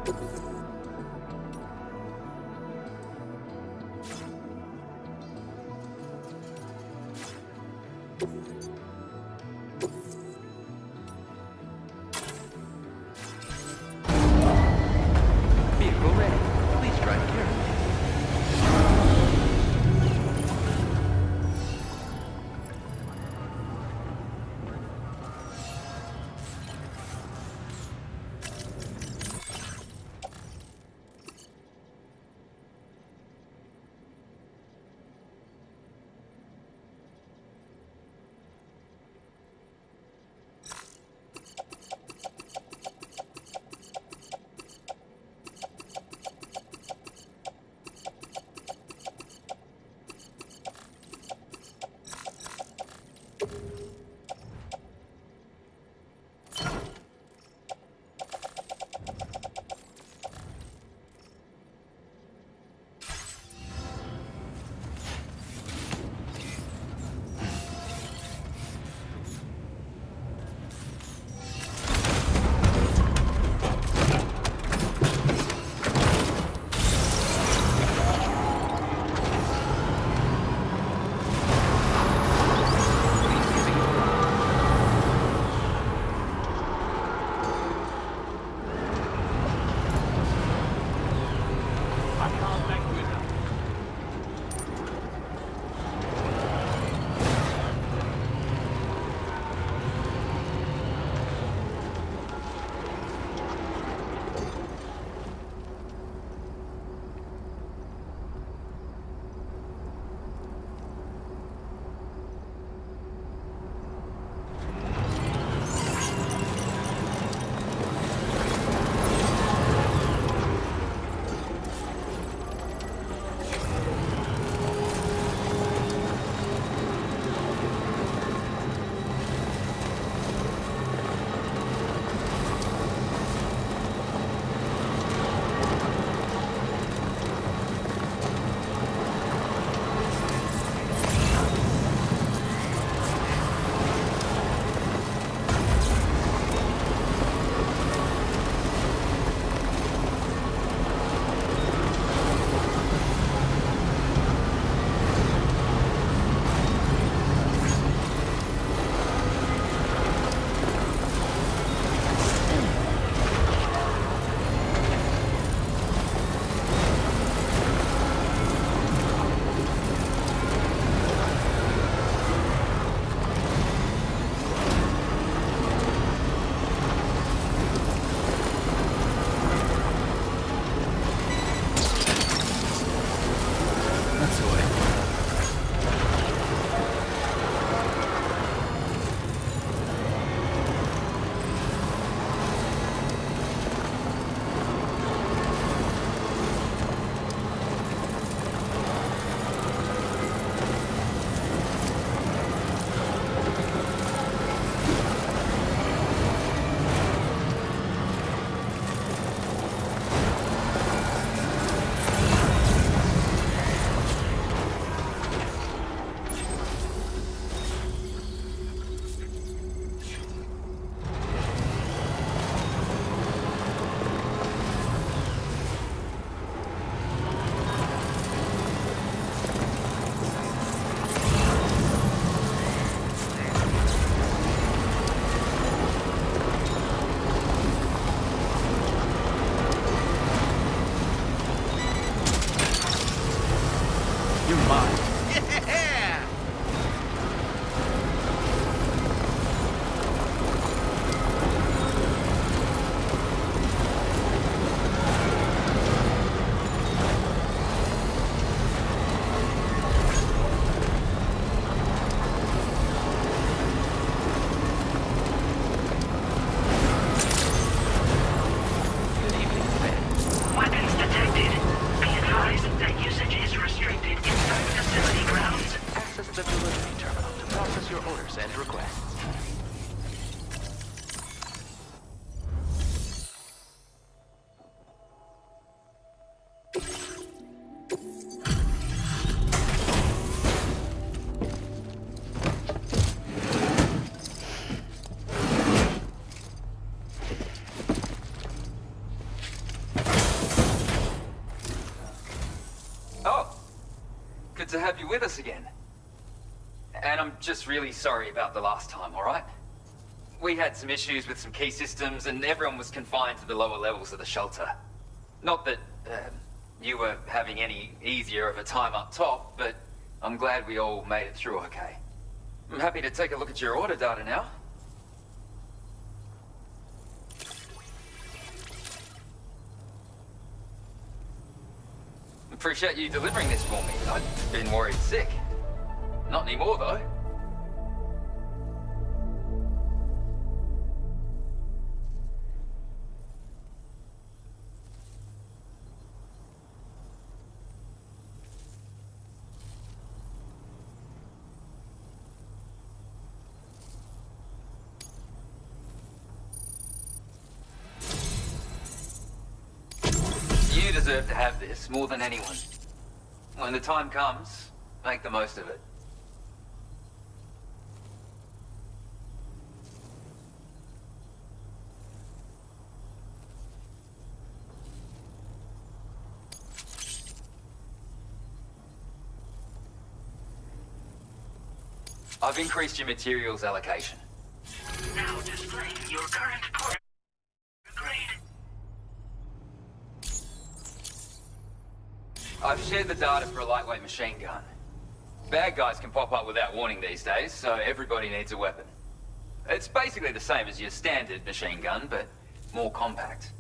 Vehicle ready. Please drive carefully. Weapons detected. Be advised that usage is restricted inside the system. Good to have you with us again. And I'm just really sorry about the last time, alright? We had some issues with some key systems and everyone was confined to the lower levels of the shelter. Not that you were having any easier of a time up top, but I'm glad we all made it through okay. I'm happy to take a look at your order data now. Appreciate you delivering this for me. I've been worried sick. Not anymore, though. You deserve to have this more than anyone. When the time comes, make the most of it. I've increased your materials allocation. Now displaying your current port grade. I've shared the data for a lightweight machine gun. Bad guys can pop up without warning these days, so everybody needs a weapon. It's basically the same as your standard machine gun, but more compact.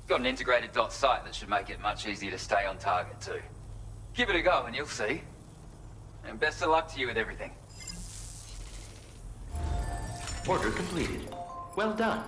Got an integrated dot sight that should make it much easier to stay on target too. Give it a go and you'll see. And best of luck to you with everything. Order completed. Well done.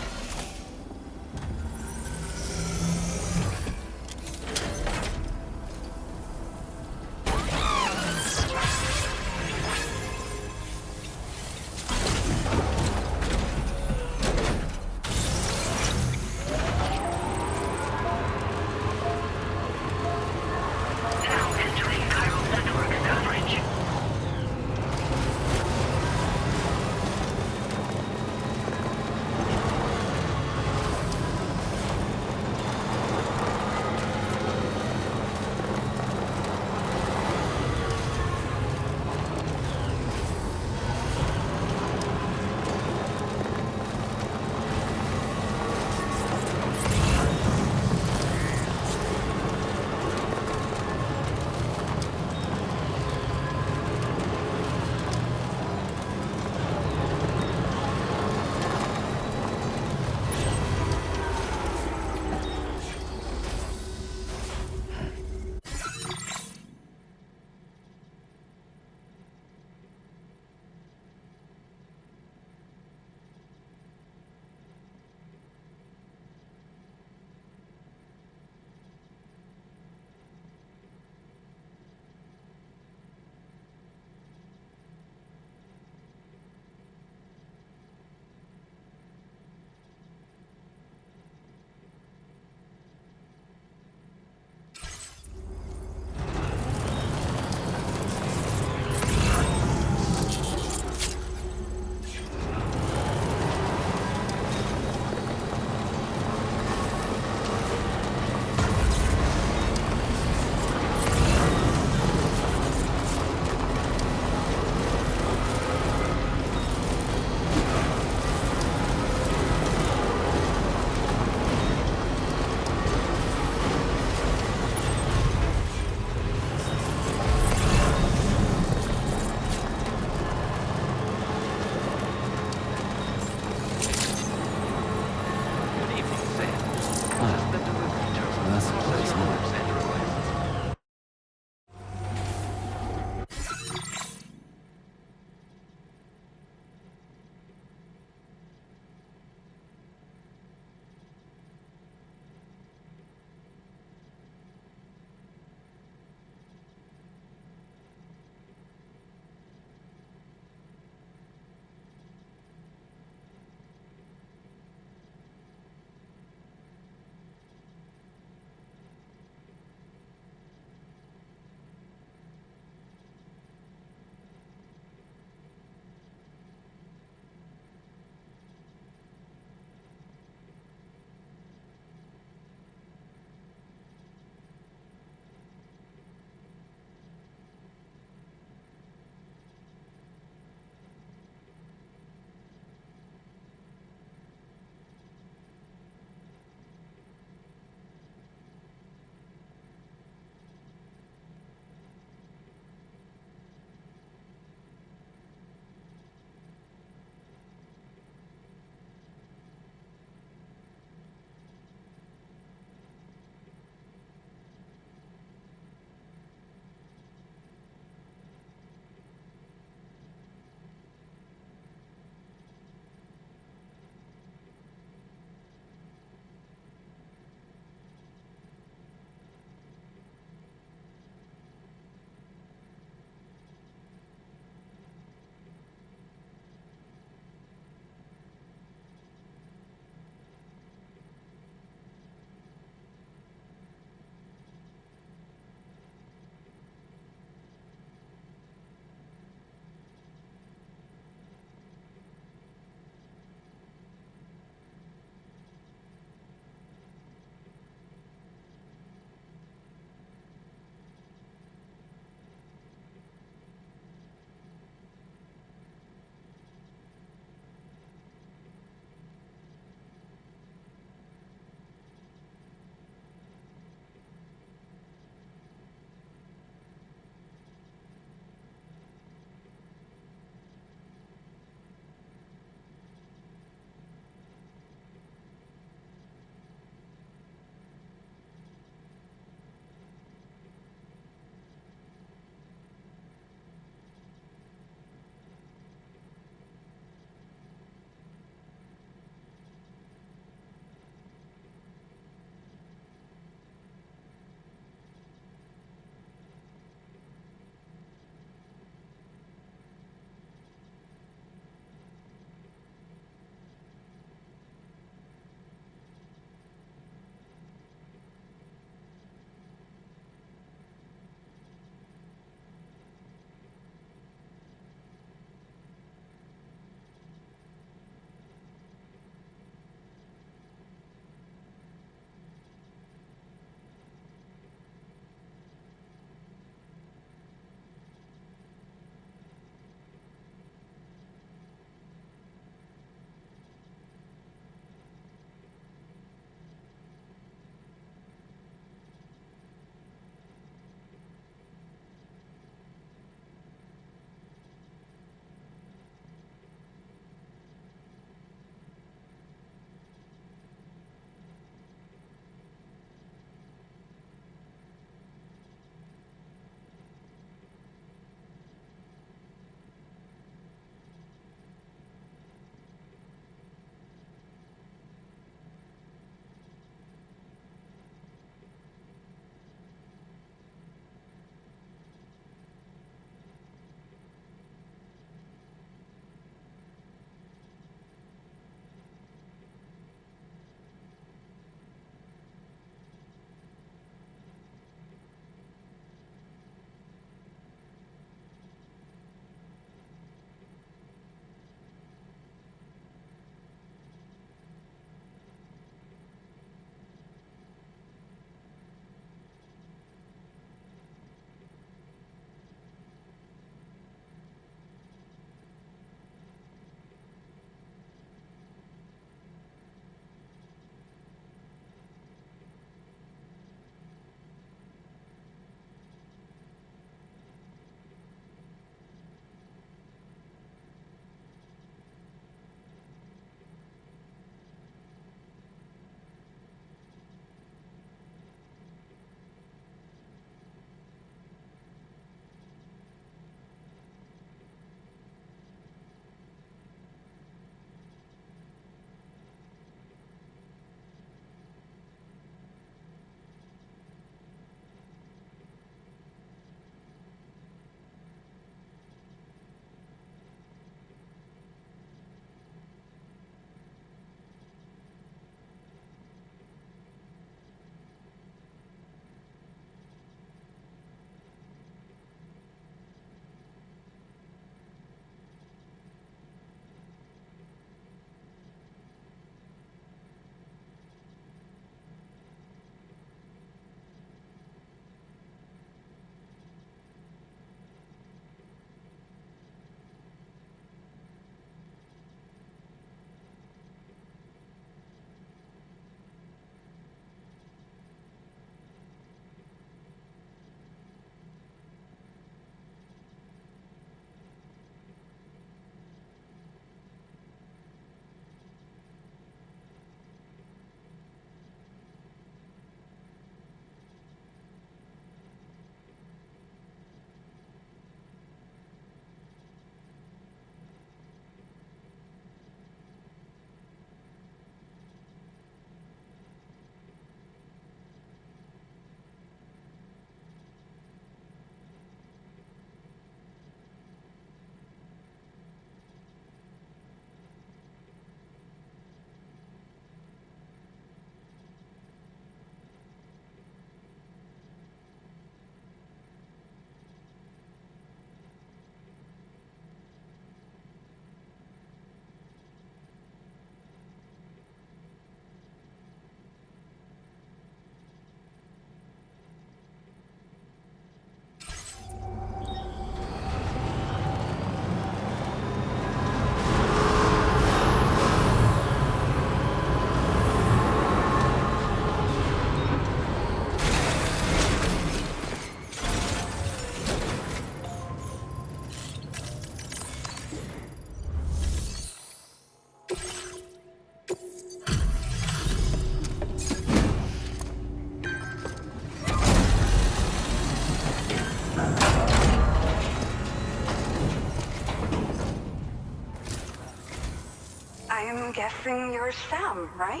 I'm guessing you're Sam, right?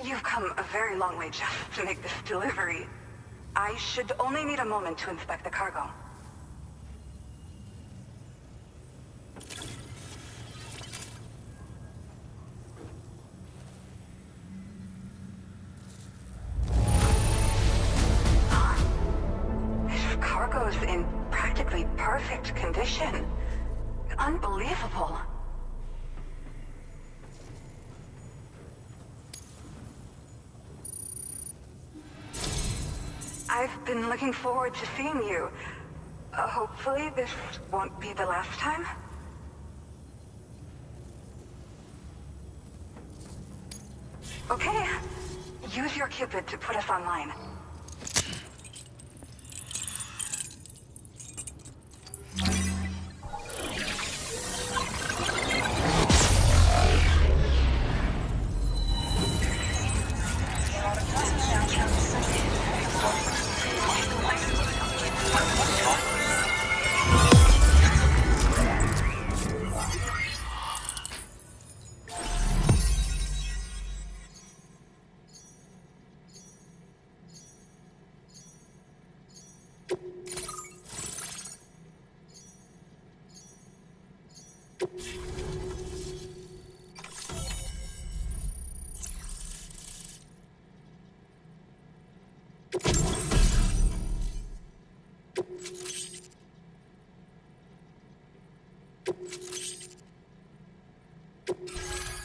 You've come a very long way just to make this delivery. I should only need a moment to inspect the cargo. This cargo's in practically perfect condition. Unbelievable. I've been looking forward to seeing you. Hopefully this won't be the last time. Okay. Use your Cupid to put us online.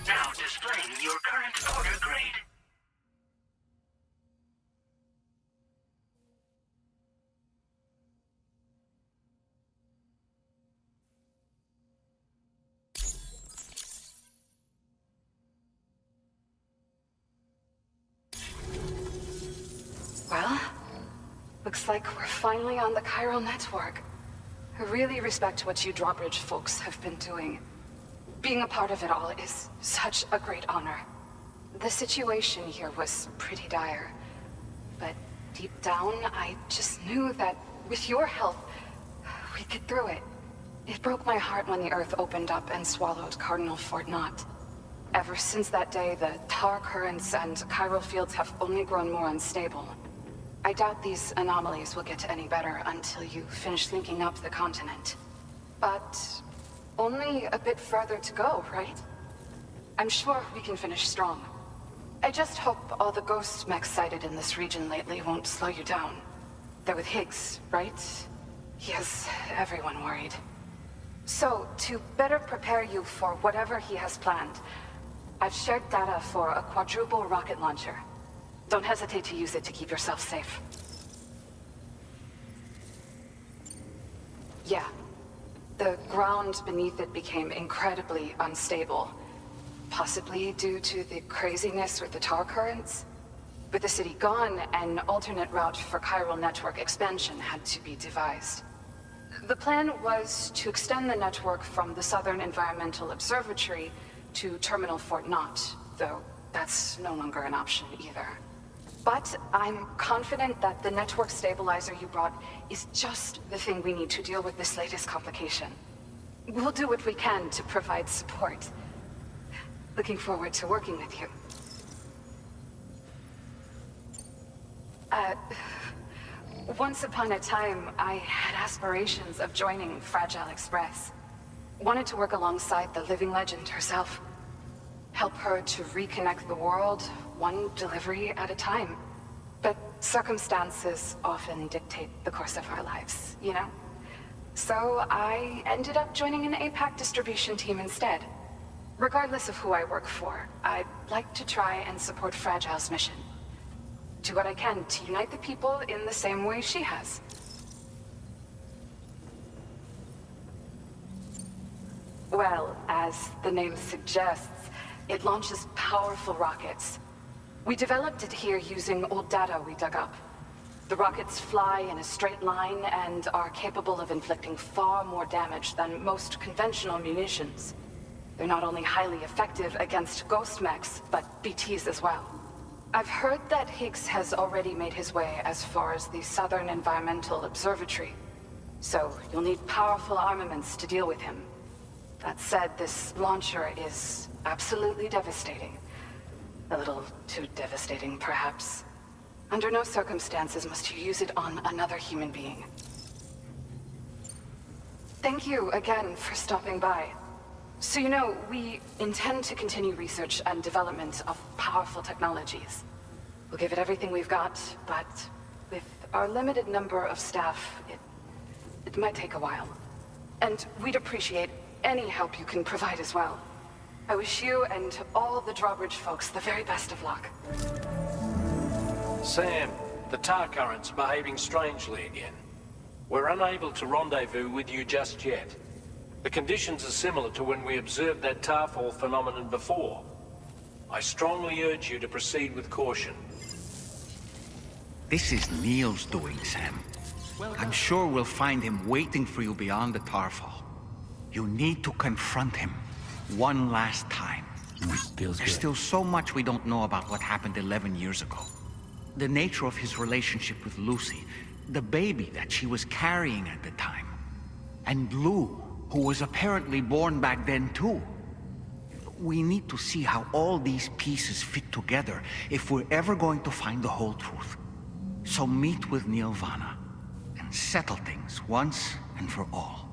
Now displaying your current order grade. Well, looks like we're finally on the chiral network. I really respect what you drawbridge folks have been doing. Being a part of it all is such a great honor. The situation here was pretty dire, but deep down, I just knew that with your help, we'd get through it. It broke my heart when the Earth opened up and swallowed Cardinal Fort Knott. Ever since that day, the tar currents and chiral fields have only grown more unstable. I doubt these anomalies will get any better until you finish linking up the continent. But only a bit further to go, right? I'm sure we can finish strong. I just hope all the ghost mechs sighted in this region lately won't slow you down. They're with Higgs, right? He has everyone worried. So, to better prepare you for whatever he has planned, I've shared data for a quadruple rocket launcher. Don't hesitate to use it to keep yourself safe. Yeah. The ground beneath it became incredibly unstable. Possibly due to the craziness with the tar currents. With the city gone, an alternate route for chiral network expansion had to be devised. The plan was to extend the network from the Southern Environmental Observatory to Terminal Fort Knott, though that's no longer an option either. But I'm confident that the network stabilizer you brought is just the thing we need to deal with this latest complication. We'll do what we can to provide support. Looking forward to working with you. Once upon a time, I had aspirations of joining Fragile Express. Wanted to work alongside the living legend herself. Help her to reconnect the world, one delivery at a time. But circumstances often dictate the course of our lives, you know? So I ended up joining an APAC distribution team instead. Regardless of who I work for, I'd like to try and support Fragile's mission. Do what I can to unite the people in the same way she has. Well, as the name suggests, it launches powerful rockets. We developed it here using old data we dug up. The rockets fly in a straight line and are capable of inflicting far more damage than most conventional munitions. They're not only highly effective against ghost mechs, but BTs as well. I've heard that Higgs has already made his way as far as the Southern Environmental Observatory. So you'll need powerful armaments to deal with him. That said, this launcher is absolutely devastating. A little too devastating, perhaps. Under no circumstances must you use it on another human being. Thank you again for stopping by. So you know, we intend to continue research and development of powerful technologies. We'll give it everything we've got, but with our limited number of staff, it might take a while. And we'd appreciate any help you can provide as well. I wish you and all the Drawbridge folks the very best of luck. Sam, the tar current's behaving strangely again. We're unable to rendezvous with you just yet. The conditions are similar to when we observed that tarfall phenomenon before. I strongly urge you to proceed with caution. This is Neil's doing, Sam. I'm sure we'll find him waiting for you beyond the tarfall. You need to confront him one last time. There's still so much we don't know about what happened 11 years ago. The nature of his relationship with Lucy, the baby that she was carrying at the time, and Lou, who was apparently born back then too. We need to see how all these pieces fit together if we're ever going to find the whole truth. So meet with Neil Vana and settle things once and for all.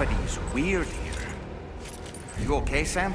gravity's weird here. You okay, Sam?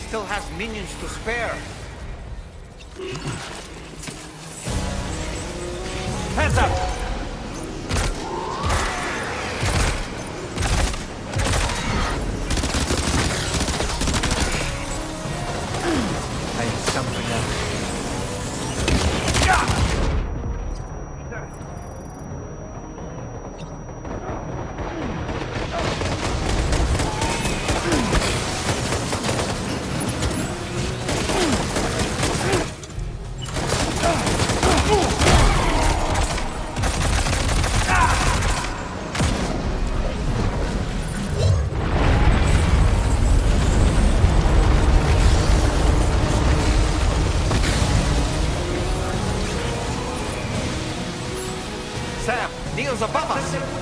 Still has minions to spare. Hands up! I have something else. Sam, Neil's above us!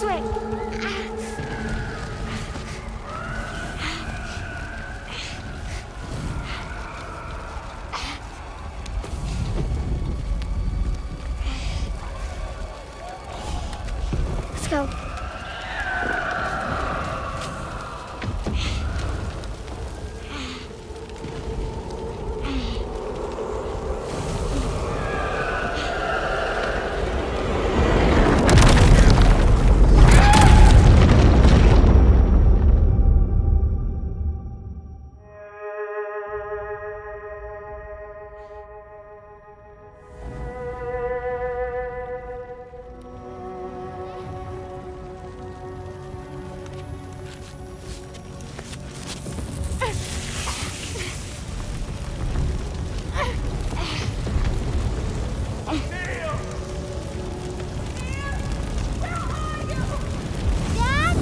way. Let's go. Dad?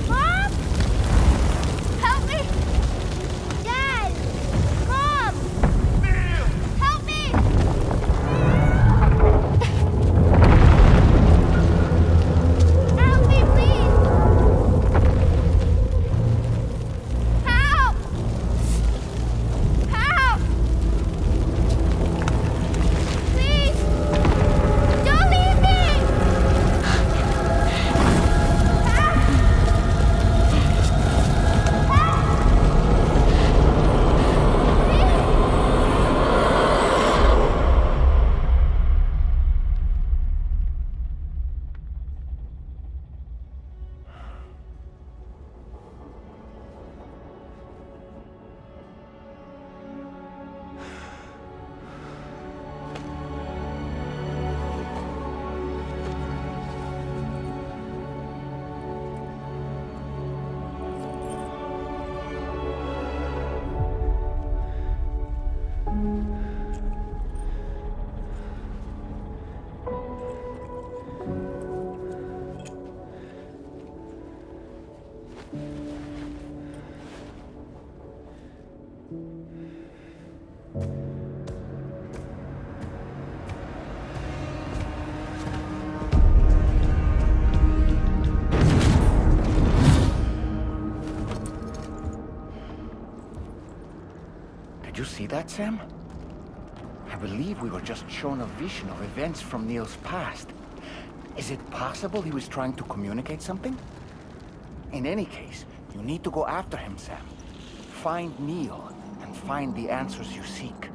Mom? Help me! Dad! Mom! Help me! Help me, please! Help! Help! Please! Don't leave me! Did you see that, Sam? I believe we were just shown a vision of events from Neil's past. Is it possible he was trying to communicate something? In any case, you need to go after him, Sam. Find Neil, and find the answers you seek.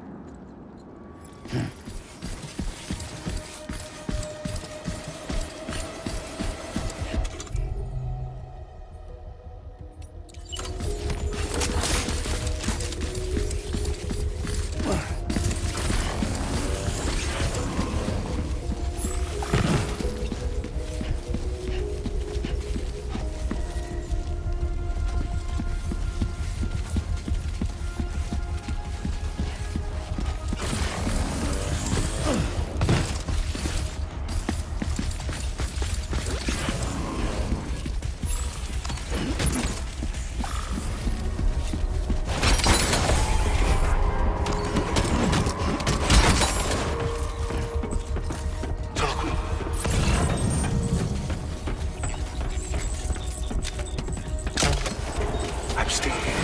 I'm still here.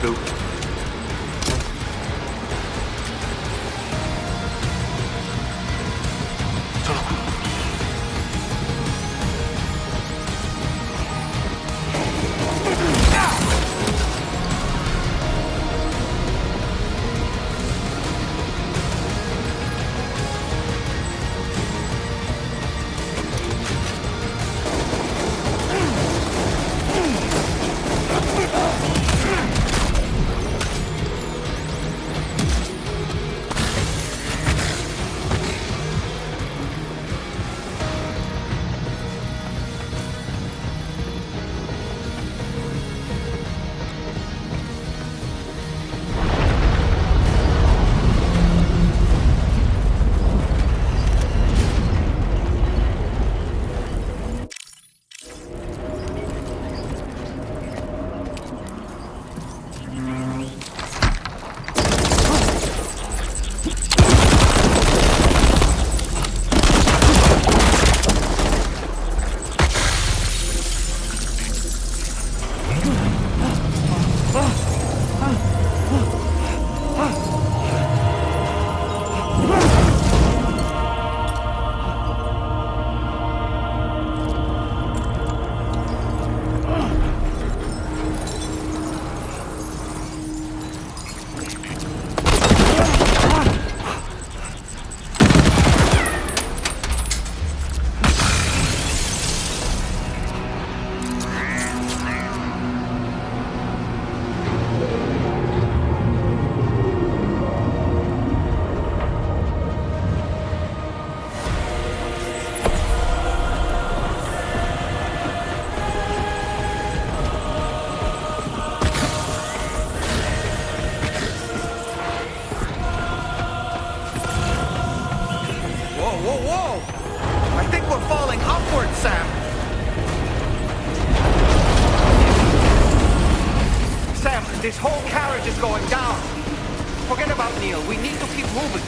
Luke. Upward, Sam! Sam, this whole carriage is going down. Forget about Neil. We need to keep moving.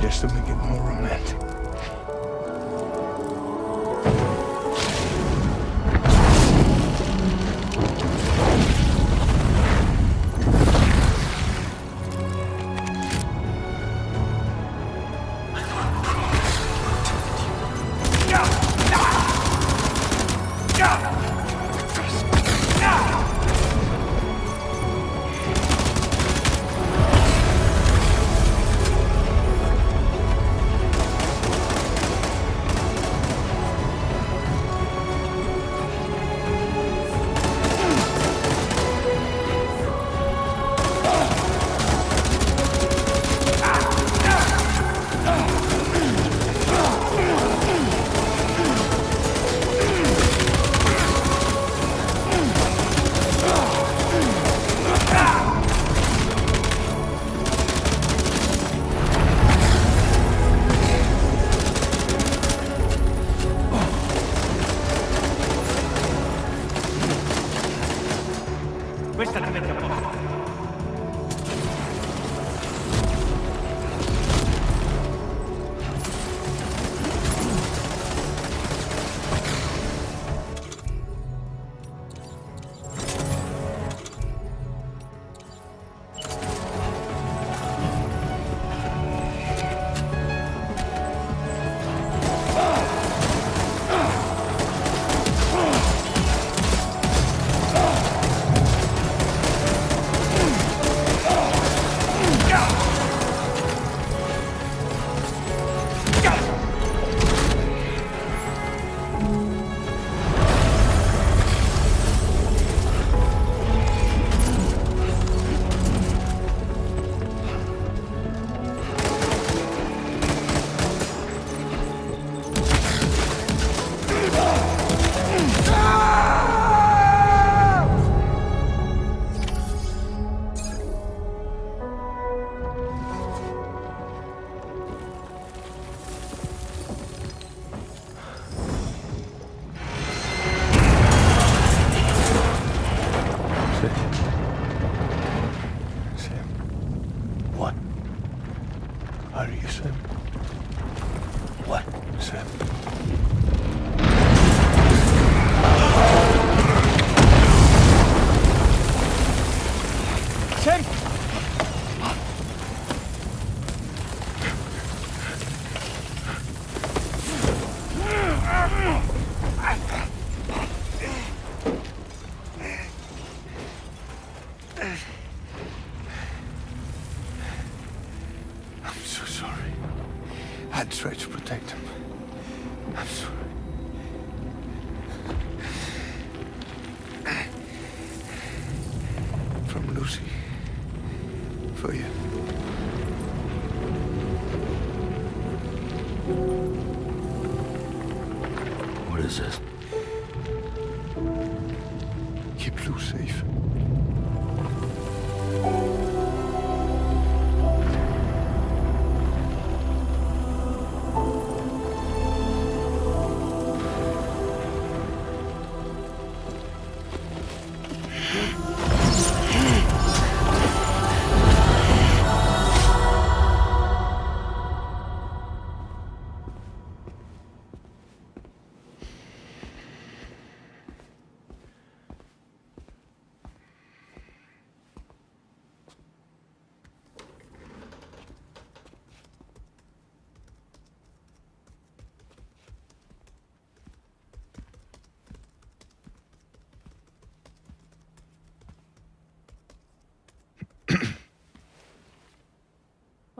Just to make it more romantic. Are you Sam? What, Sam? Sam! I'm so sorry. I tried to protect him. I'm sorry. From Lucy. For you. What is this? Keep Lou safe.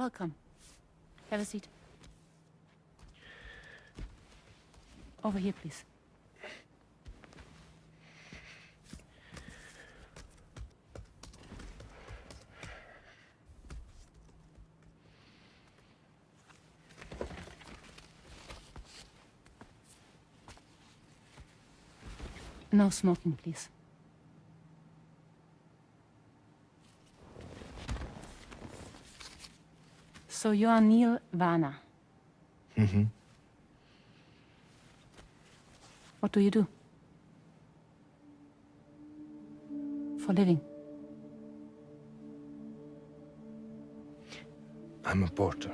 Welcome. Have a seat. Over here, please. No smoking, please. So you are Neil Varner. Mm-hmm. What do you do? For a living? I'm a porter.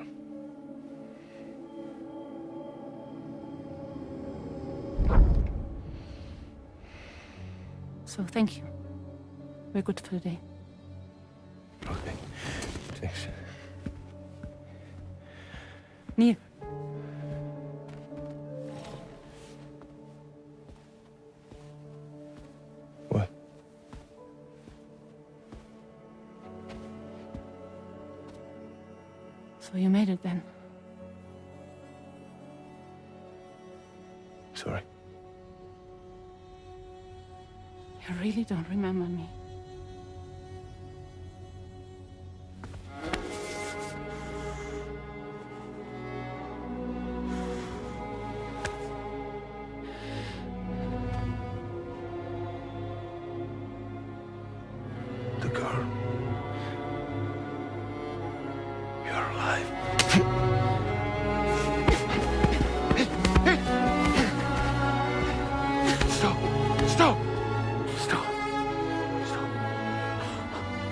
So thank you. We're good for the day. Okay. Thanks. Neil. What? So you made it then? Sorry. You really don't remember me. The girl. You're alive. Stop! Stop! Stop! Stop!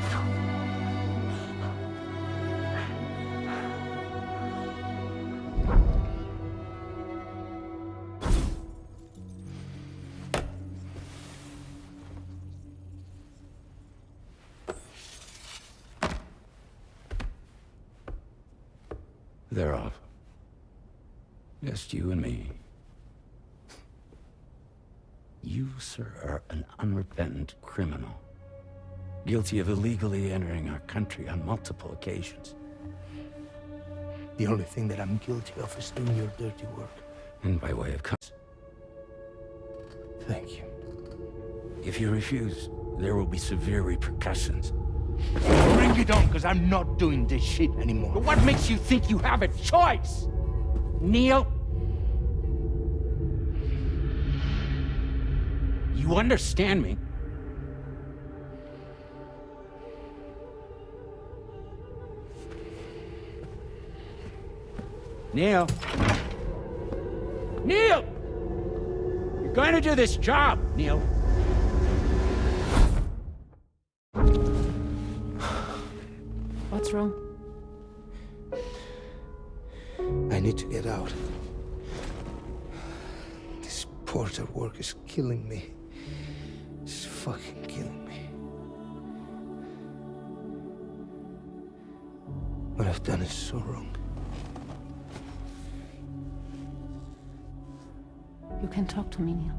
Stop! They're off. Just you and me. You, sir, are an unrepentant criminal. Guilty of illegally entering our country on multiple occasions. The only thing that I'm guilty of is doing your dirty work. And by way of Thank you. if you refuse, there will be severe repercussions. Bring it on, because I'm not doing this shit anymore. But what makes you think you have a choice? Neil? You understand me? Neil? Neil! You're going to do this job, Neil. What's wrong? I need to get out. This porter work is killing me. It's fucking killing me. What I've done is so wrong. You can talk to me, Neil.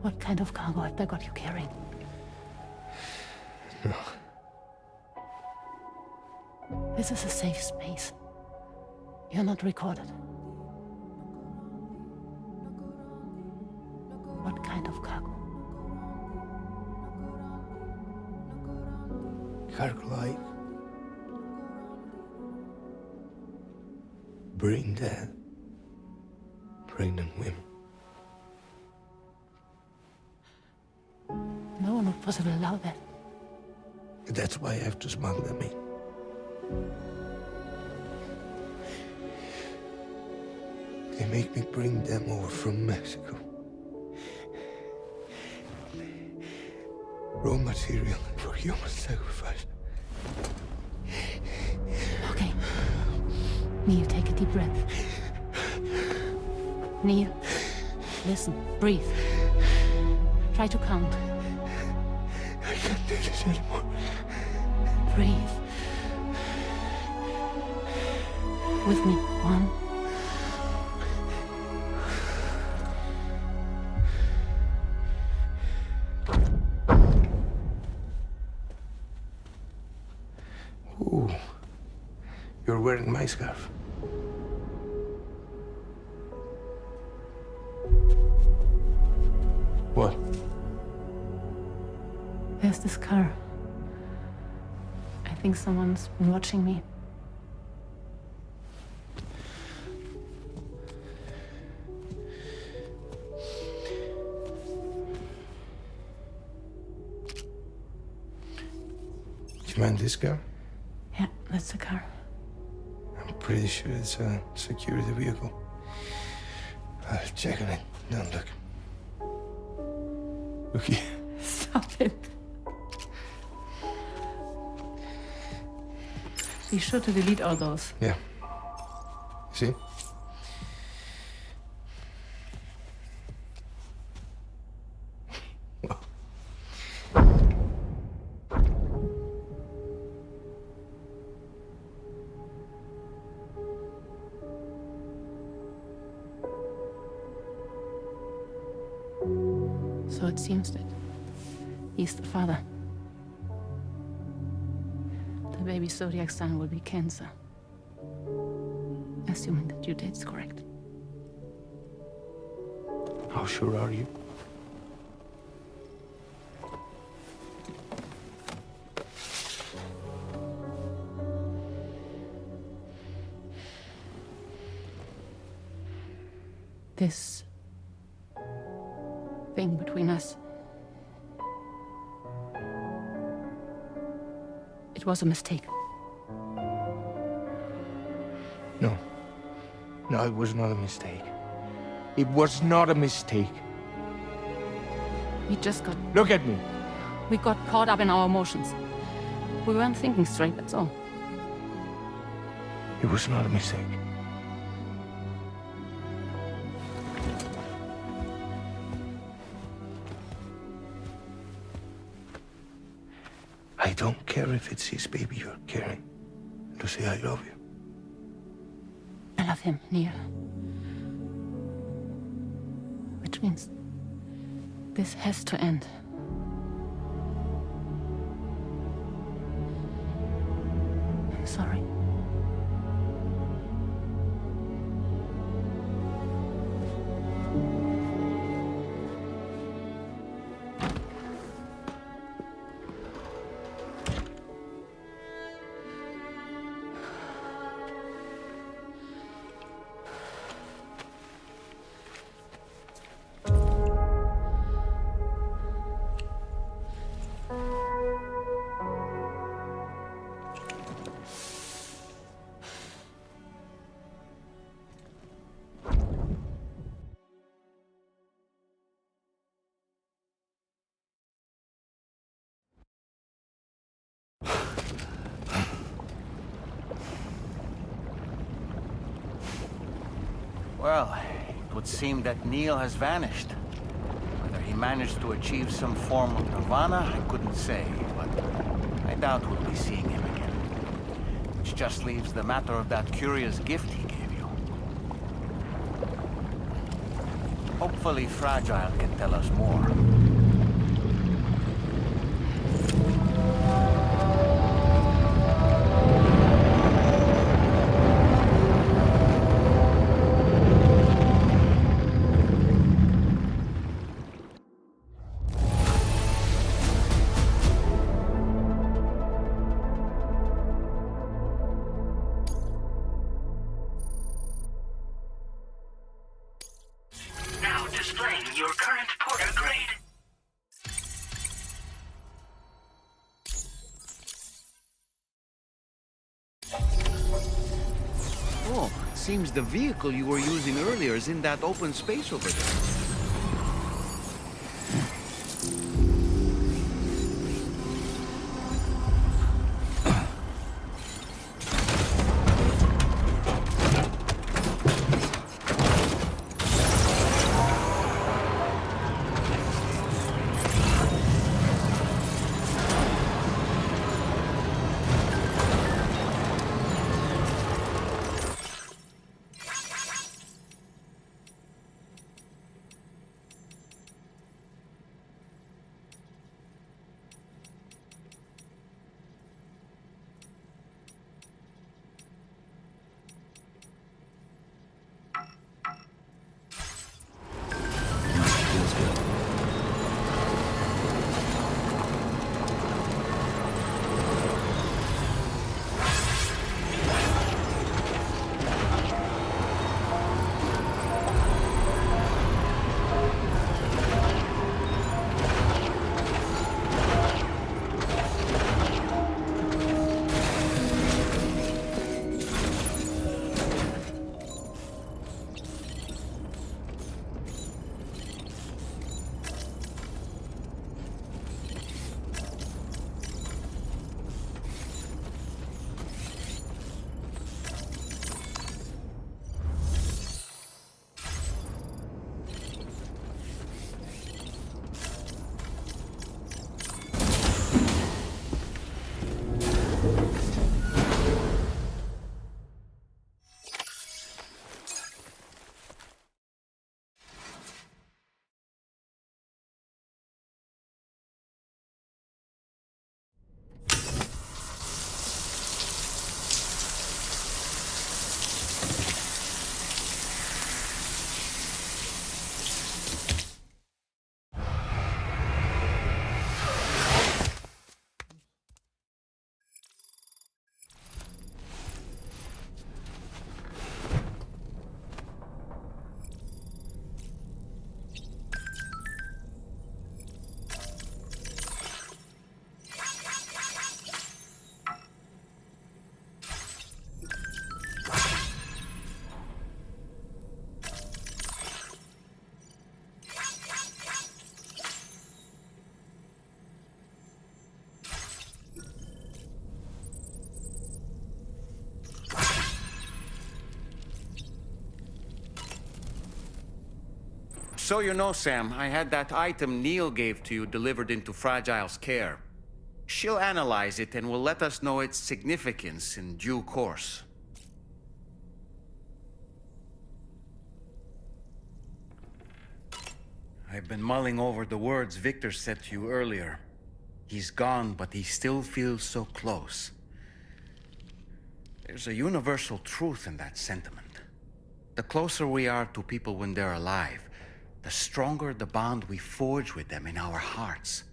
What kind of cargo have they got you carrying? No. This is a safe space. You're not recorded. What kind of cargo? Cargo like brain dead, pregnant women. No one would possibly allow that. That's why I have to smuggle them in. They make me bring them over from Mexico. Raw material for human sacrifice. Okay. Neil, take a deep breath. Neil, listen, breathe. Try to count. I can't do this anymore. Breathe. With me. 1. Ooh, you're wearing my scarf. What? There's this car. I think someone's been watching me. Do you mind this car? Yeah, that's the car. I'm pretty sure it's a security vehicle. I'll check on it. Don't look. Look here. Stop it. Be sure to delete all those. Yeah. See? So it seems that he's the father. The baby zodiac sign will be Cancer. Assuming that due date's correct. How sure are you? This thing between us. It was a mistake. No. No, it was not a mistake. It was not a mistake. We just got... Look at me. We got caught up in our emotions. We weren't thinking straight, that's all. It was not a mistake. I don't care if it's his baby you're carrying. Lucy, I love you. I love him, Neil. Which means this has to end. I'm sorry. Well, it would seem that Neil has vanished. Whether he managed to achieve some form of nirvana, I couldn't say, but I doubt we'll be seeing him again. Which just leaves the matter of that curious gift he gave you. Hopefully Fragile can tell us more. Now displaying your current porter grade. Oh, it seems the vehicle you were using earlier is in that open space over there. Feels good. So you know, Sam, I had that item Neil gave to you delivered into Fragile's care. She'll analyze it and will let us know its significance in due course. I've been mulling over the words Victor said to you earlier. He's gone, but he still feels so close. There's a universal truth in that sentiment. The closer we are to people when they're alive, the stronger the bond we forge with them in our hearts.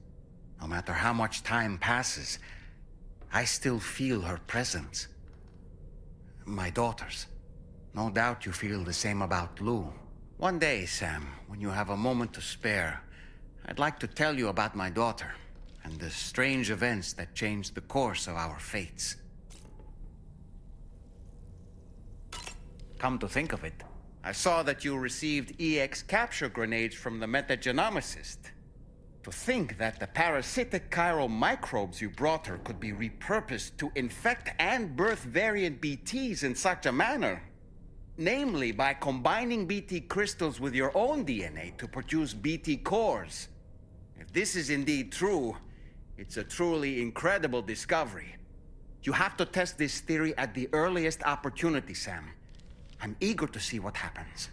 No matter how much time passes, I still feel her presence. My daughters. No doubt you feel the same about Lou. One day, Sam, when you have a moment to spare, I'd like to tell you about my daughter and the strange events that changed the course of our fates. Come to think of it, I saw that you received EX capture grenades from the metagenomicist. To think that the parasitic chiral microbes you brought her could be repurposed to infect and birth variant BTs in such a manner. Namely, by combining BT crystals with your own DNA to produce BT cores. If this is indeed true, it's a truly incredible discovery. You have to test this theory at the earliest opportunity, Sam. I'm eager to see what happens.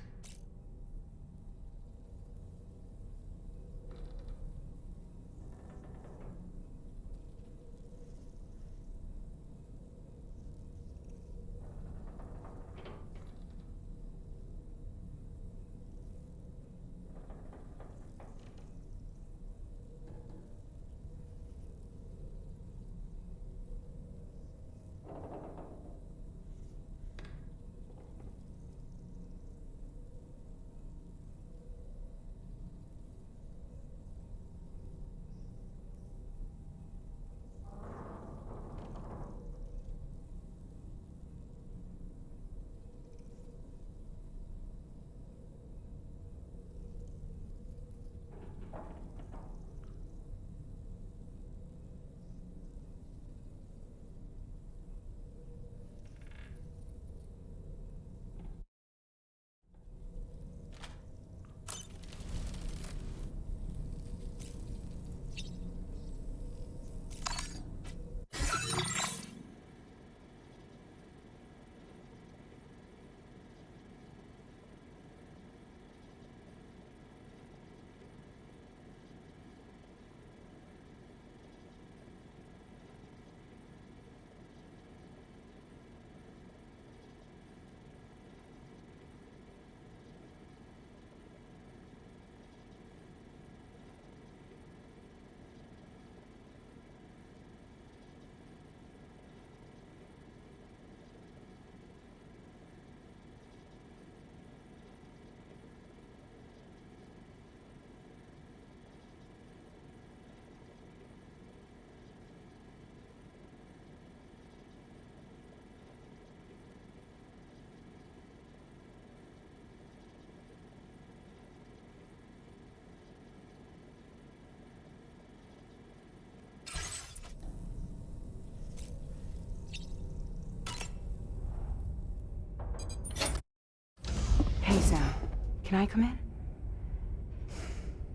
Can I come in?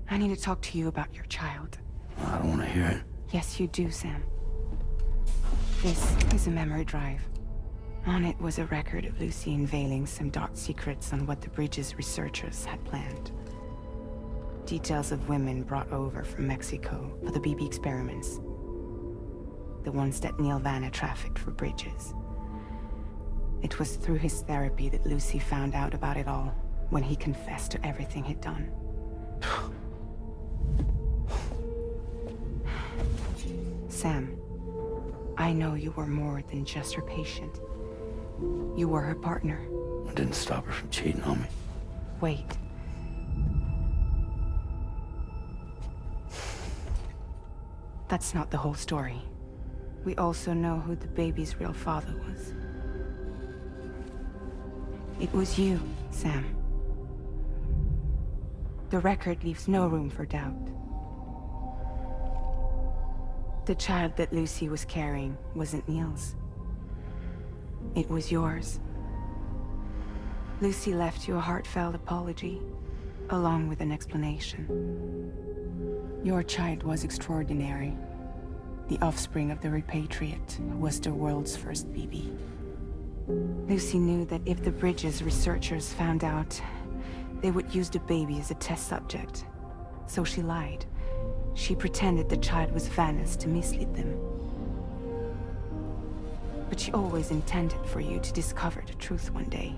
I need to talk to you about your child. I don't want to hear it. Yes, you do, Sam. This is a memory drive. On it was a record of Lucy unveiling some dark secrets on what the Bridges researchers had planned. Details of women brought over from Mexico for the BB experiments. The ones that Neil Vanna trafficked for Bridges. It was through his therapy that Lucy found out about it all, when he confessed to everything he'd done. Sam, I know you were more than just her patient. You were her partner. I didn't stop her from cheating on me. Wait. That's not the whole story. We also know who the baby's real father was. It was you, Sam. The record leaves no room for doubt. The child that Lucy was carrying wasn't Neil's. It was yours. Lucy left you a heartfelt apology, along with an explanation. Your child was extraordinary. The offspring of the repatriate who was the world's first BB. Lucy knew that if the Bridges researchers found out, they would use the baby as a test subject. So she lied. She pretended the child was Vanna's to mislead them. But she always intended for you to discover the truth one day.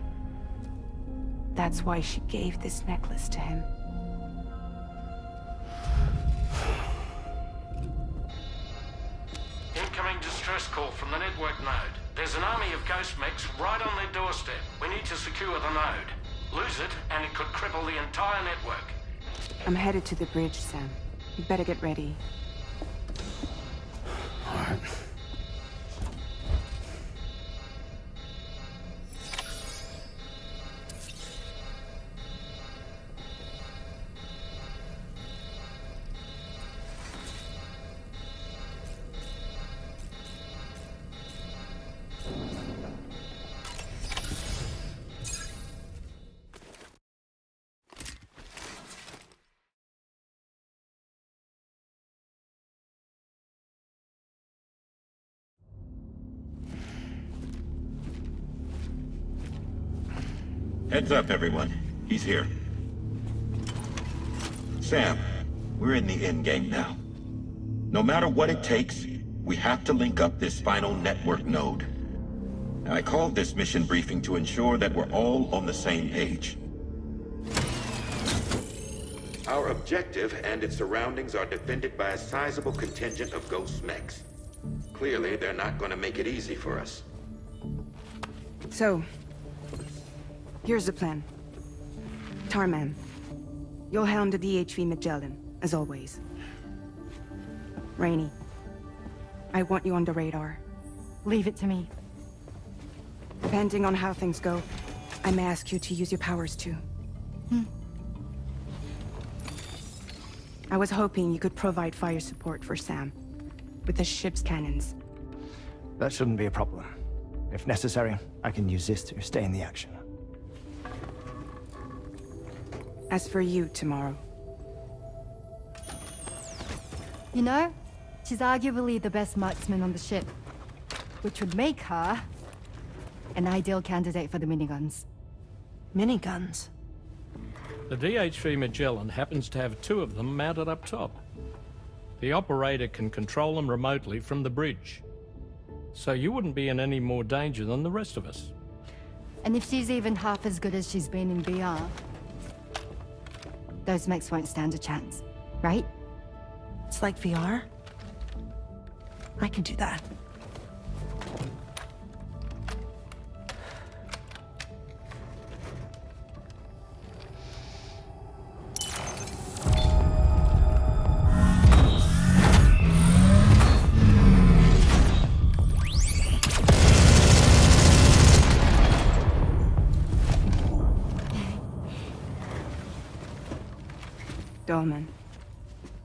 That's why she gave this necklace to him. Incoming distress call from the network node. There's an army of ghost mechs right on their doorstep. We need to secure the node. Lose it, and it could cripple the entire network. I'm headed to the bridge, Sam. You better get ready. All right. Heads up, everyone. He's here. Sam, we're in the endgame now. No matter what it takes, we have to link up this final network node. I called this mission briefing to ensure that we're all on the same page. Our objective and its surroundings are defended by a sizable contingent of ghost mechs. Clearly, they're not going to make it easy for us. So, here's the plan. Tarman, you'll helm the DHV Magellan, as always. Rainey, I want you on the radar. Leave it to me. Depending on how things go, I may ask you to use your powers too. I was hoping you could provide fire support for Sam, with the ship's cannons. That shouldn't be a problem. If necessary, I can use this to stay in the action. As for you, tomorrow. You know, she's arguably the best marksman on the ship, which would make her an ideal candidate for the miniguns. Miniguns? The DHV Magellan happens to have 2 of them mounted up top. The operator can control them remotely from the bridge. So you wouldn't be in any more danger than the rest of us. And if she's even half as good as she's been in BR, those mechs won't stand a chance, right? It's like VR? I can do that. Dolman,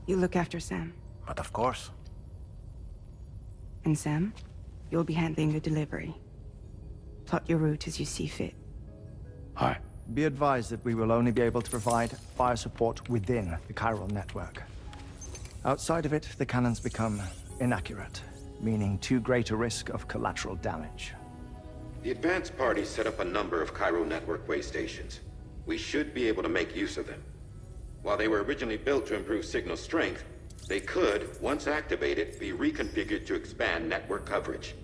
you look after Sam. But of course. And Sam, you'll be handling the delivery. Plot your route as you see fit. All right. Be advised that we will only be able to provide fire support within the chiral network. Outside of it, the cannons become inaccurate, meaning too great a risk of collateral damage. The advanced party set up a number of chiral network way stations. We should be able to make use of them. While they were originally built to improve signal strength, they could, once activated, be reconfigured to expand network coverage.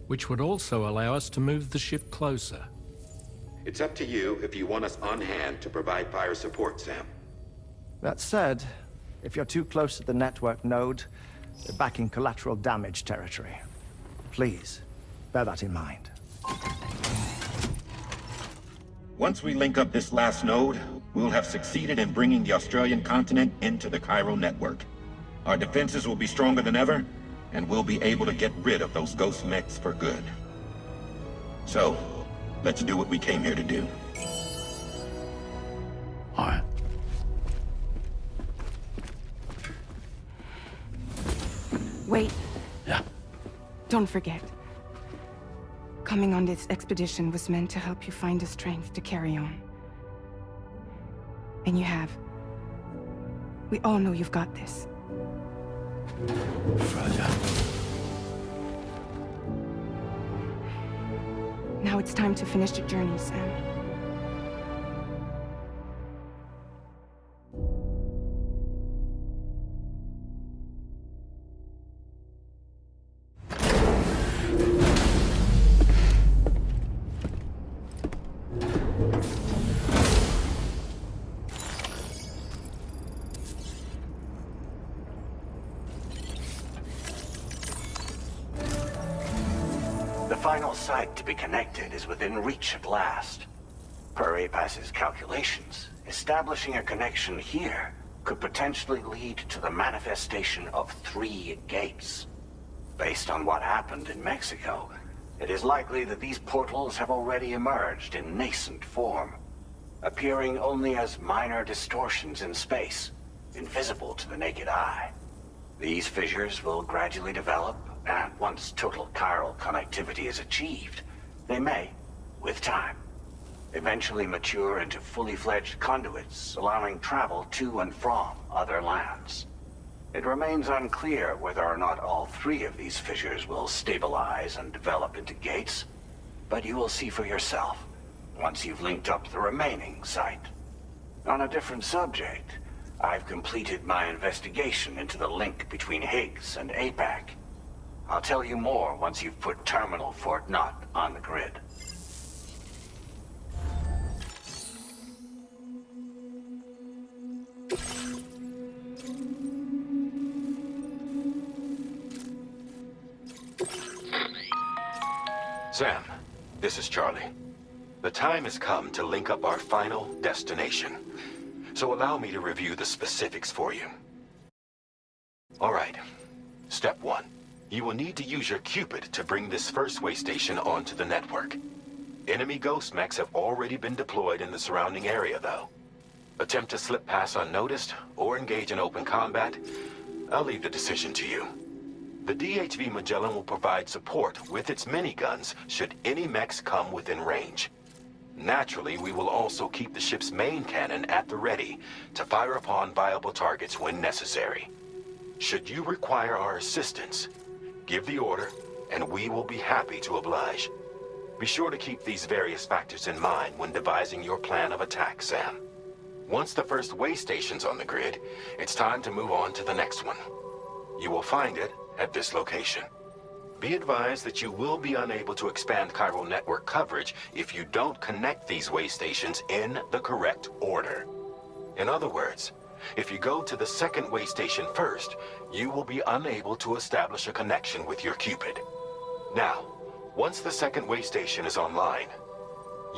Which would also allow us to move the ship closer. It's up to you if you want us on hand to provide fire support, Sam. That said, if you're too close to the network node, you're back in collateral damage territory. Please, bear that in mind. Once we link up this last node, we'll have succeeded in bringing the Australian continent into the chiral network. Our defenses will be stronger than ever, and we'll be able to get rid of those ghost mechs for good. So, let's do what we came here to do. All right. Wait. Yeah. Don't forget. Coming on this expedition was meant to help you find the strength to carry on. And you have. We all know you've got this. Roger. Now it's time to finish the journey, Sam. The final site to be connected is within reach at last. Per APAS's calculations, establishing a connection here could potentially lead to the manifestation of 3 gates. Based on what happened in Mexico, it is likely that these portals have already emerged in nascent form, appearing only as minor distortions in space, invisible to the naked eye. These fissures will gradually develop, and once total chiral connectivity is achieved, they may, with time, eventually mature into fully fledged conduits, allowing travel to and from other lands. It remains unclear whether or not all 3 of these fissures will stabilize and develop into gates, but you will see for yourself once you've linked up the remaining site. On a different subject, I've completed my investigation into the link between Higgs and APAC. I'll tell you more once you've put Terminal Fort Knott on the grid. Sam, this is Charlie. The time has come to link up our final destination. So allow me to review the specifics for you. All right. Step 1. You will need to use your Cupid to bring this first way station onto the network. Enemy ghost mechs have already been deployed in the surrounding area, though. Attempt to slip past unnoticed or engage in open combat, I'll leave the decision to you. The DHV Magellan will provide support with its miniguns should any mechs come within range. Naturally, we will also keep the ship's main cannon at the ready to fire upon viable targets when necessary. Should you require our assistance, give the order, and we will be happy to oblige. Be sure to keep these various factors in mind when devising your plan of attack, Sam. Once the first way station's on the grid, it's time to move on to the next one. You will find it at this location. Be advised that you will be unable to expand chiral network coverage if you don't connect these way stations in the correct order. In other words, if you go to the second way station first, you will be unable to establish a connection with your Cupid. Now, once the second way station is online,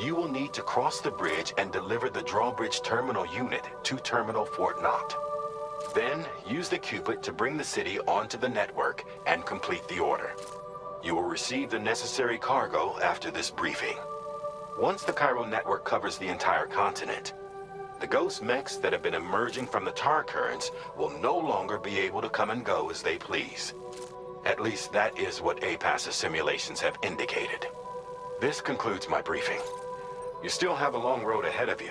you will need to cross the bridge and deliver the drawbridge terminal unit to Terminal Fort Knott. Then, use the Cupid to bring the city onto the network and complete the order. You will receive the necessary cargo after this briefing. Once the chiral network covers the entire continent, the ghost mechs that have been emerging from the tar currents will no longer be able to come and go as they please. At least that is what APAS's simulations have indicated. This concludes my briefing. You still have a long road ahead of you,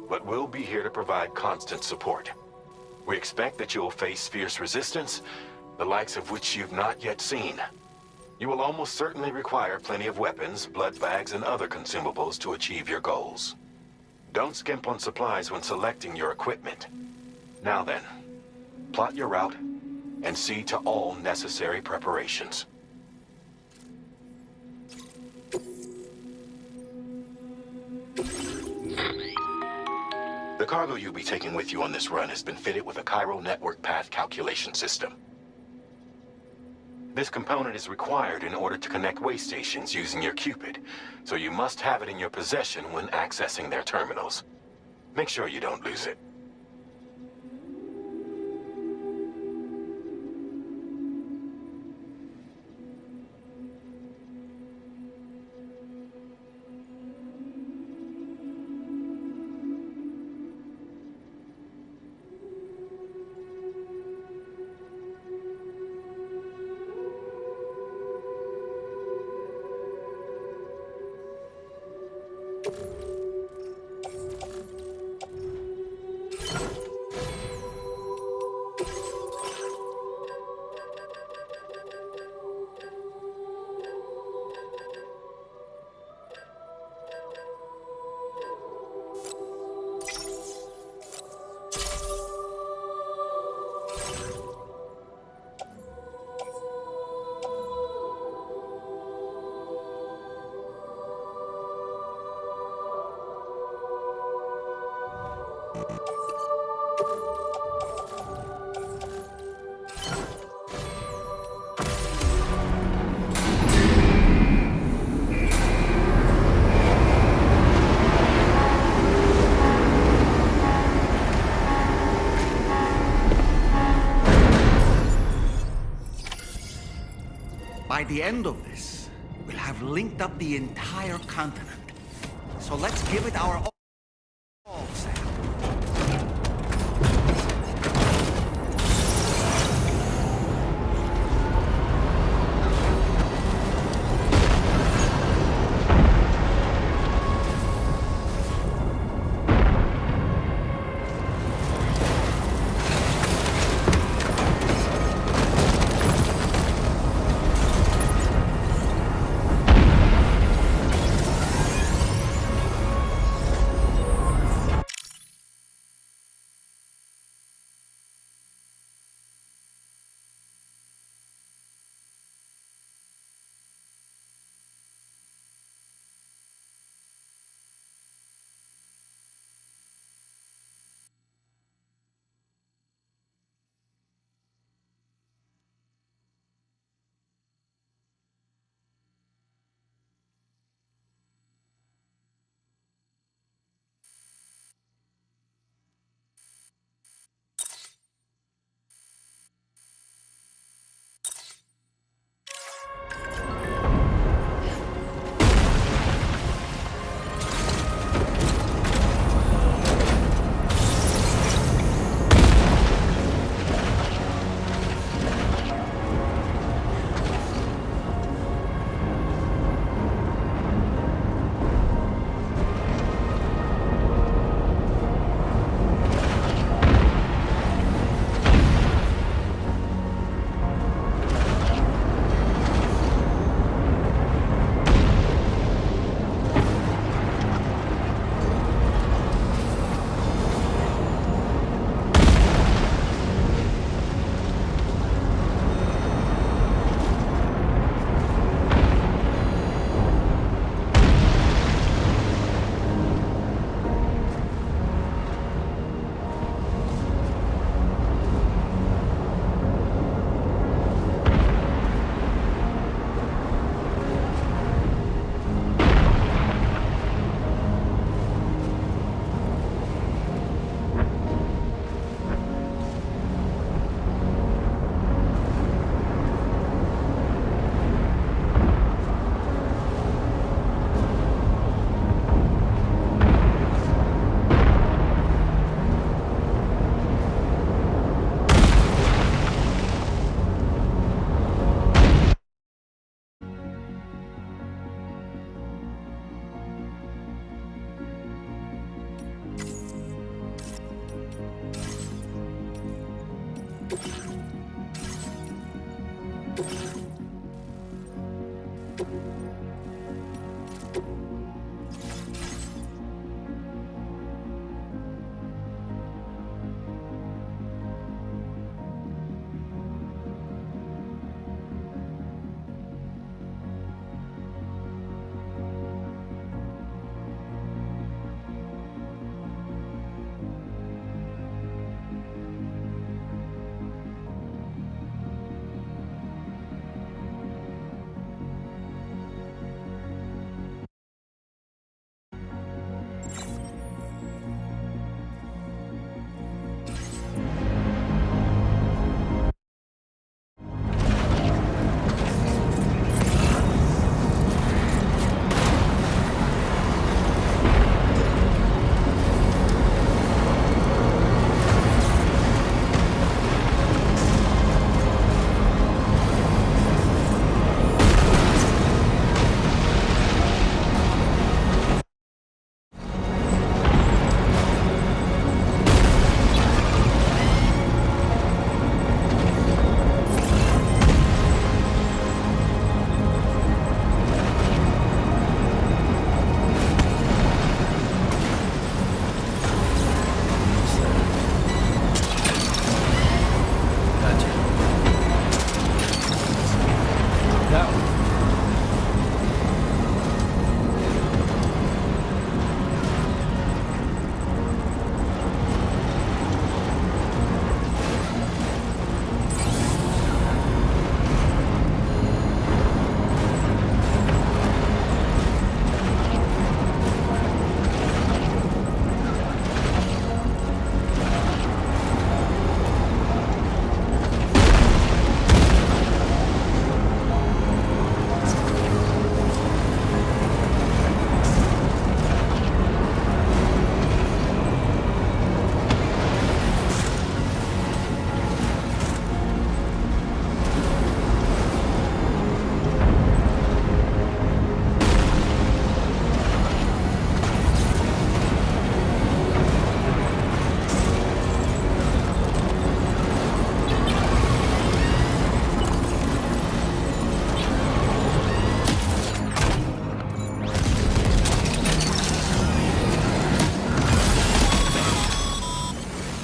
but we'll be here to provide constant support. We expect that you will face fierce resistance, the likes of which you've not yet seen. You will almost certainly require plenty of weapons, blood bags, and other consumables to achieve your goals. Don't skimp on supplies when selecting your equipment. Now then, plot your route and see to all necessary preparations. The cargo you'll be taking with you on this run has been fitted with a chiral network path calculation system. This component is required in order to connect way stations using your Cupid, so you must have it in your possession when accessing their terminals. Make sure you don't lose it. By the end of this, we'll have linked up the entire continent. So let's give it our all, Sam.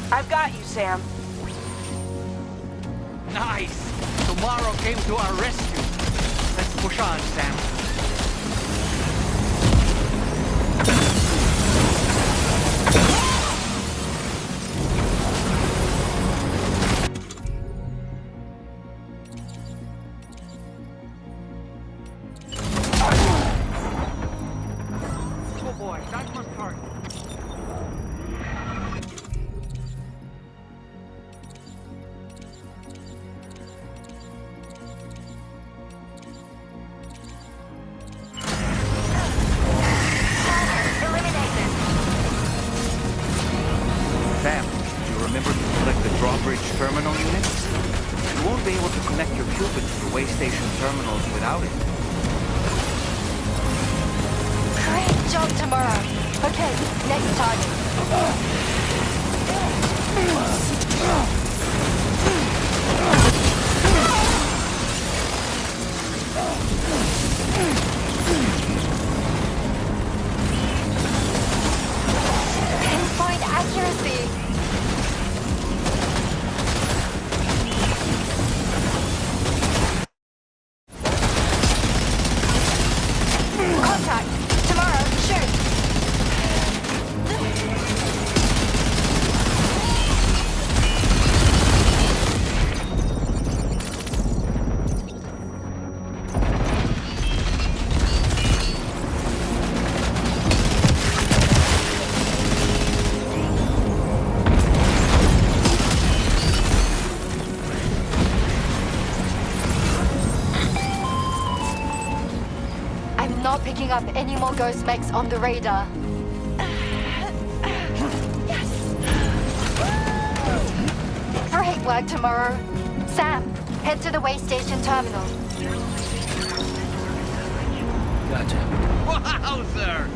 I've got you, Sam. Nice! Tomorrow came to our rescue. Let's push on, Sam. Good boy, that's one target. Terminal unit? You won't be able to connect your Cupid to the way station terminals without it. Great job tomorrow. Okay, next target. Pinpoint accuracy. Not picking up any more ghost mechs on the radar. Yes! Great work tomorrow. Sam, head to the way station terminal. Gotcha. Wowzer!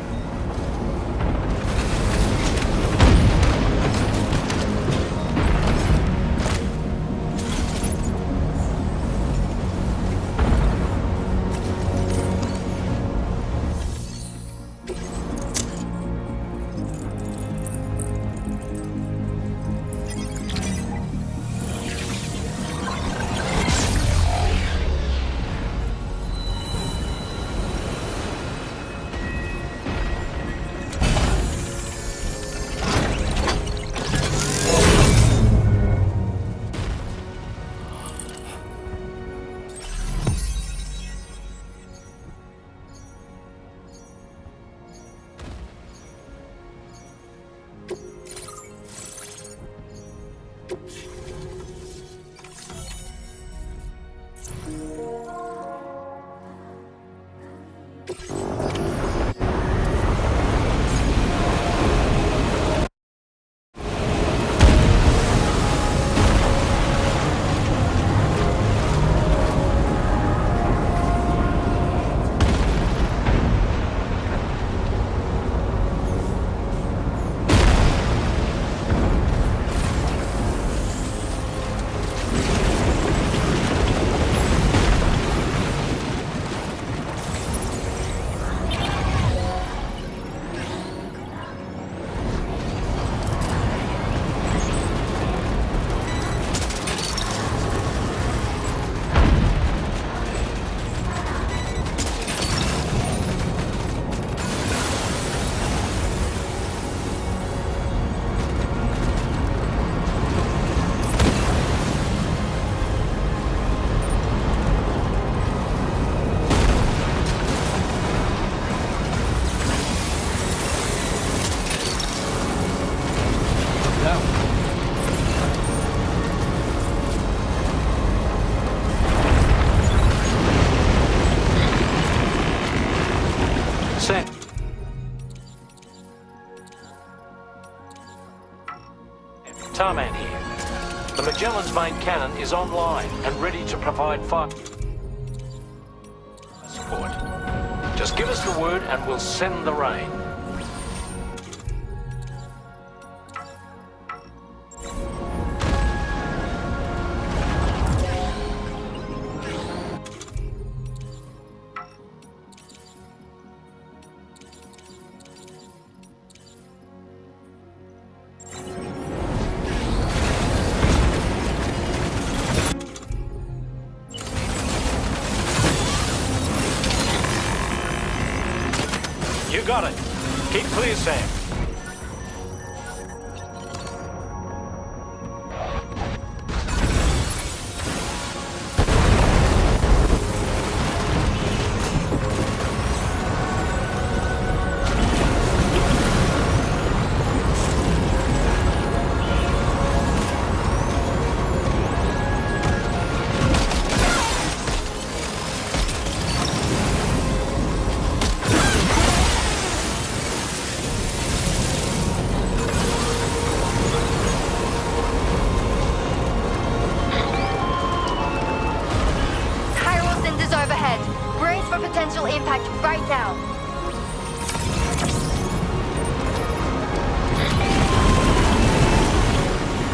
Tarman here. The Magellan's main cannon is online and ready to provide fire support. Just give us the word and we'll send the rain. You got it. Keep clear, Sam. Potential impact right now.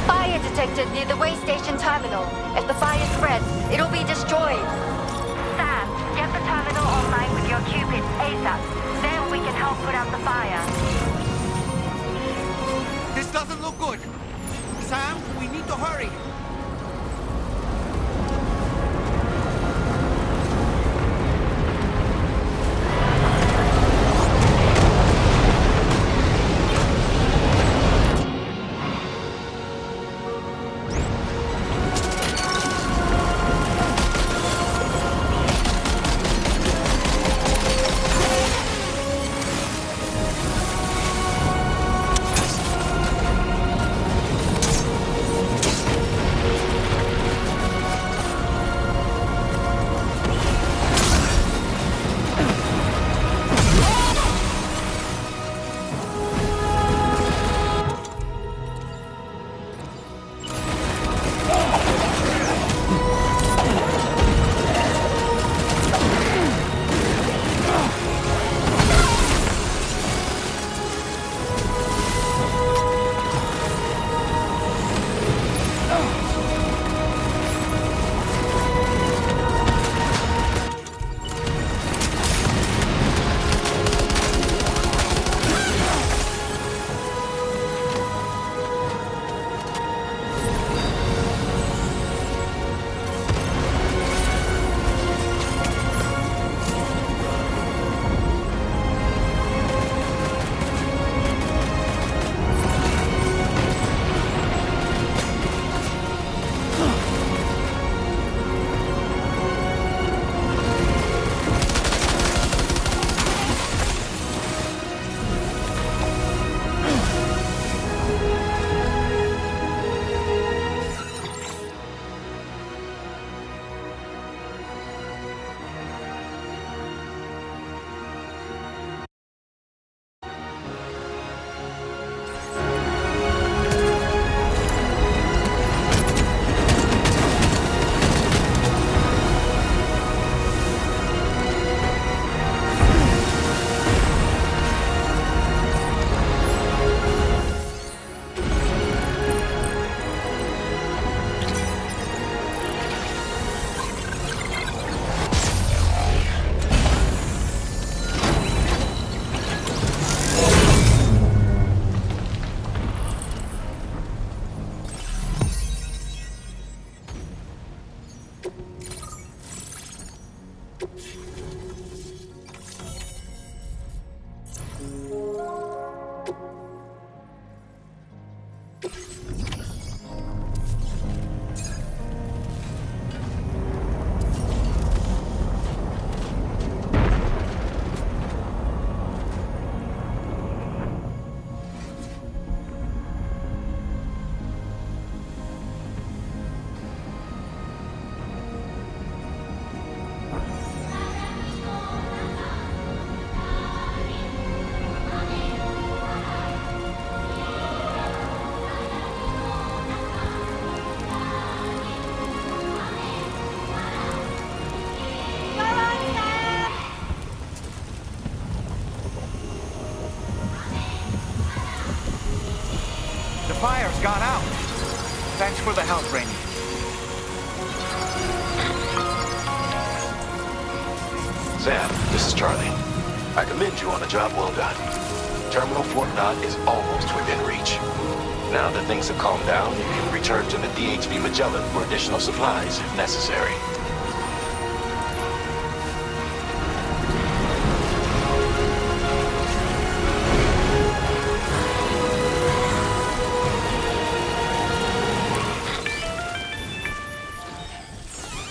Fire detected near the way station terminal. If the fire spreads, it'll be destroyed. Sam, get the terminal online with your Cupid ASAP. Then we can help put out the fire. This doesn't look good. Sam, we need to hurry. Thanks for the help, Rainey. Sam, this is Charlie. I commend you on a job well done. Terminal Fort Knott is almost within reach. Now that things have calmed down, you can return to the DHV Magellan for additional supplies if necessary.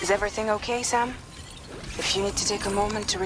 Is everything okay, Sam? If you need to take a moment to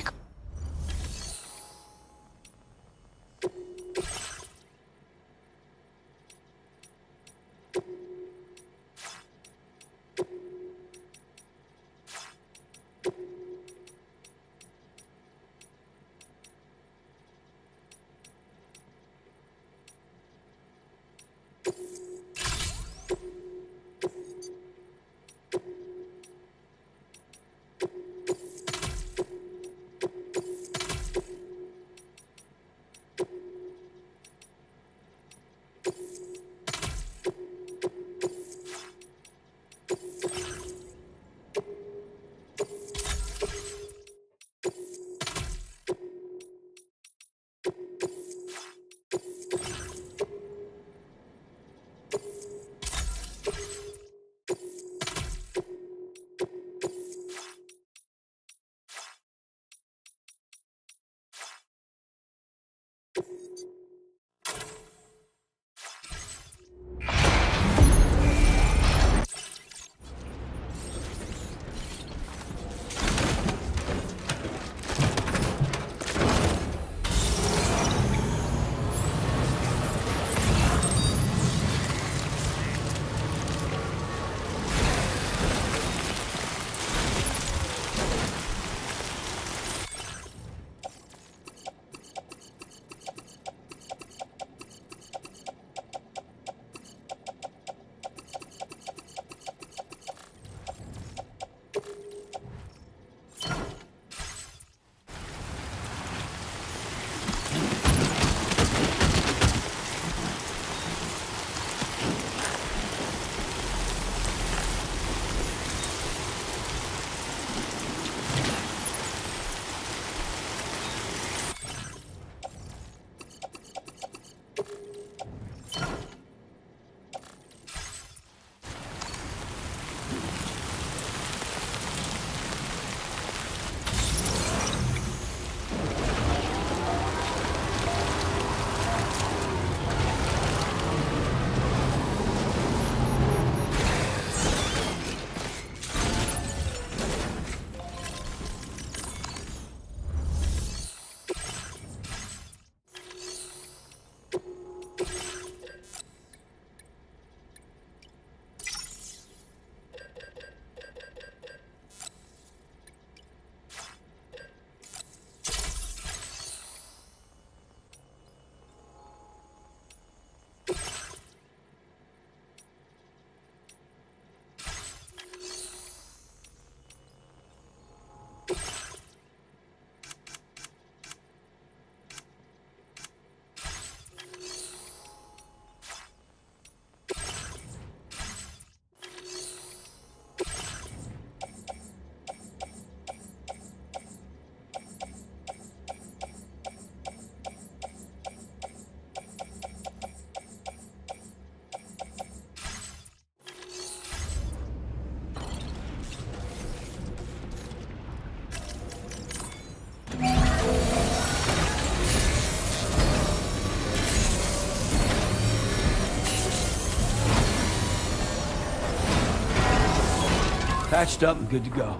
Patched up and good to go.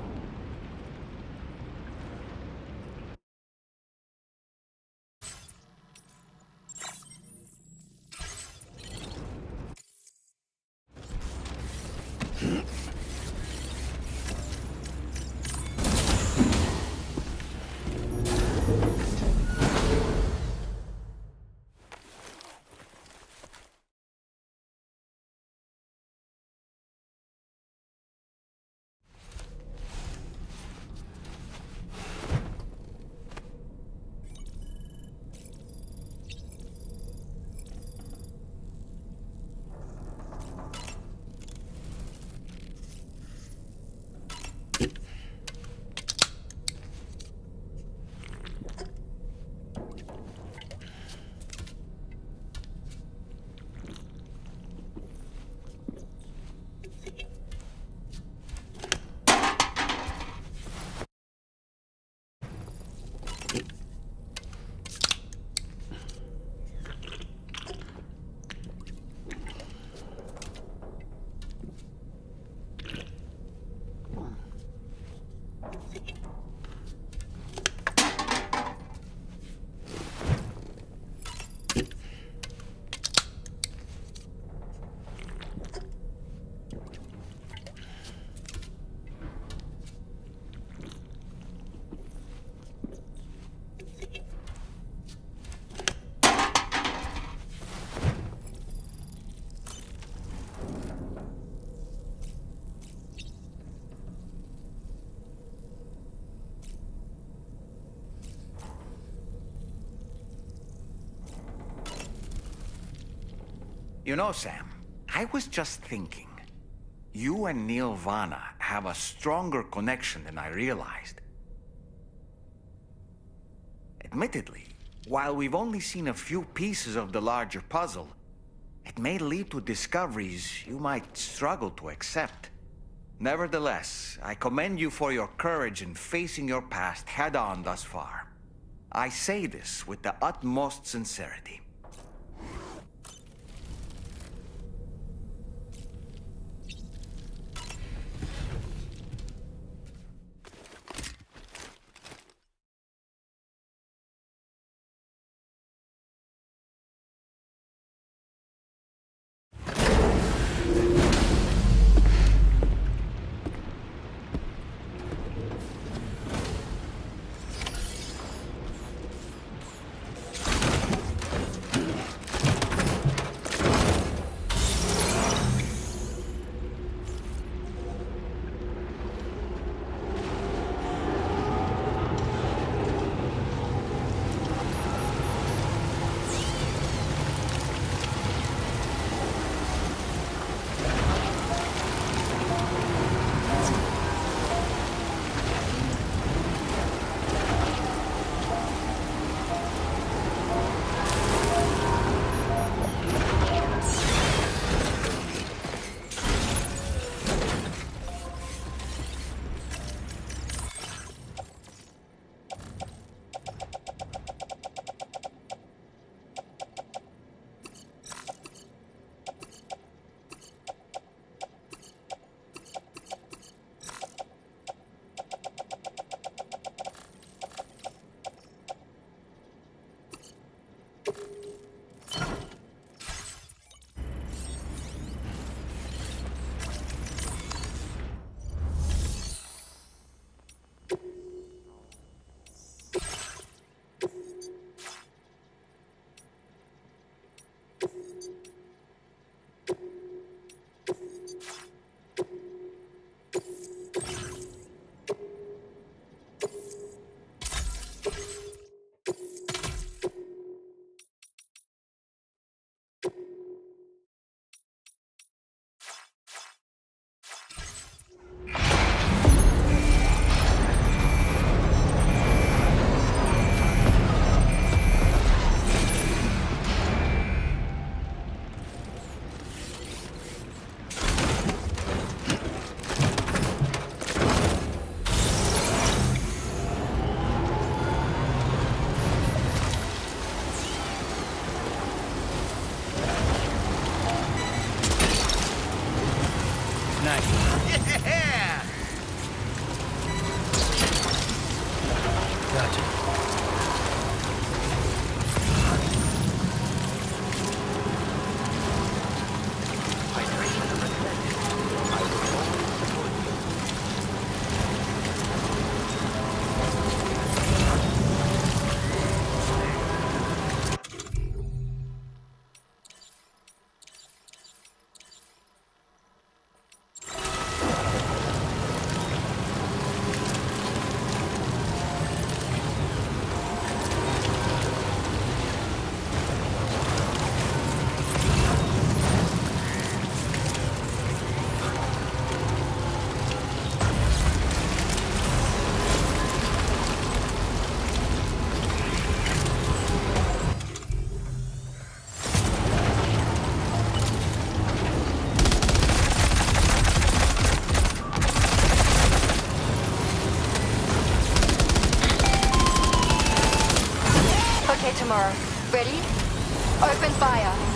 You know, Sam, I was just thinking. You and Neil Vana have a stronger connection than I realized. Admittedly, while we've only seen a few pieces of the larger puzzle, it may lead to discoveries you might struggle to accept. Nevertheless, I commend you for your courage in facing your past head-on thus far. I say this with the utmost sincerity. Tomorrow. Ready? Open fire.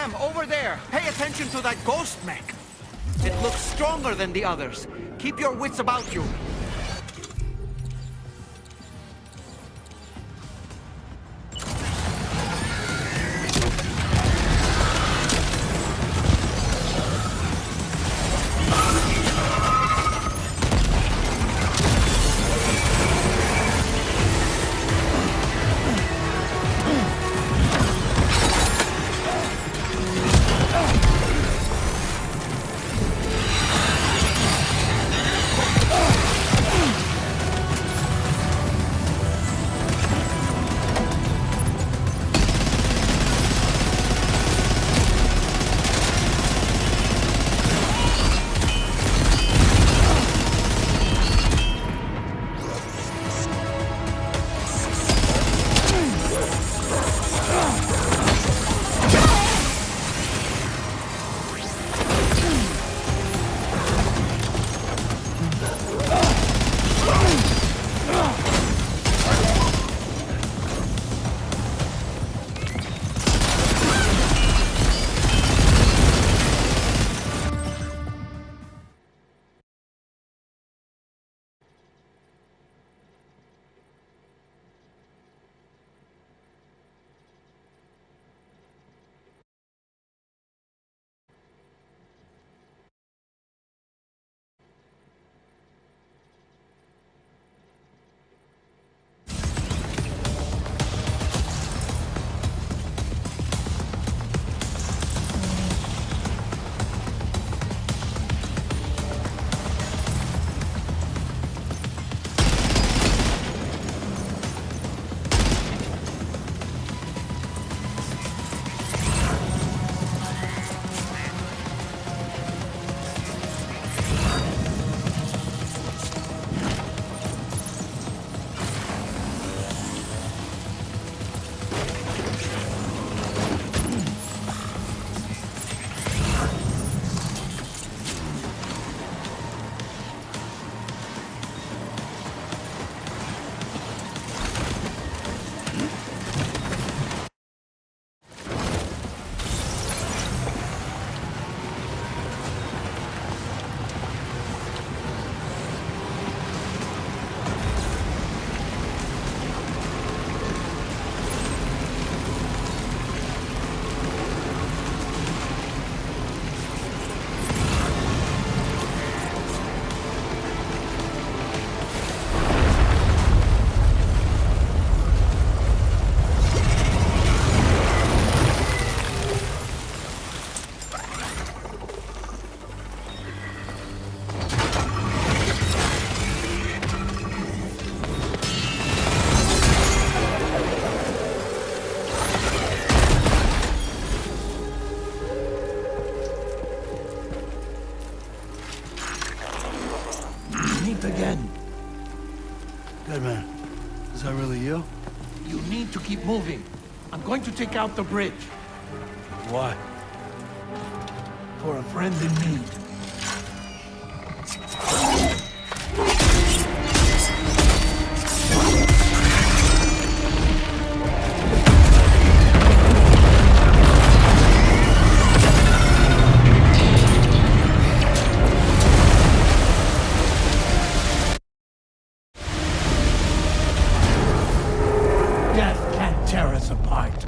Sam, over there! Pay attention to that ghost mech! It looks stronger than the others. Keep your wits about you. Again. Deadman, is that really you? You need to keep moving. I'm going to take out the bridge. Why? For a friend in need. Tear us apart.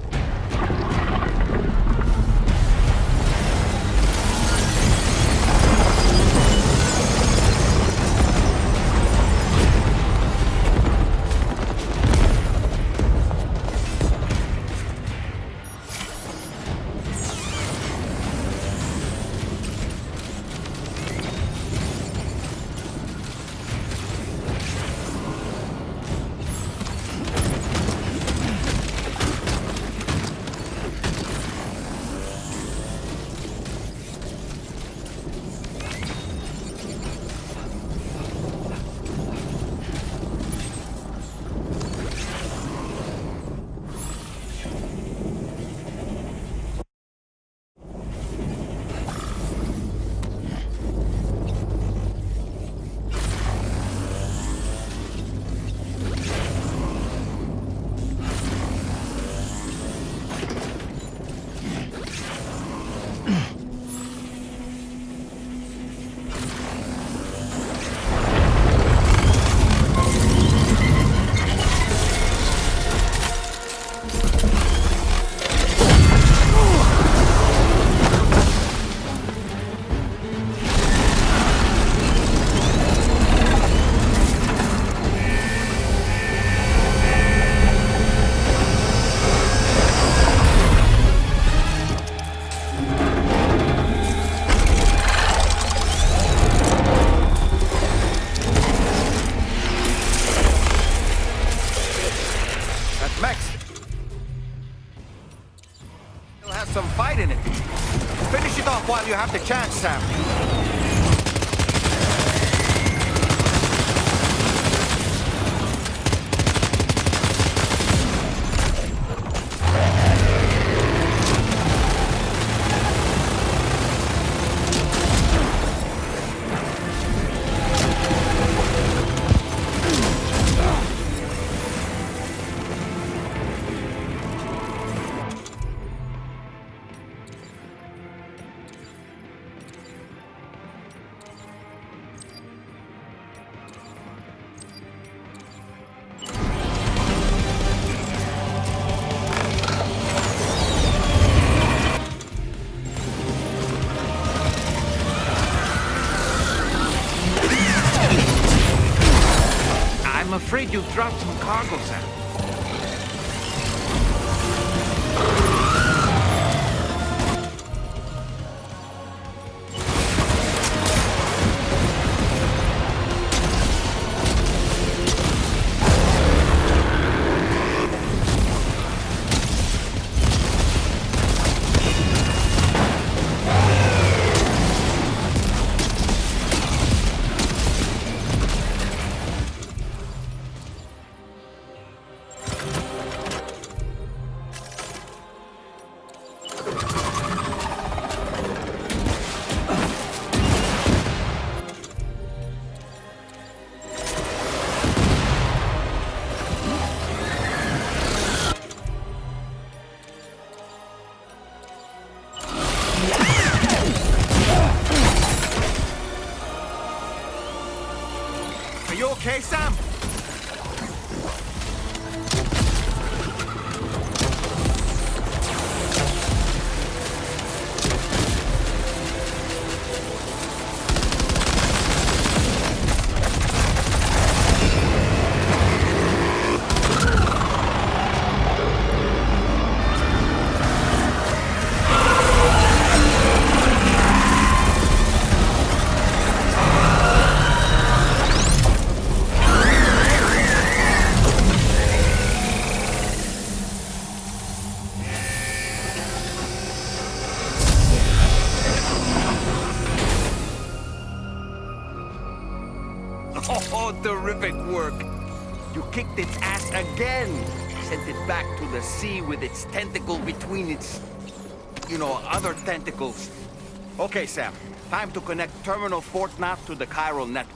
Max! Still has some fight in it. Finish it off while you have the chance, Sam. I'm afraid you've dropped some cargo, Sam. Are you okay, Sam? Oh, terrific work. You kicked its ass again. Sent it back to the sea with its tentacle between its, other tentacles. Okay, Sam. Time to connect Terminal Fort Nav to the chiral network.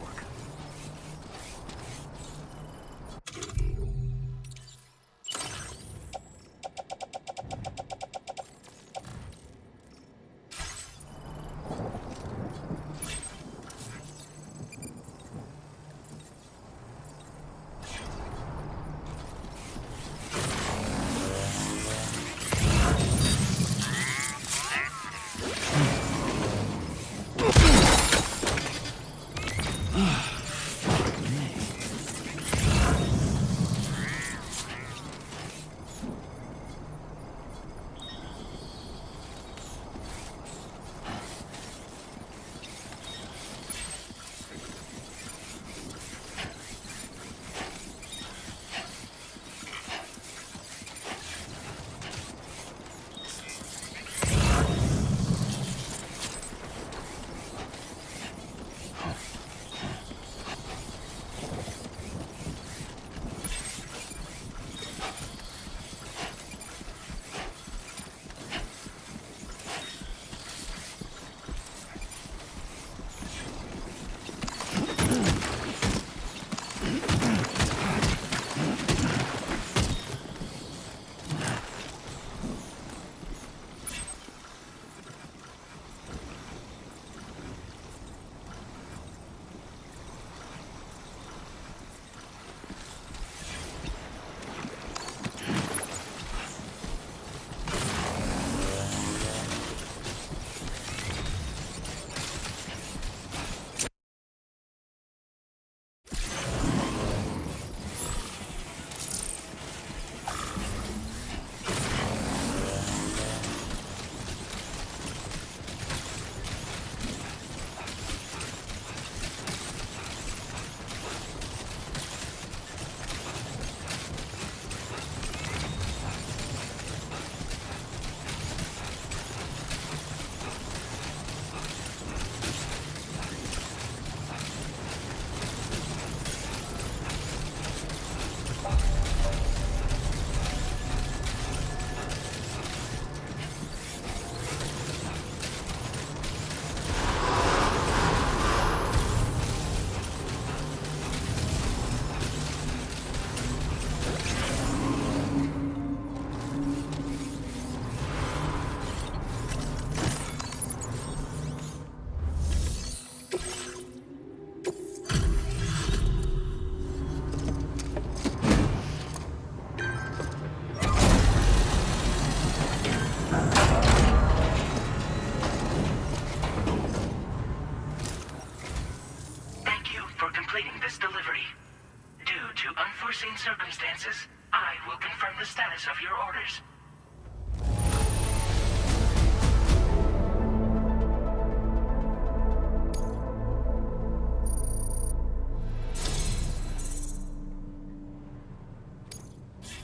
the status of your orders.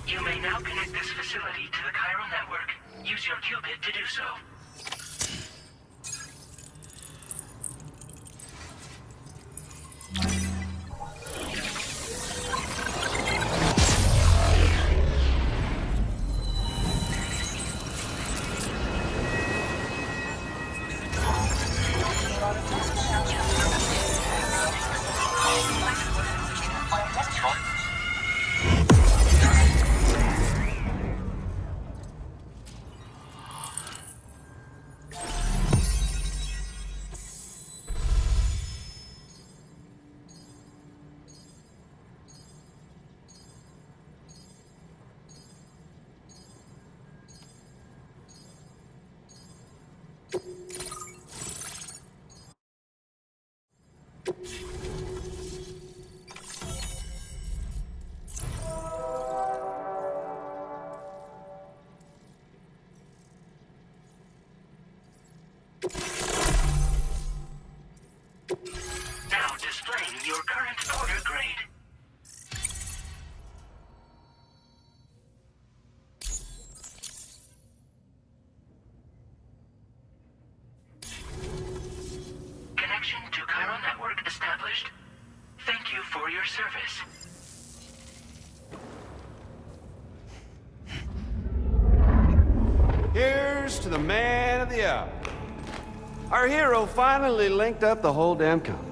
You may now connect this facility to the chiral network. Use your qubit to do so. Now displaying your current order grade. Connection to chiral network established. Thank you for your service. Here's to the man of the hour. Our hero finally linked up the whole damn company.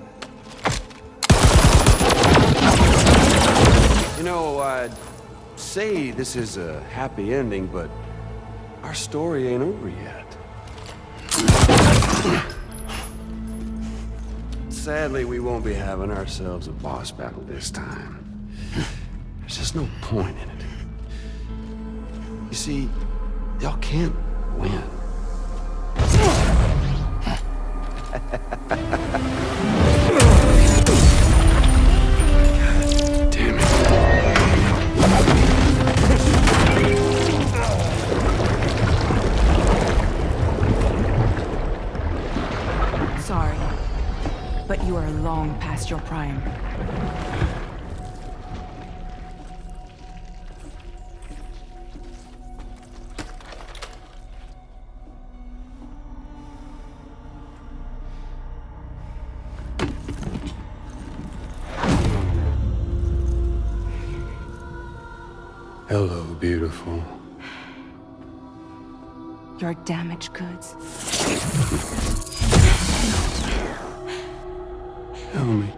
You know, I'd say this is a happy ending, but our story ain't over yet. Sadly, we won't be having ourselves a boss battle this time. There's just no point in it. You see, y'all can't win. Damn it. Sorry, but you are long past your prime. Hello, beautiful. Your damaged goods. Tell me,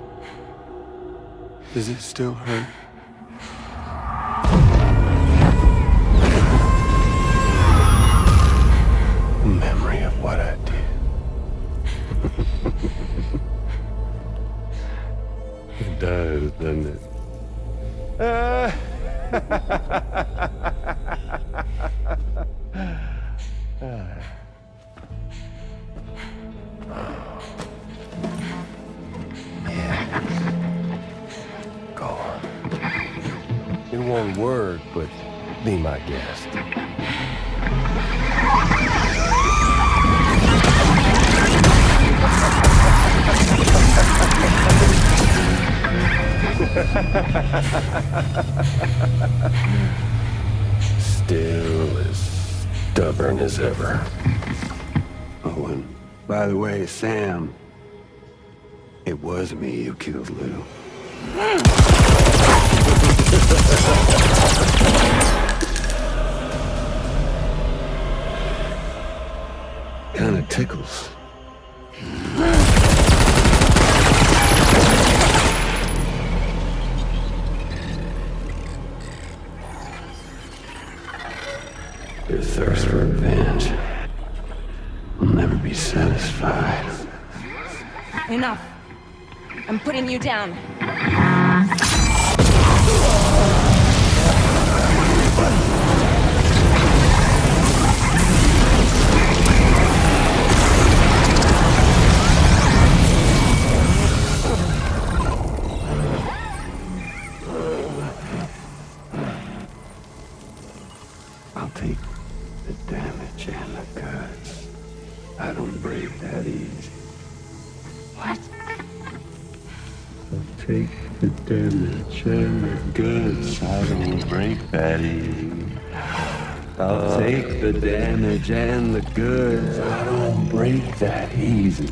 does it still hurt? Memory of what I did. It does, doesn't it? Go on. It won't work, but be my guest. Still as stubborn as ever. Oh, and by the way, Sam, it was me who killed Lou. Kinda tickles. Your thirst for revenge will never be satisfied. Enough. I'm putting you down. I'll take the damage and the goods. I don't break that easy. What? I'll take the damage and the goods. I don't break that easy. I'll take the damage and the goods. I don't break that easy.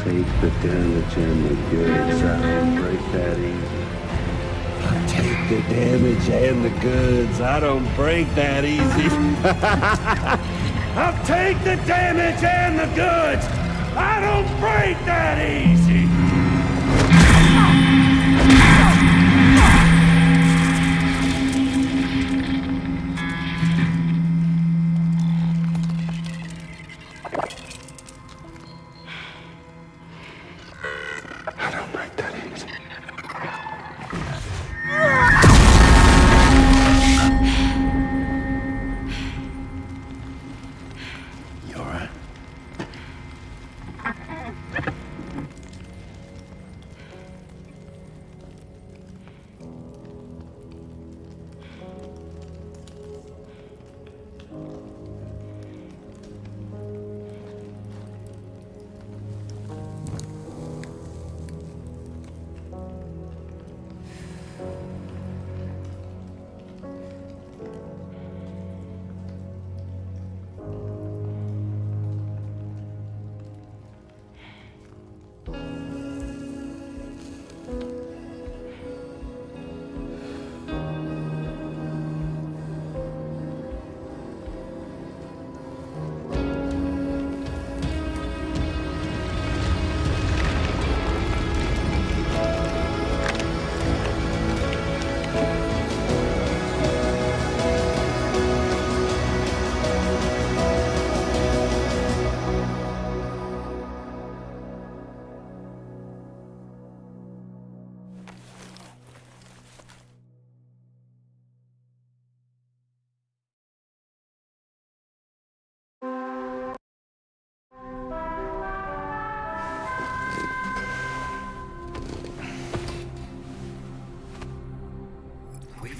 Take the damage and the goods. I don't break that easy. I'll take the damage and the goods. I don't break that easy. I'll take the damage and the goods. I don't break that easy.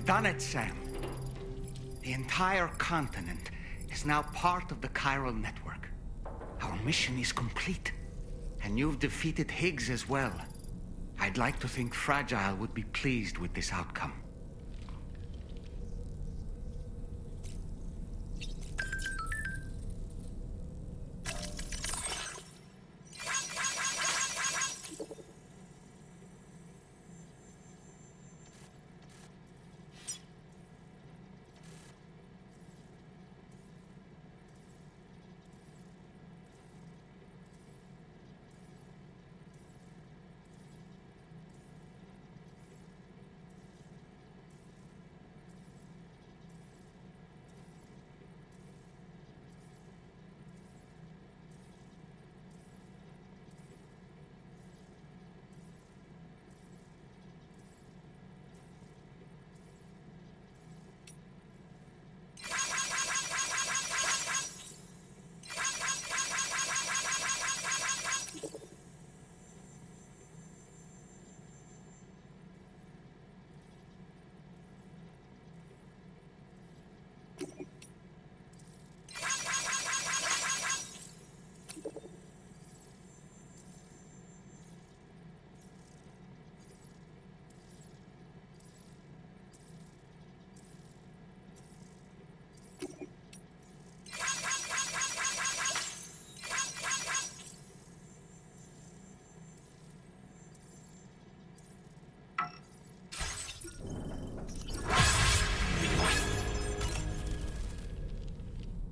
Done it, Sam. The entire continent is now part of the chiral network. Our mission is complete. And you've defeated Higgs as well. I'd like to think Fragile would be pleased with this outcome.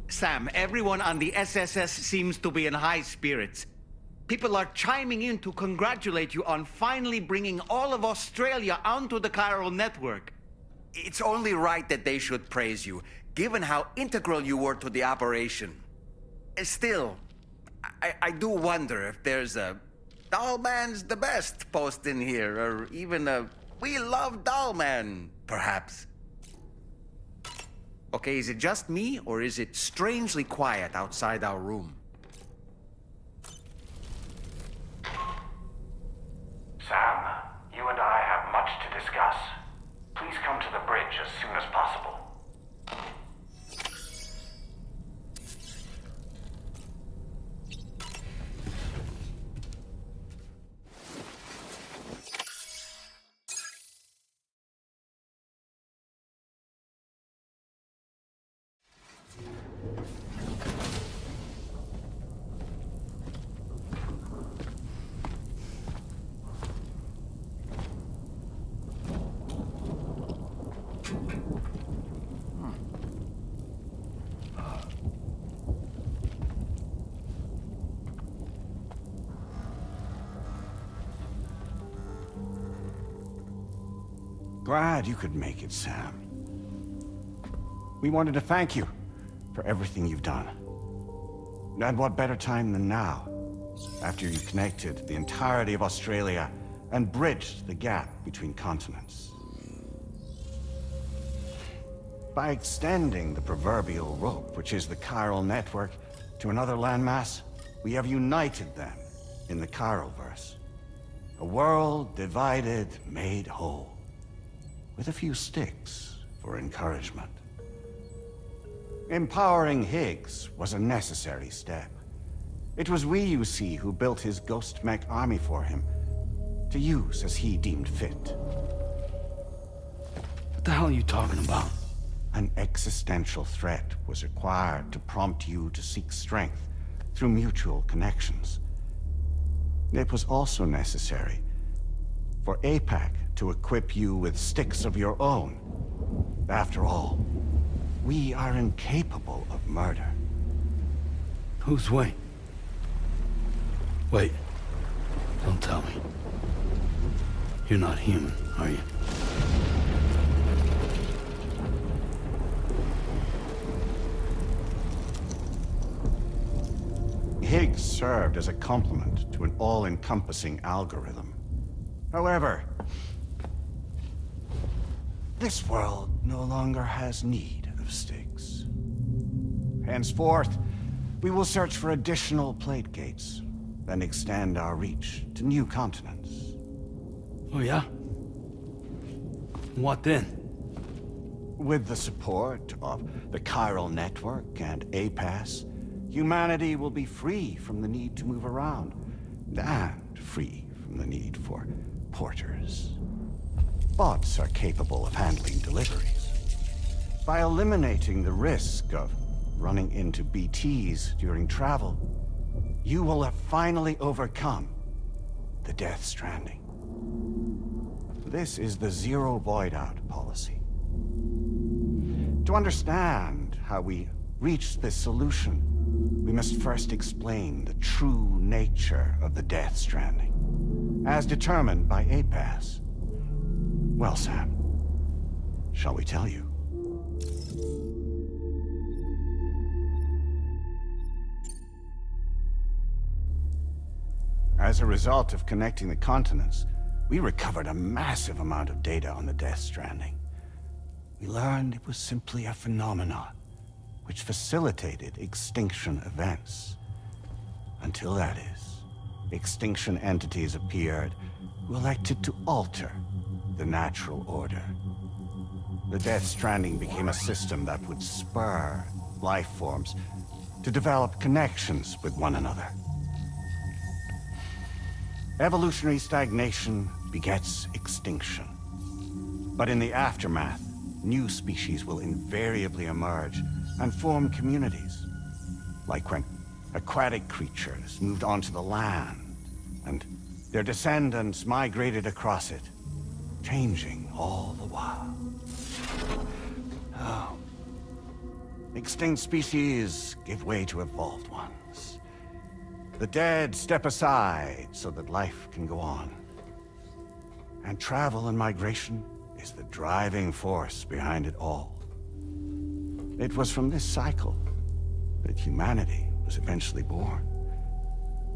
Sam, everyone on the SSS seems to be in high spirits. People are chiming in to congratulate you on finally bringing all of Australia onto the chiral network. It's only right that they should praise you, given how integral you were to the operation. Still, I do wonder if there's a all man's the best post in here, or even a We love dull men, perhaps. Okay, is it just me, or is it strangely quiet outside our room? Sam, you and I have much to discuss. Please come to the bridge as soon as possible. Glad you could make it, Sam. We wanted to thank you for everything you've done. And what better time than now, after you connected the entirety of Australia and bridged the gap between continents. By extending the proverbial rope, which is the chiral network, to another landmass, we have united them in the Chiroverse. A world divided, made whole. With a few sticks for encouragement. Empowering Higgs was a necessary step. It was we, you see, who built his ghost mech army for him, to use as he deemed fit. What the hell are you talking about? An existential threat was required to prompt you to seek strength through mutual connections. It was also necessary for APAC to equip you with sticks of your own. After all, we are incapable of murder. Who's we? Wait. Don't tell me. You're not human, are you? Higgs served as a complement to an all-encompassing algorithm. However, this world no longer has need of sticks. Henceforth, we will search for additional plate gates, and extend our reach to new continents. Oh yeah? What then? With the support of the chiral network and APAS, humanity will be free from the need to move around, and free from the need for porters. Bots are capable of handling deliveries. By eliminating the risk of running into BTs during travel, you will have finally overcome the Death Stranding. This is the Zero Void Out policy. To understand how we reached this solution, we must first explain the true nature of the Death Stranding, as determined by APAS. Well, Sam, shall we tell you? As a result of connecting the continents, we recovered a massive amount of data on the Death Stranding. We learned it was simply a phenomenon which facilitated extinction events. Until that is, extinction entities appeared who elected to alter the natural order. The Death Stranding became a system that would spur life forms to develop connections with one another. Evolutionary stagnation begets extinction. But in the aftermath, new species will invariably emerge and form communities. Like when aquatic creatures moved onto the land, and their descendants migrated across it, changing all the while. Oh. Extinct species give way to evolved ones. The dead step aside so that life can go on. And travel and migration is the driving force behind it all. It was from this cycle that humanity was eventually born.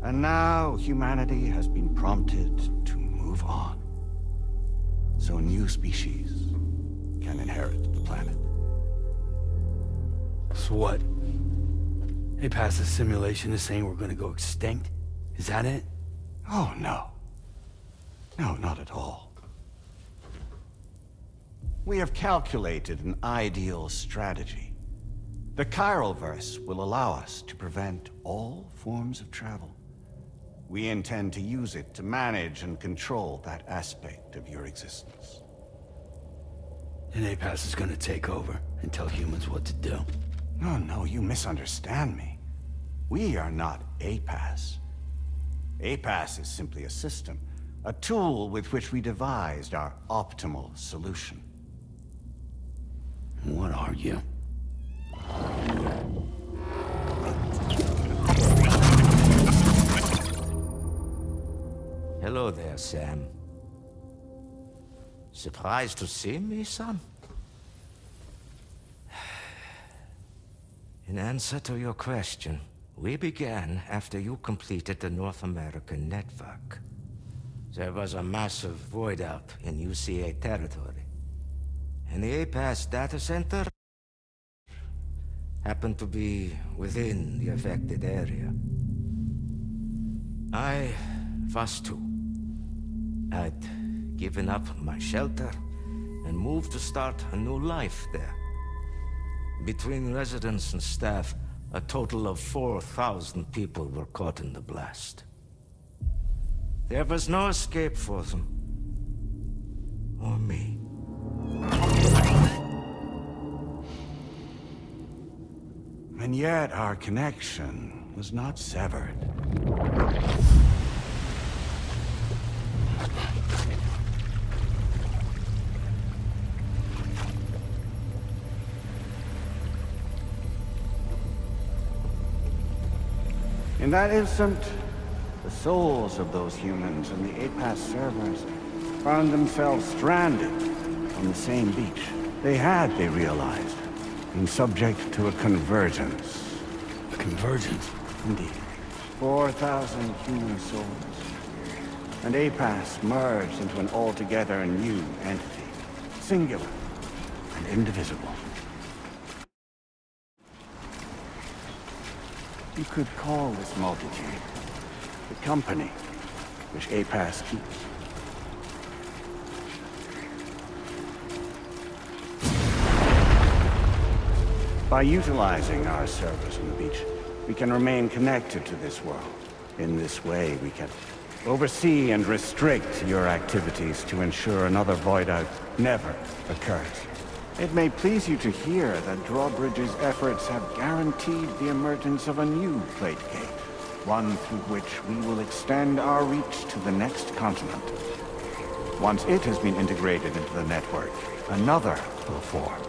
And now humanity has been prompted to move on. so new species can inherit the planet. So what? APAS's simulation is saying we're gonna go extinct? Is that it? Oh, no. No, not at all. We have calculated an ideal strategy. The Chiralverse will allow us to prevent all forms of travel. We intend to use it to manage and control that aspect of your existence. And APAS is gonna take over and tell humans what to do. No, no, you misunderstand me. We are not APAS. APAS is simply a system, a tool with which we devised our optimal solution. What are you? Hello there, Sam. Surprised to see me, son? In answer to your question, we began after you completed the North American network. There was a massive void out in UCA territory, and the APAS data center happened to be within the affected area. I was too. I'd given up my shelter and moved to start a new life there. Between residents and staff, a total of 4,000 people were caught in the blast. There was no escape for them. Or me. And yet our connection was not severed. In that instant, the souls of those humans and the APAS servers found themselves stranded on the same beach. They realized, been subject to a convergence. A convergence? Indeed. 4,000 human souls. And APAS merged into an altogether new entity. Singular and indivisible. You could call this multitude the company which APAS keeps. By utilizing our servers on the beach, we can remain connected to this world. In this way, we can oversee and restrict your activities to ensure another void out never occurs. It may please you to hear that Drawbridge's efforts have guaranteed the emergence of a new plate gate, one through which we will extend our reach to the next continent. Once it has been integrated into the network, another will form.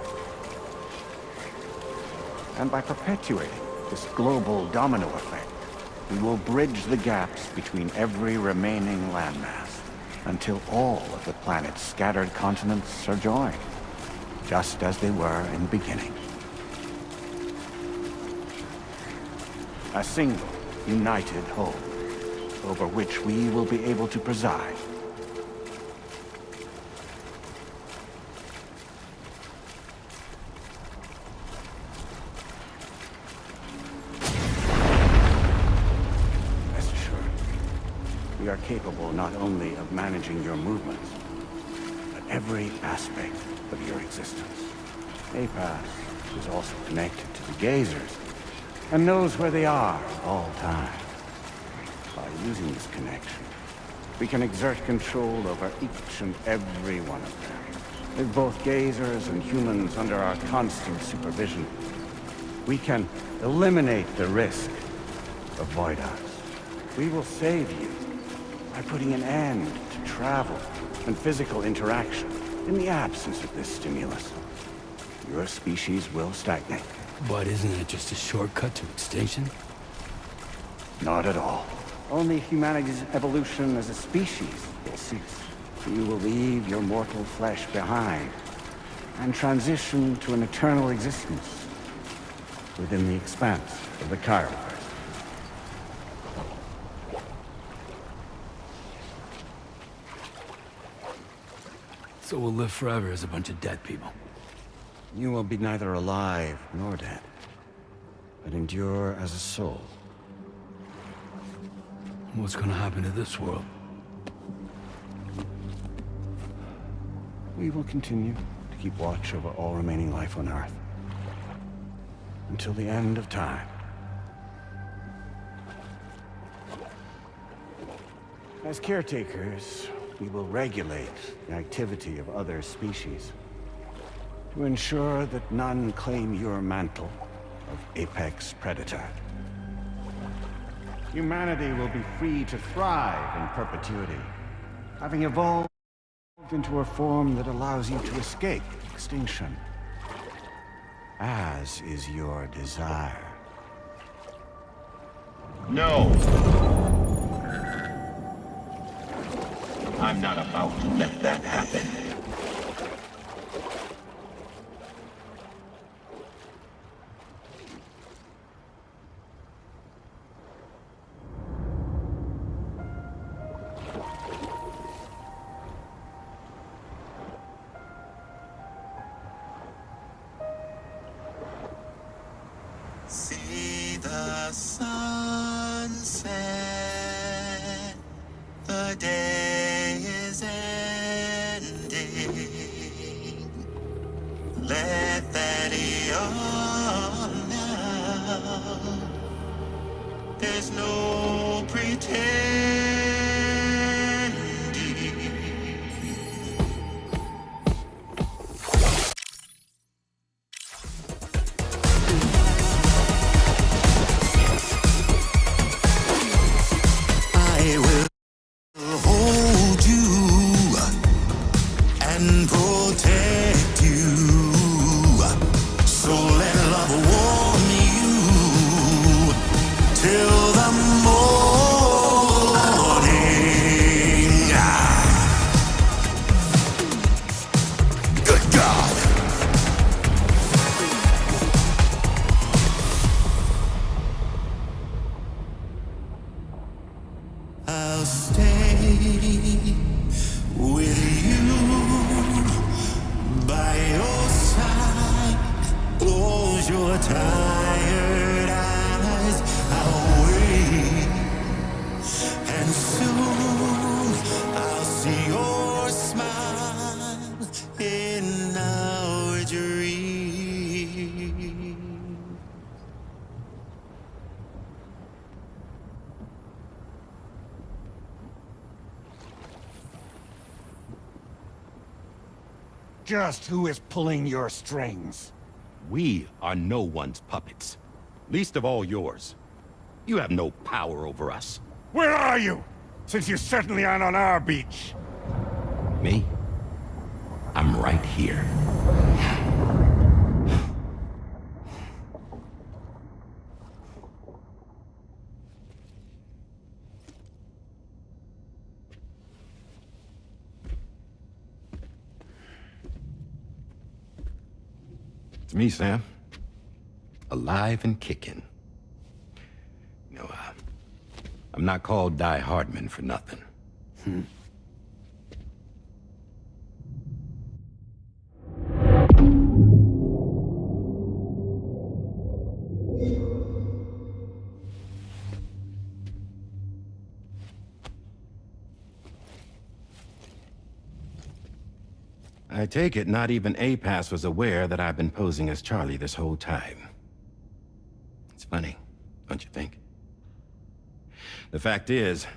And by perpetuating this global domino effect, we will bridge the gaps between every remaining landmass until all of the planet's scattered continents are joined, just as they were in the beginning. A single, united whole, over which we will be able to preside. Rest assured, we are capable not only of managing your movements, but every aspect of your existence. APAS is also connected to the Gazers, and knows where they are at all times. By using this connection, we can exert control over each and every one of them. With both Gazers and humans under our constant supervision, we can eliminate the risk of void outs. We will save you by putting an end to travel and physical interaction. In the absence of this stimulus, your species will stagnate. But isn't it just a shortcut to extinction? Not at all. Only humanity's evolution as a species will cease. You will leave your mortal flesh behind and transition to an eternal existence within the expanse of the Chiralverse. So we'll live forever as a bunch of dead people. You will be neither alive nor dead, but endure as a soul. What's gonna happen to this world? We will continue to keep watch over all remaining life on Earth. Until the end of time. As caretakers, we will regulate the activity of other species to ensure that none claim your mantle of apex predator. Humanity will be free to thrive in perpetuity, having evolved into a form that allows you to escape extinction, as is your desire. No! I'm not about to let that happen. See the sunset, the day is ending. Let that yawn now. There's no pretending. I will hold you and protect you. So let love warm you till the morning. Good God. I'll stay with you by your side. Close your tired eyes. I'll wait, and soon I'll see your smile in our dream. Just who is pulling your strings? We are no one's puppets. Least of all yours. You have no power over us. Where are you? Since you certainly aren't on our beach. Me? I'm right here. It's me, Sam. Alive and kicking. You know, I'm not called Die Hardman for nothing. I take it not even APAS was aware that I've been posing as Charlie this whole time. It's funny, don't you think? The fact is,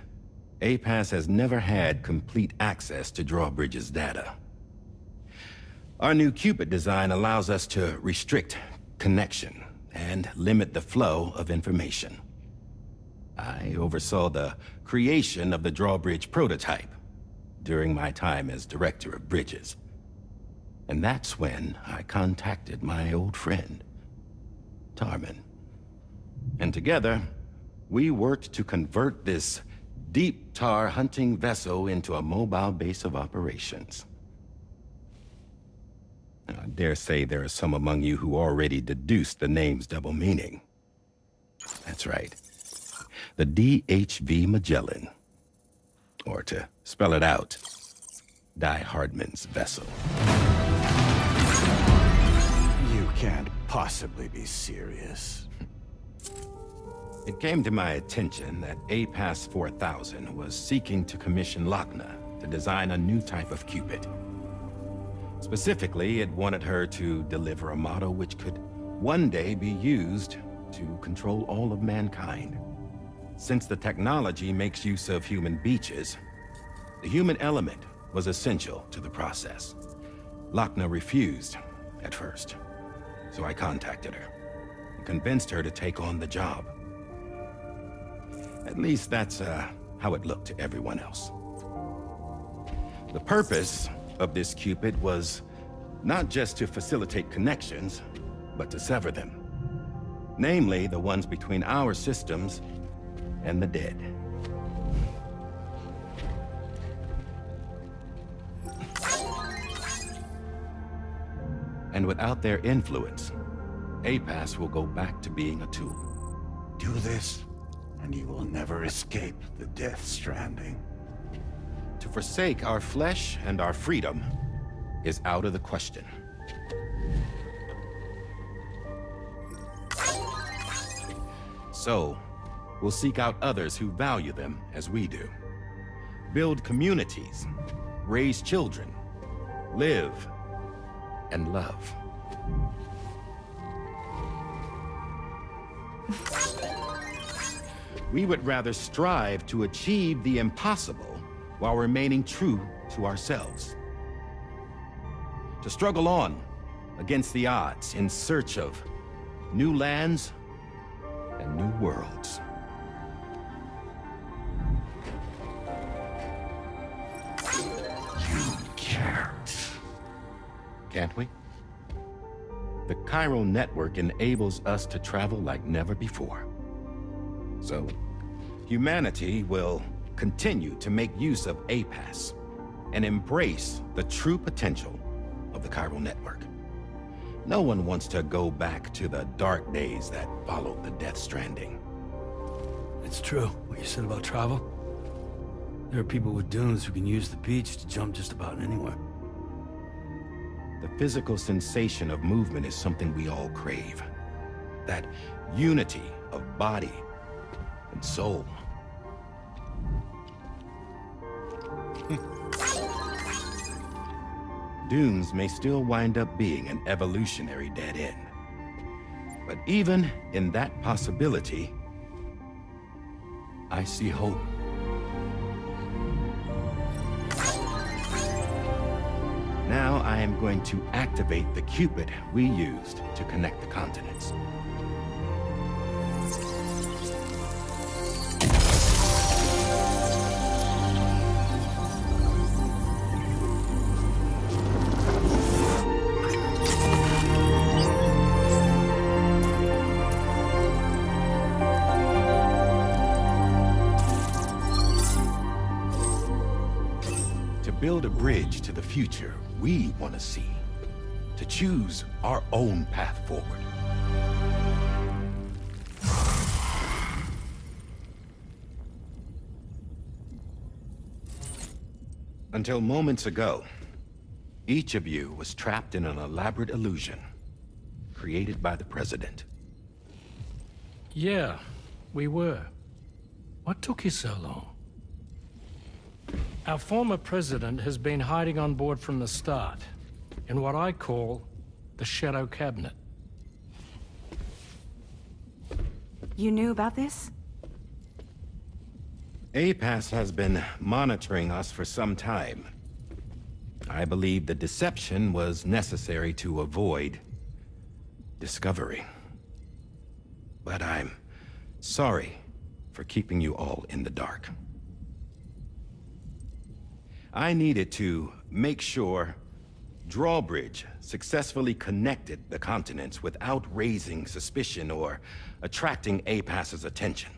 APAS has never had complete access to Drawbridge's data. Our new Cupid design allows us to restrict connection and limit the flow of information. I oversaw the creation of the Drawbridge prototype during my time as Director of Bridges. And that's when I contacted my old friend, Tarman. And together, we worked to convert this deep tar hunting vessel into a mobile base of operations. Now, I dare say there are some among you who already deduced the name's double meaning. That's right. The DHV Magellan. Or to spell it out, Die Hardman's vessel. You can't possibly be serious. It came to my attention that APAS 4000 was seeking to commission Lochna to design a new type of Cupid. Specifically, it wanted her to deliver a model which could one day be used to control all of mankind. Since the technology makes use of human beaches, the human element was essential to the process. Lochna refused at first, so I contacted her and convinced her to take on the job. At least that's how it looked to everyone else. The purpose of this Cupid was not just to facilitate connections, but to sever them. Namely, the ones between our systems and the dead. And without their influence, APAS will go back to being a tool. Do this, and you will never escape the death stranding. To forsake our flesh and our freedom is out of the question. So, we'll seek out others who value them as we do. Build communities, raise children, live, and love. We would rather strive to achieve the impossible while remaining true to ourselves. To struggle on against the odds in search of new lands and new worlds. You can't. Can't we? The chiral network enables us to travel like never before. So, humanity will continue to make use of APAS and embrace the true potential of the chiral network. No one wants to go back to the dark days that followed the Death Stranding. It's true, what you said about travel. There are people with dunes who can use the beach to jump just about anywhere. The physical sensation of movement is something we all crave. That unity of body and soul. Dunes may still wind up being an evolutionary dead end. But even in that possibility, I see hope. Now I am going to activate the Cupid we used to connect the continents. Build a bridge to the future we want to see, to choose our own path forward. Until moments ago, each of you was trapped in an elaborate illusion created by the President. Yeah, we were. What took you so long? Our former president has been hiding on board from the start, in what I call the Shadow Cabinet. You knew about this? APAS has been monitoring us for some time. I believe the deception was necessary to avoid discovery. But I'm sorry for keeping you all in the dark. I needed to make sure Drawbridge successfully connected the continents without raising suspicion or attracting APAS's attention.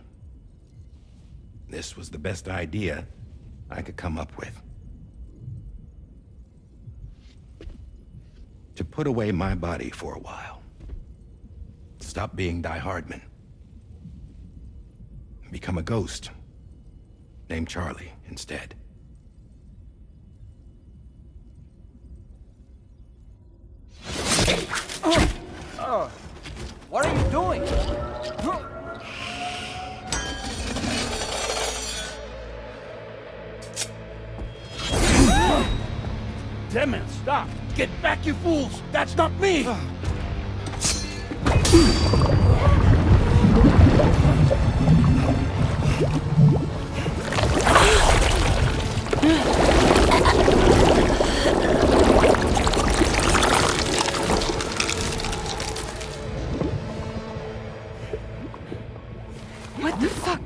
This was the best idea I could come up with. To put away my body for a while. Stop being Die Hardman. Become a ghost. Named Charlie instead. What are you doing? Damn it, stop! Get back, you fools! That's not me! What the fuck?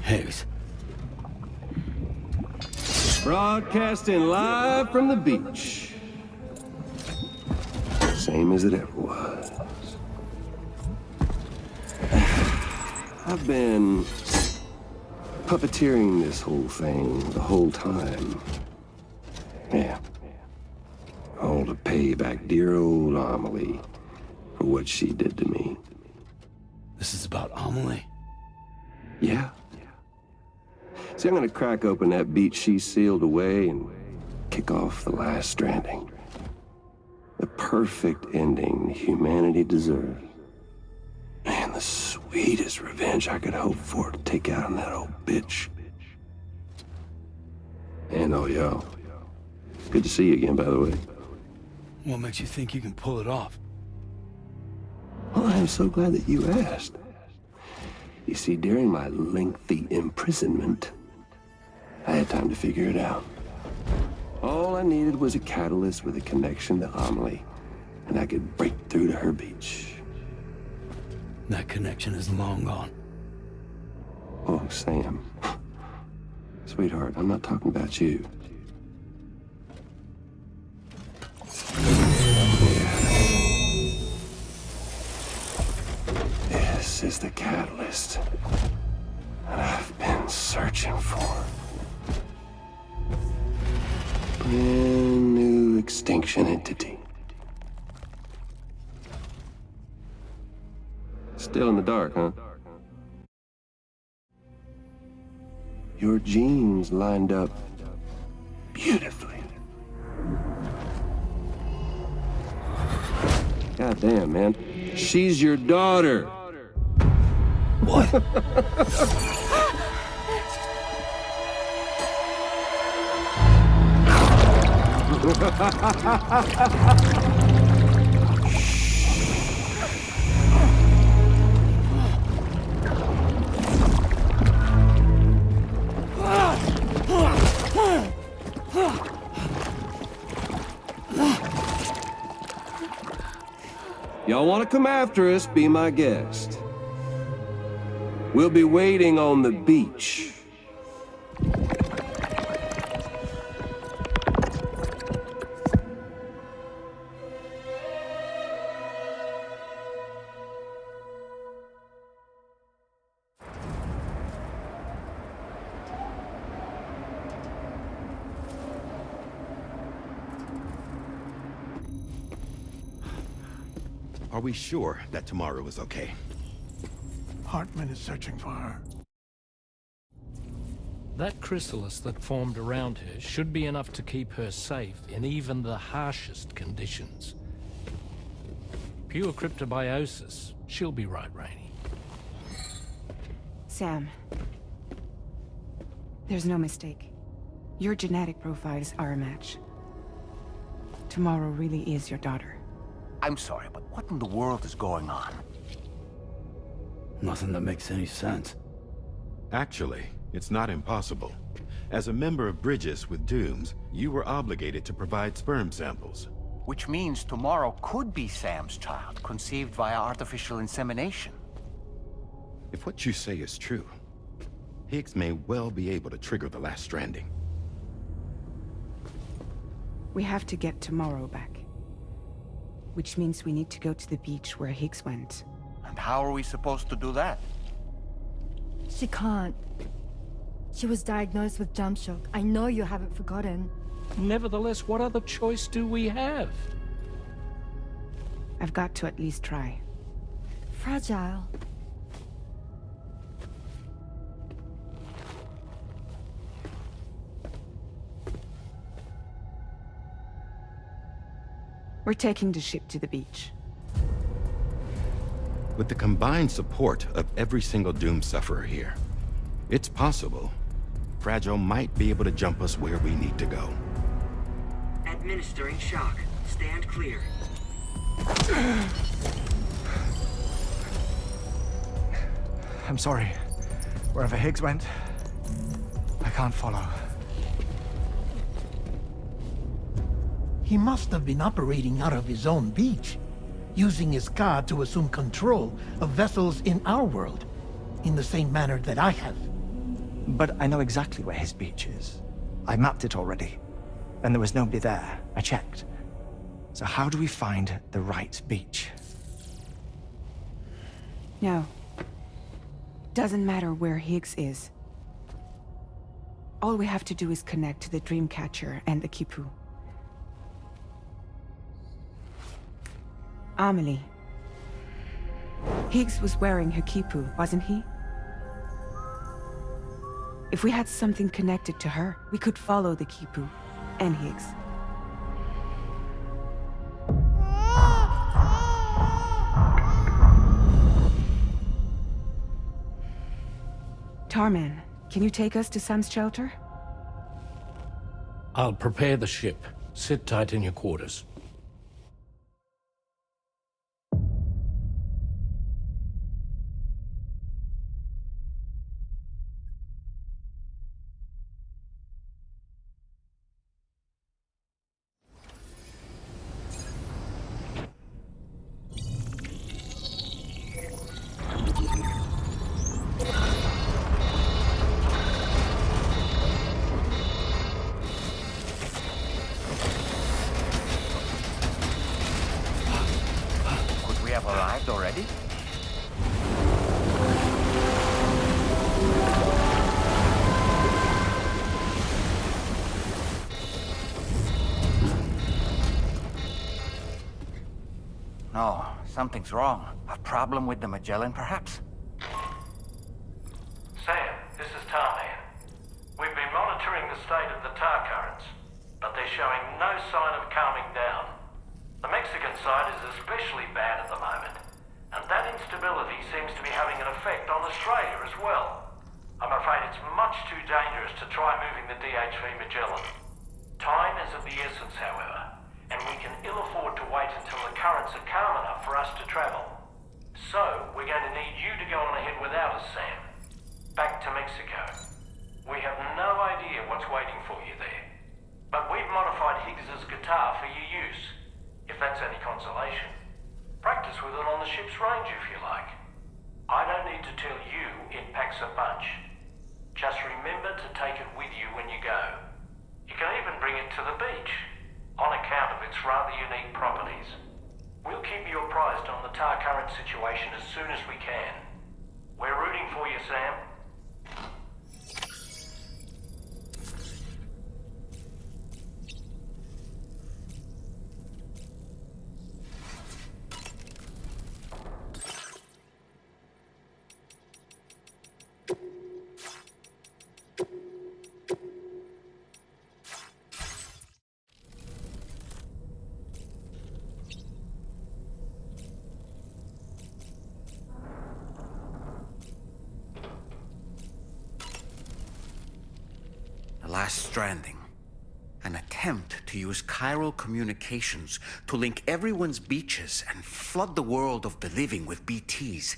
Higgs. Broadcasting live from the beach. Same as it ever was. I've been puppeteering this whole thing the whole time. Yeah. All to pay back dear old Amelie for what she did to me. This is about Amelie? Yeah. See, I'm gonna crack open that beach she sealed away and kick off the last Stranding. The perfect ending humanity deserves. Man, the sweetest revenge I could hope for to take out on that old bitch. And all y'all. Good to see you again, by the way. What makes you think you can pull it off? Well, I'm so glad that you asked. You see, during my lengthy imprisonment, I had time to figure it out. All I needed was a catalyst with a connection to Amelie, and I could break through to her beach. That connection is long gone. Oh, Sam. Sweetheart, I'm not talking about you. This is the catalyst that I've been searching for. Brand new extinction entity. Still in the dark, huh? Your genes lined up beautifully. God damn, man. She's your daughter. What? Y'all want to come after us, be my guest. We'll be waiting on the beach. Are we sure that tomorrow is okay? Hartman is searching for her. That chrysalis that formed around her should be enough to keep her safe in even the harshest conditions. Pure cryptobiosis. She'll be right, Rainey. Sam. There's no mistake. Your genetic profiles are a match. Tomorrow really is your daughter. I'm sorry, but what in the world is going on? Nothing that makes any sense. Actually, it's not impossible. As a member of Bridges with Dooms, you were obligated to provide sperm samples. Which means tomorrow could be Sam's child, conceived via artificial insemination. If what you say is true, Higgs may well be able to trigger the last Stranding. We have to get tomorrow back. Which means we need to go to the beach where Higgs went. And how are we supposed to do that? She can't. She was diagnosed with jump shock. I know you haven't forgotten. Nevertheless, what other choice do we have? I've got to at least try. Fragile. We're taking the ship to the beach. With the combined support of every single Doom sufferer here, it's possible Fragile might be able to jump us where we need to go. Administering shock. Stand clear. I'm sorry. Wherever Higgs went, I can't follow. He must have been operating out of his own beach, using his car to assume control of vessels in our world, in the same manner that I have. But I know exactly where his beach is. I mapped it already, and there was nobody there. I checked. So how do we find the right beach? No. Doesn't matter where Higgs is. All we have to do is connect to the Dreamcatcher and the Kipu. Amelie. Higgs was wearing her Kipu, wasn't he? If we had something connected to her, we could follow the Kipu and Higgs. Tarman, can you take us to Sam's shelter? I'll prepare the ship. Sit tight in your quarters. Could we have arrived already? No, something's wrong. A problem with the Magellan, perhaps? Sam, this is Tarman. We've been monitoring the state of the tar currents, but they're showing no sign of calming down. The Mexican side is especially bad at the moment, and that instability seems to be having an effect on Australia as well. I'm afraid it's much too dangerous to try moving the DHV Magellan. Time is of the essence, however, and we can ill afford to wait until the currents are calm enough for us to travel. So, we're going to need you to go on ahead without us, Sam. Back to Mexico. We have no idea what's waiting for you there. But we've modified Higgs's guitar for your use, if that's any consolation. Practice with it on the ship's range if you like. I don't need to tell you it packs a punch. Just remember to take it with you when you go. You can even bring it to the beach, on account of its rather unique properties. We'll keep you apprised on the tar current situation as soon as we can. We're rooting for you, Sam. The last Stranding. An attempt to use chiral communications to link everyone's beaches and flood the world of the living with BTs.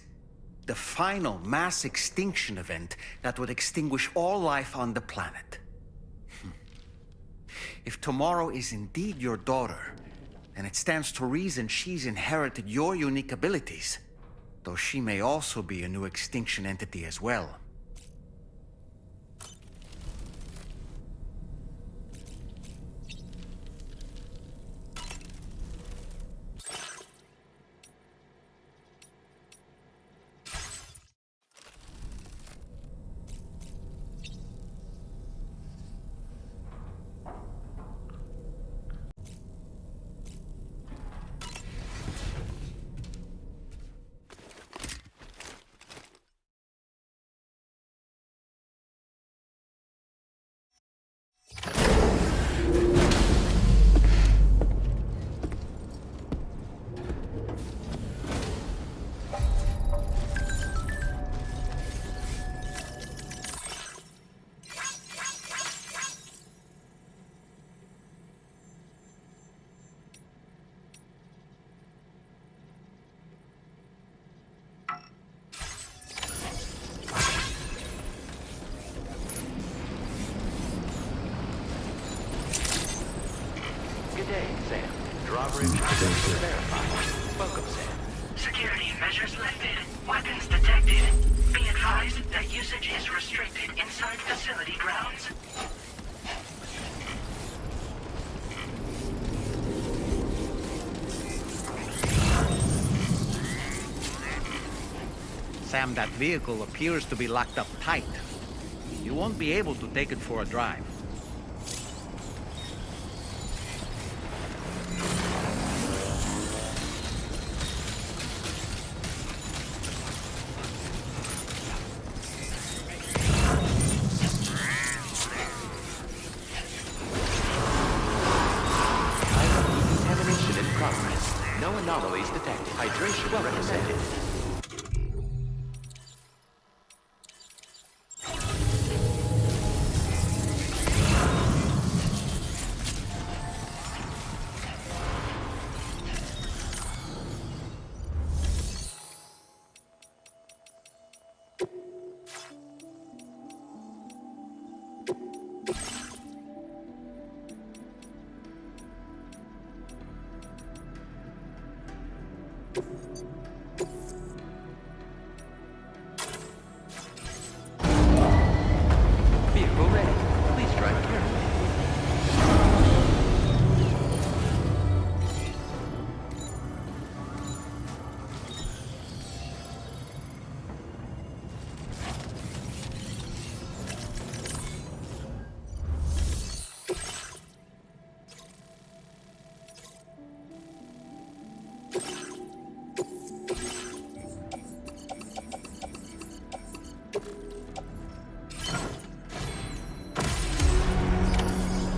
The final mass extinction event that would extinguish all life on the planet. If tomorrow is indeed your daughter, then it stands to reason she's inherited your unique abilities, though she may also be a new extinction entity as well. day, Sam. Drawbridge verified. Welcome, Sam. Security measures lifted. Weapons detected. Be advised that usage is restricted inside facility grounds. Sam, that vehicle appears to be locked up tight. You won't be able to take it for a drive. Decontamination in progress. No anomalies detected. Hydration recommended. Vehicle ready. Please drive carefully.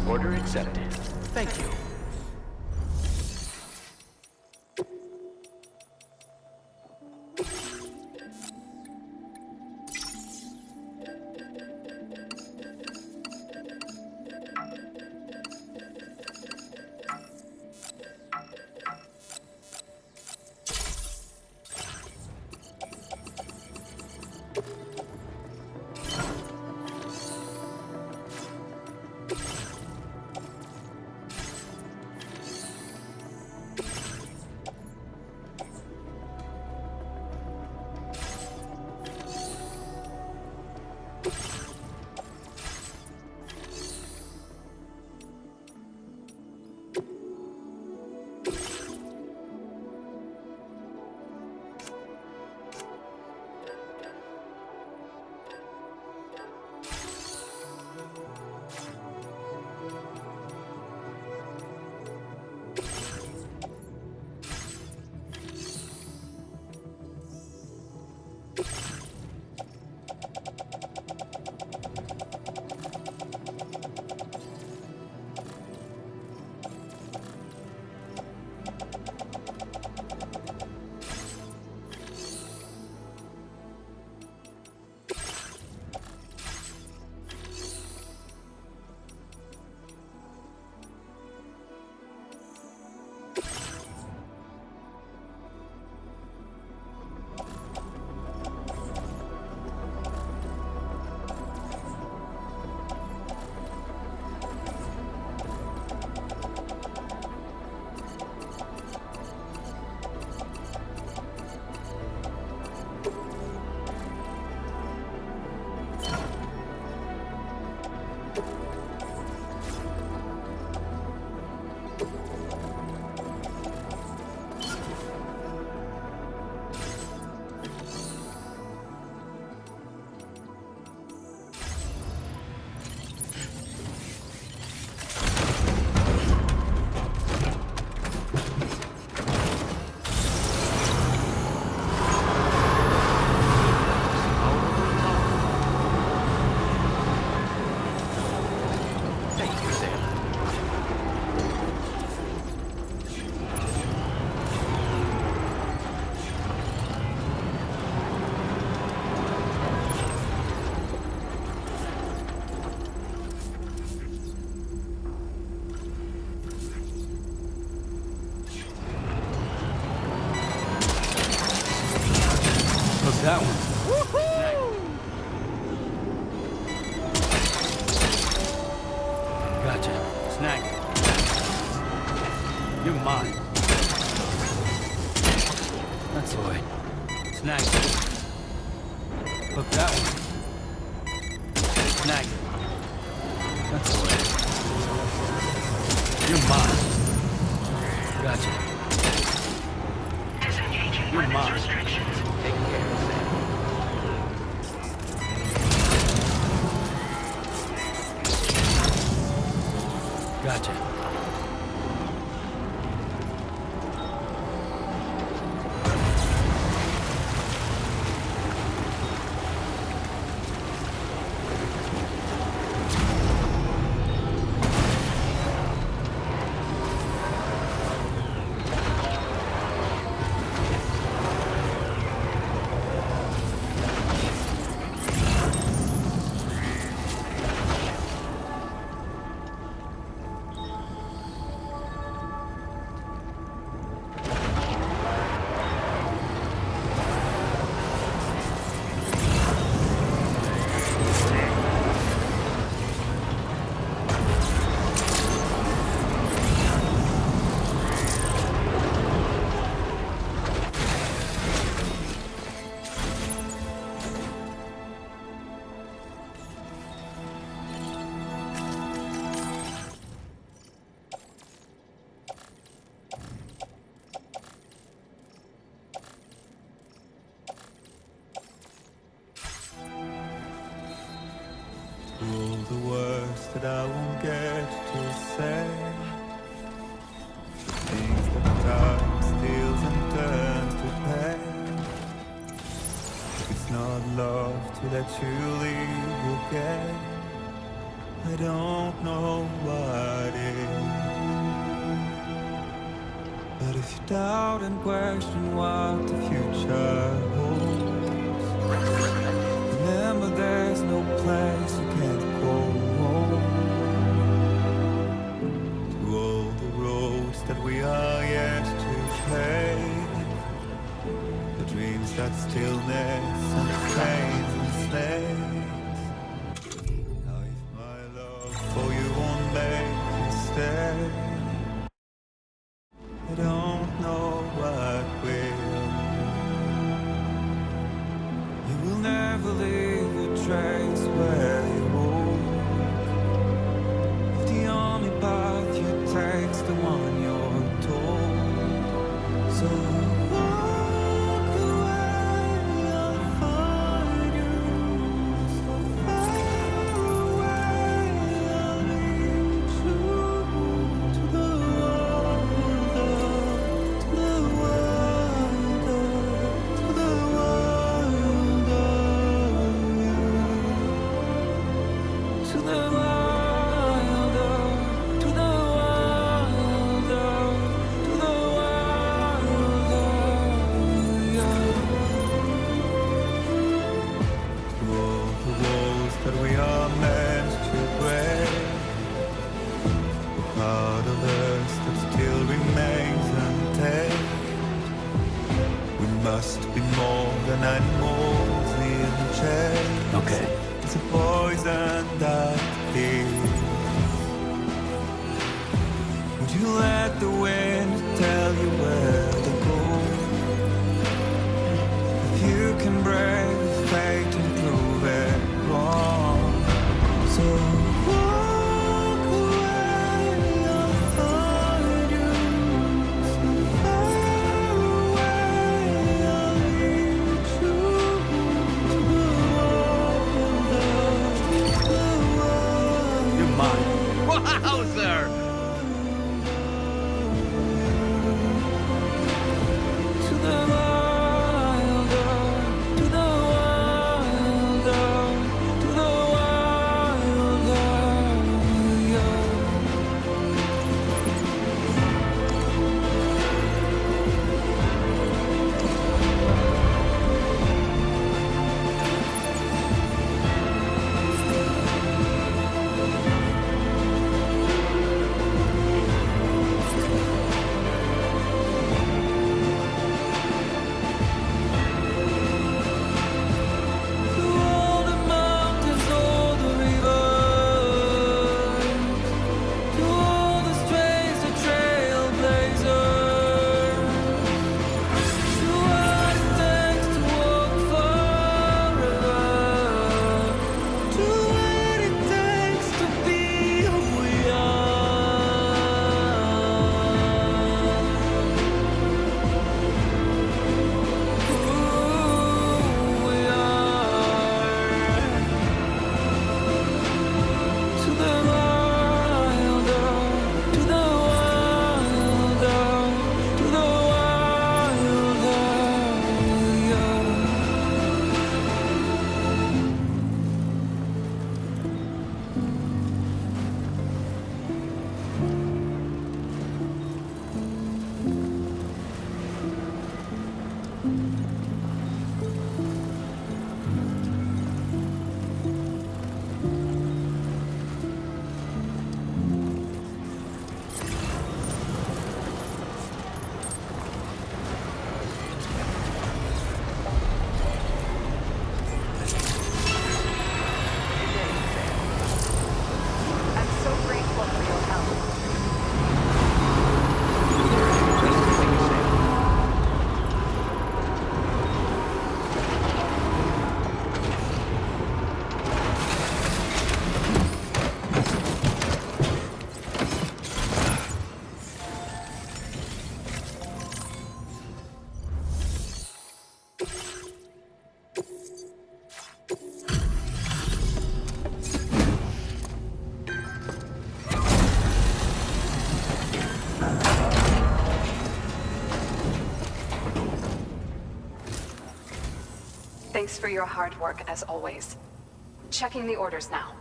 Order accepted. Thank you. That one. Gotcha. Snag it. You're mine. That's the way. Snag it. Look that way. Snag it. That's the way. You're mine. Gotcha. Disengaging You're weapons mine. restrictions. Taking care of that. Gotcha. All the words that I won't get to say, the things that time steals and turns to pain. It's not love to let you leave again. I don't know what is. But if you doubt and question what the future holds, remember there's no place you can't go. To all the roads that we are yet to take, the dreams that stillness and the trains and slaves. Now if my love for you won't make you stay, I don't know what will. You will never leave a trace where you walk. If the only path you take's the one you're told, so walk away, I'll find you. So far away, I'll lead you to the that we are meant to break, the part of us that still remains untamed. We must be more than animals in chains. Okay. It's a poison that kills. Would you let the wind tell you where to go? If you can brave fate and prove it wrong, so walk away, I'll find you. So far away, I'll lead you to the world. You're mine. Wowzer! To the wilder, to the wilder, to the wilder, yeah. Thanks for your hard work, as always. Checking the orders now.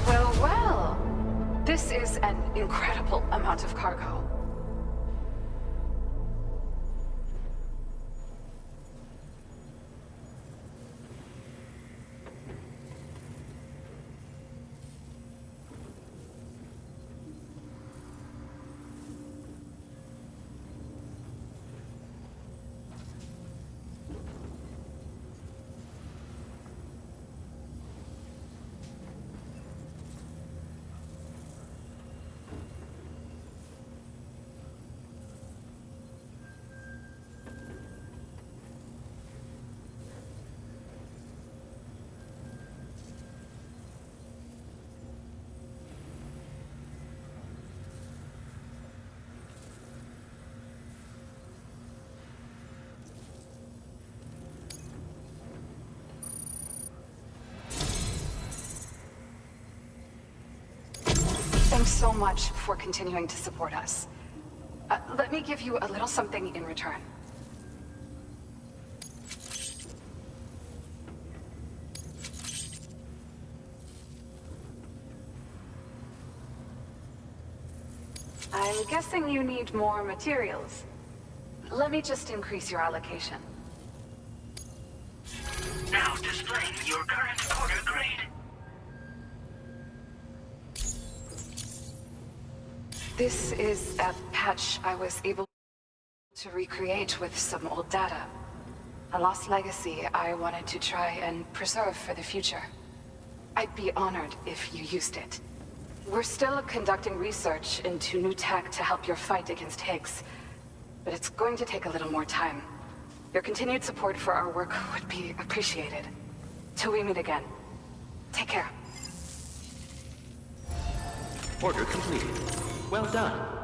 Well, well. This is an incredible amount of cargo. Thanks so much for continuing to support us. Let me give you a little something in return. I'm guessing you need more materials. Let me just increase your allocation. Now displaying your current order grade. This is a patch I was able to recreate with some old data. A lost legacy I wanted to try and preserve for the future. I'd be honored if you used it. We're still conducting research into new tech to help your fight against Higgs, but it's going to take a little more time. Your continued support for our work would be appreciated. Till we meet again. Take care. Order completed. Well done.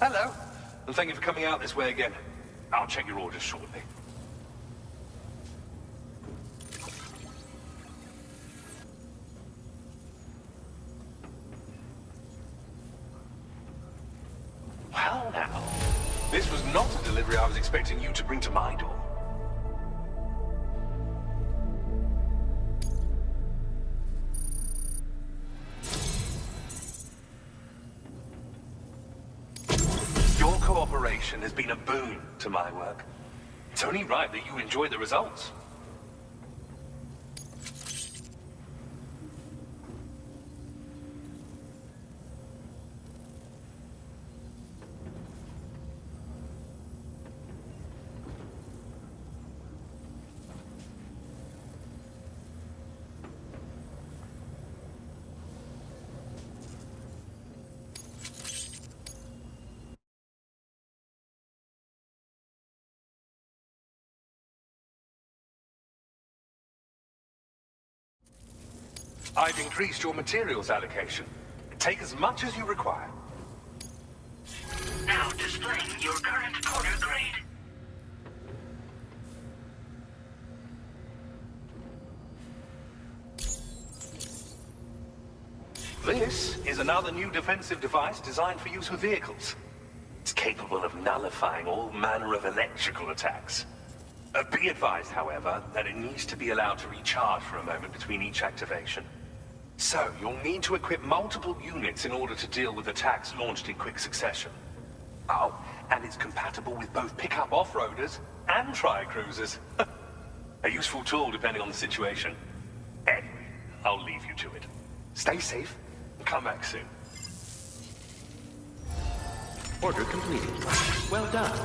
Hello, and thank you for coming out this way again. I'll check your orders shortly. Well now, this was not a delivery I was expecting you to bring to my door. Your cooperation has been a boon to my work. It's only right that you enjoy the results. I've increased your materials allocation. Take as much as you require. Now displaying your current order grade. is another new defensive device designed for use with vehicles. It's capable of nullifying all manner of electrical attacks. Be advised, however, that it needs to be allowed to recharge for a moment between each activation. So, you'll need to equip multiple units in order to deal with attacks launched in quick succession. Oh, and it's compatible with both pickup off-roaders and tri-cruisers. A useful tool depending on the situation. Anyway, I'll leave you to it. Stay safe, and come back soon. Order completed. Well done.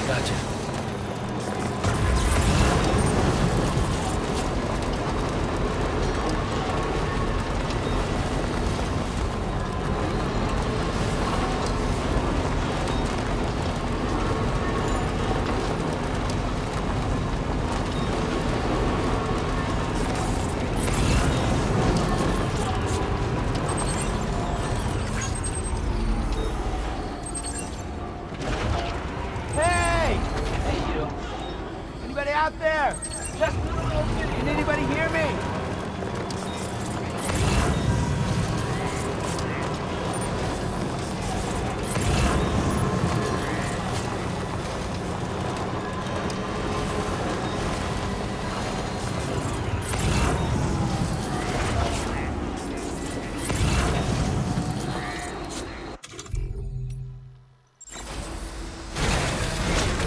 Gotcha. Hey! Hey, you. Anybody out there? Just can anybody hear me?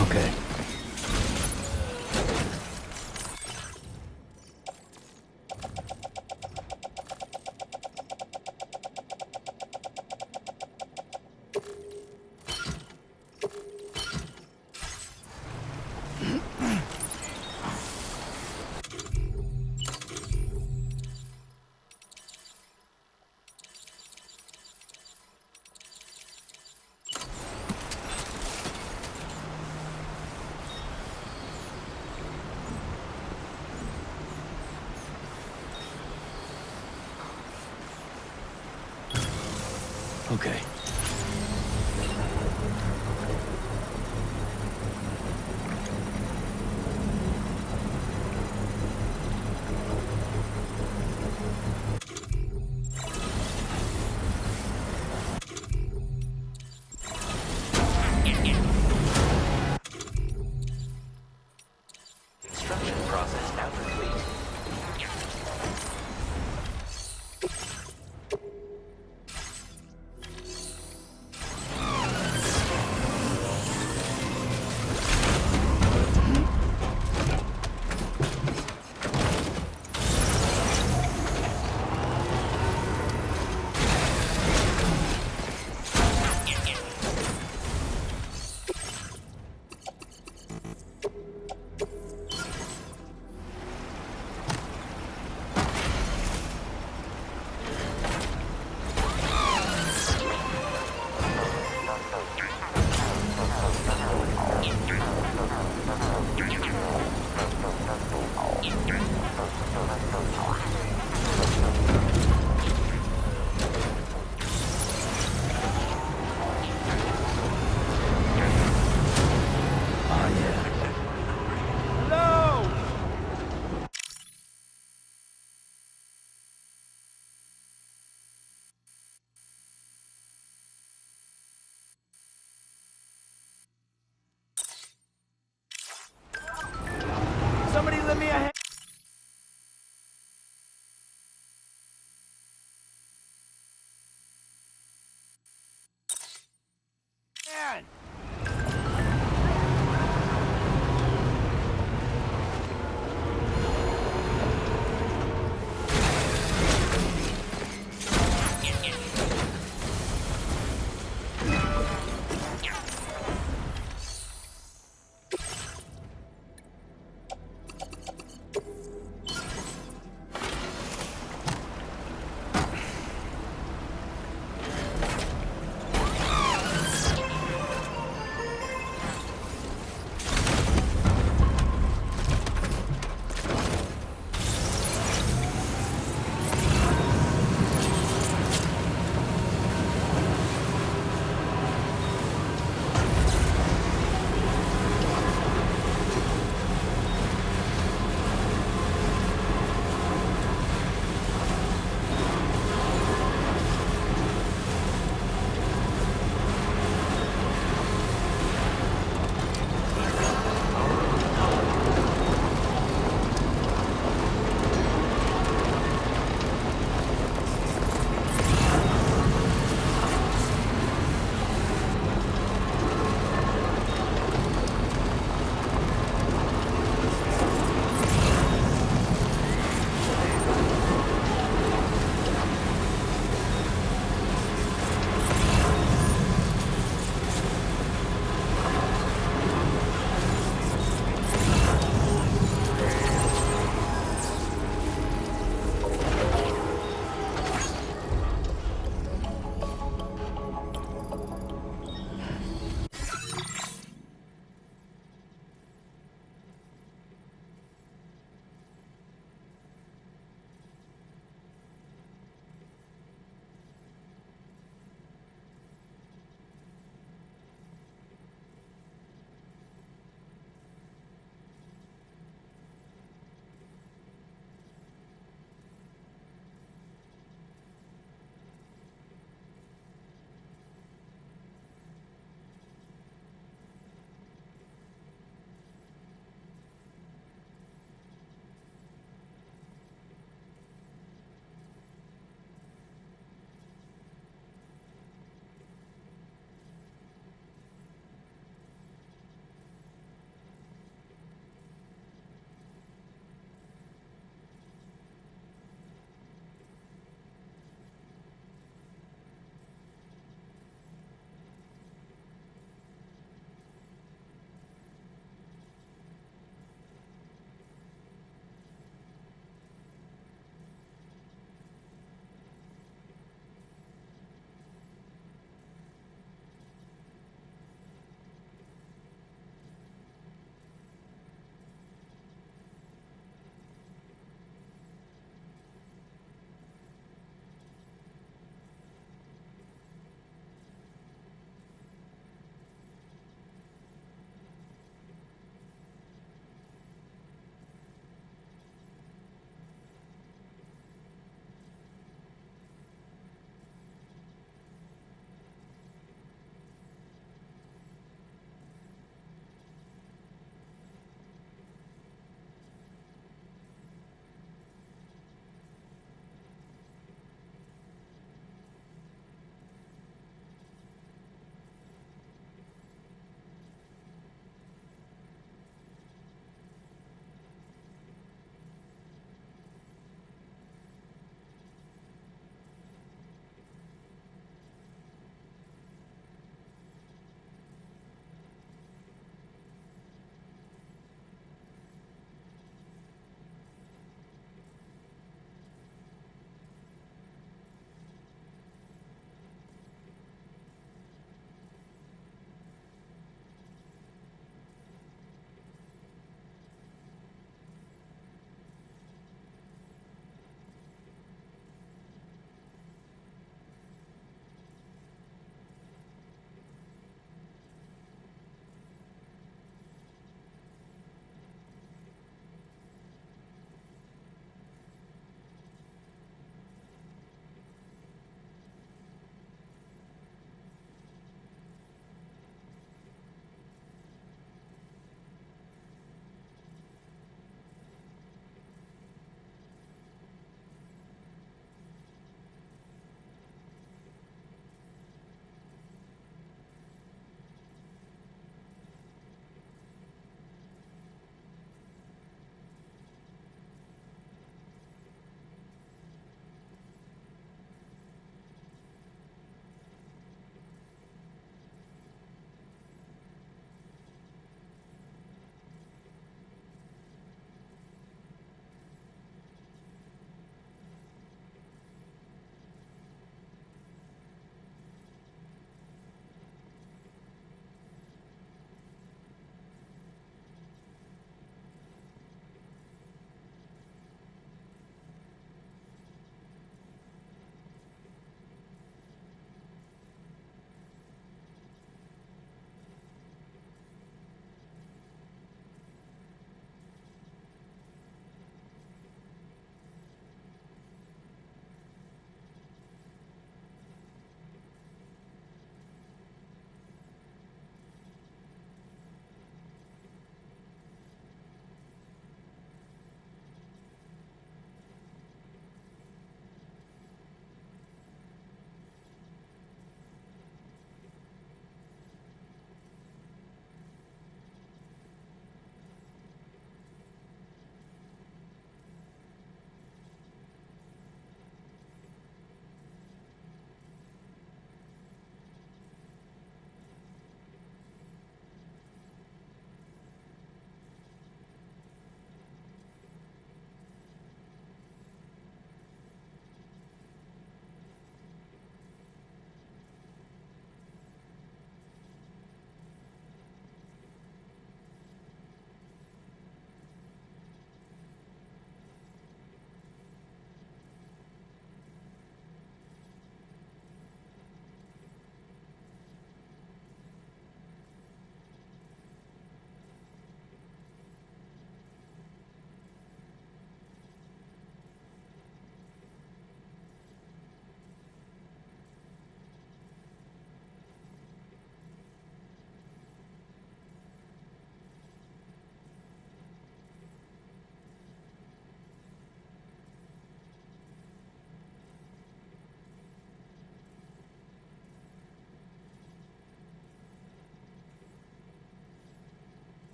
Okay. Okay. Construction process now complete.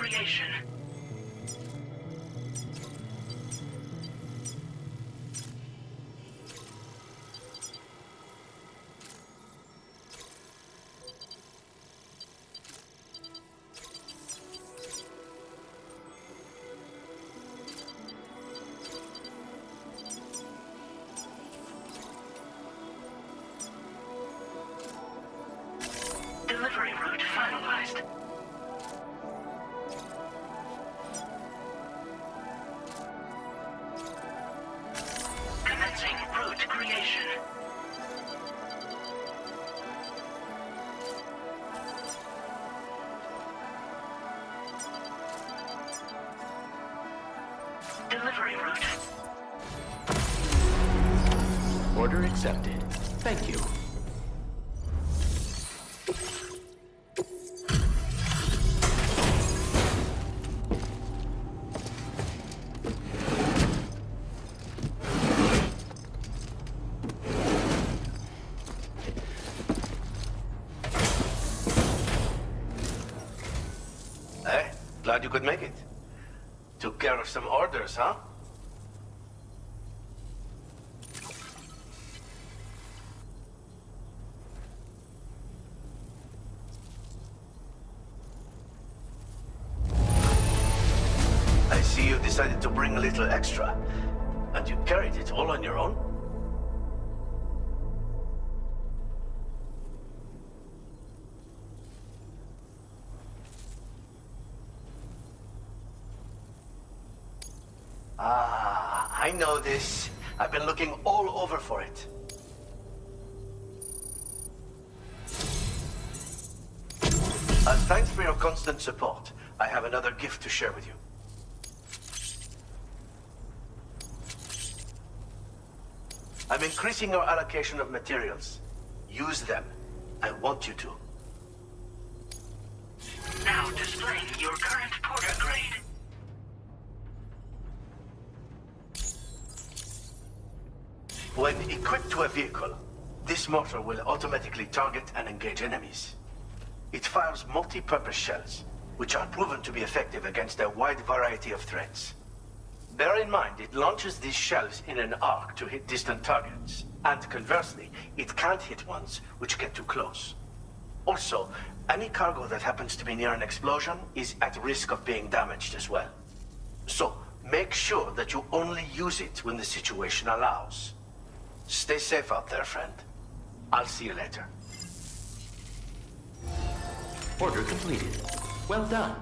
creation. Delivery route finalized. Commencing route creation. Delivery route. Order accepted. Thank you. Hey, glad you could make it. Took care of some orders, huh? I see you decided to bring a little extra. And you carried it all on your own? Ah, I know this. I've been looking all over for it. As thanks for your constant support, I have another gift to share with you. I'm increasing your allocation of materials. Use them. I want you to. Now displaying your current porter grade. When equipped to a vehicle, this mortar will automatically target and engage enemies. It fires multi-purpose shells, which are proven to be effective against a wide variety of threats. Bear in mind, it launches these shells in an arc to hit distant targets, and conversely, it can't hit ones which get too close. Also, any cargo that happens to be near an explosion is at risk of being damaged as well. So, make sure that you only use it when the situation allows. Stay safe out there, friend. I'll see you later. Order completed. Well done.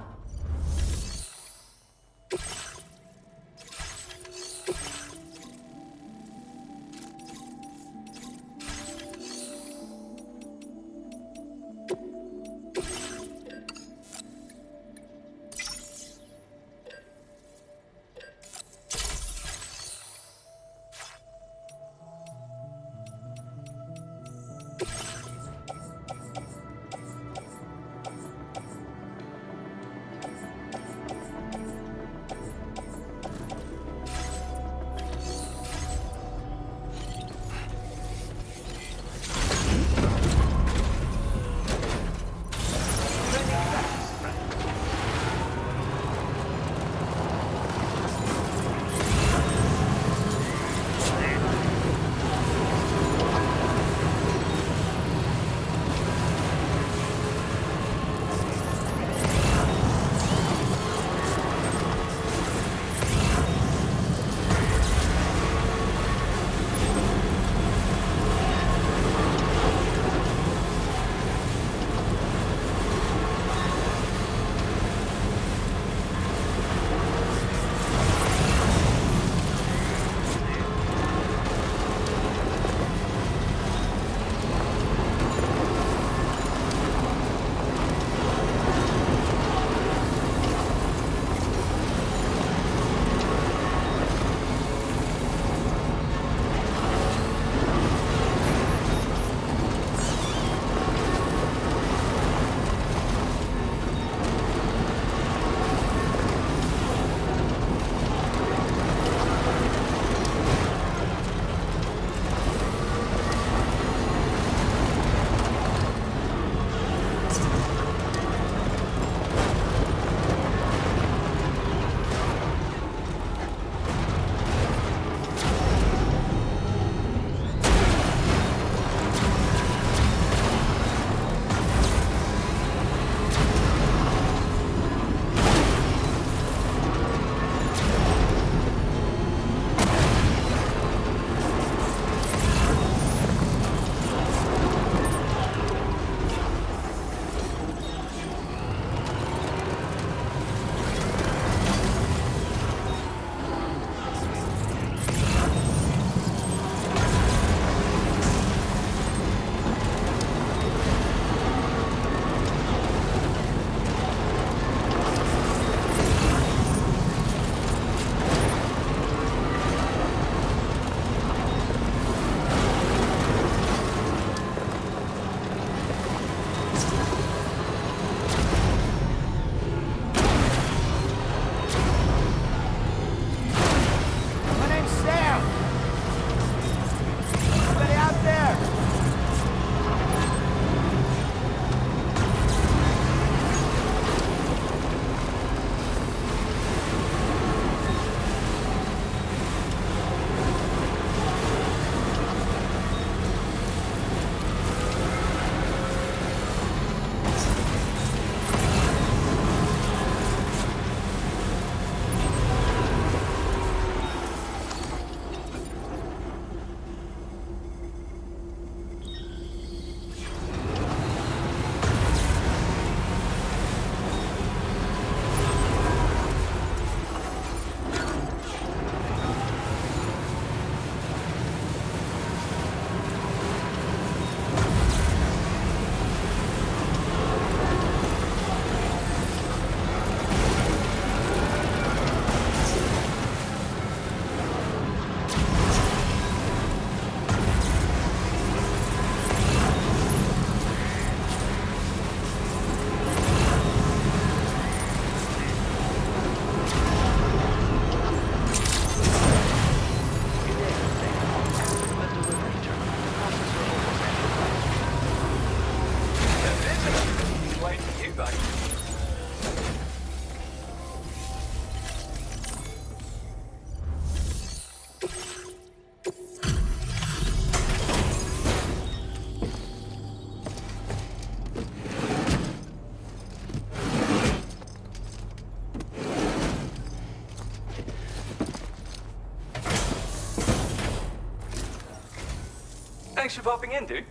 Thanks for popping in, dude.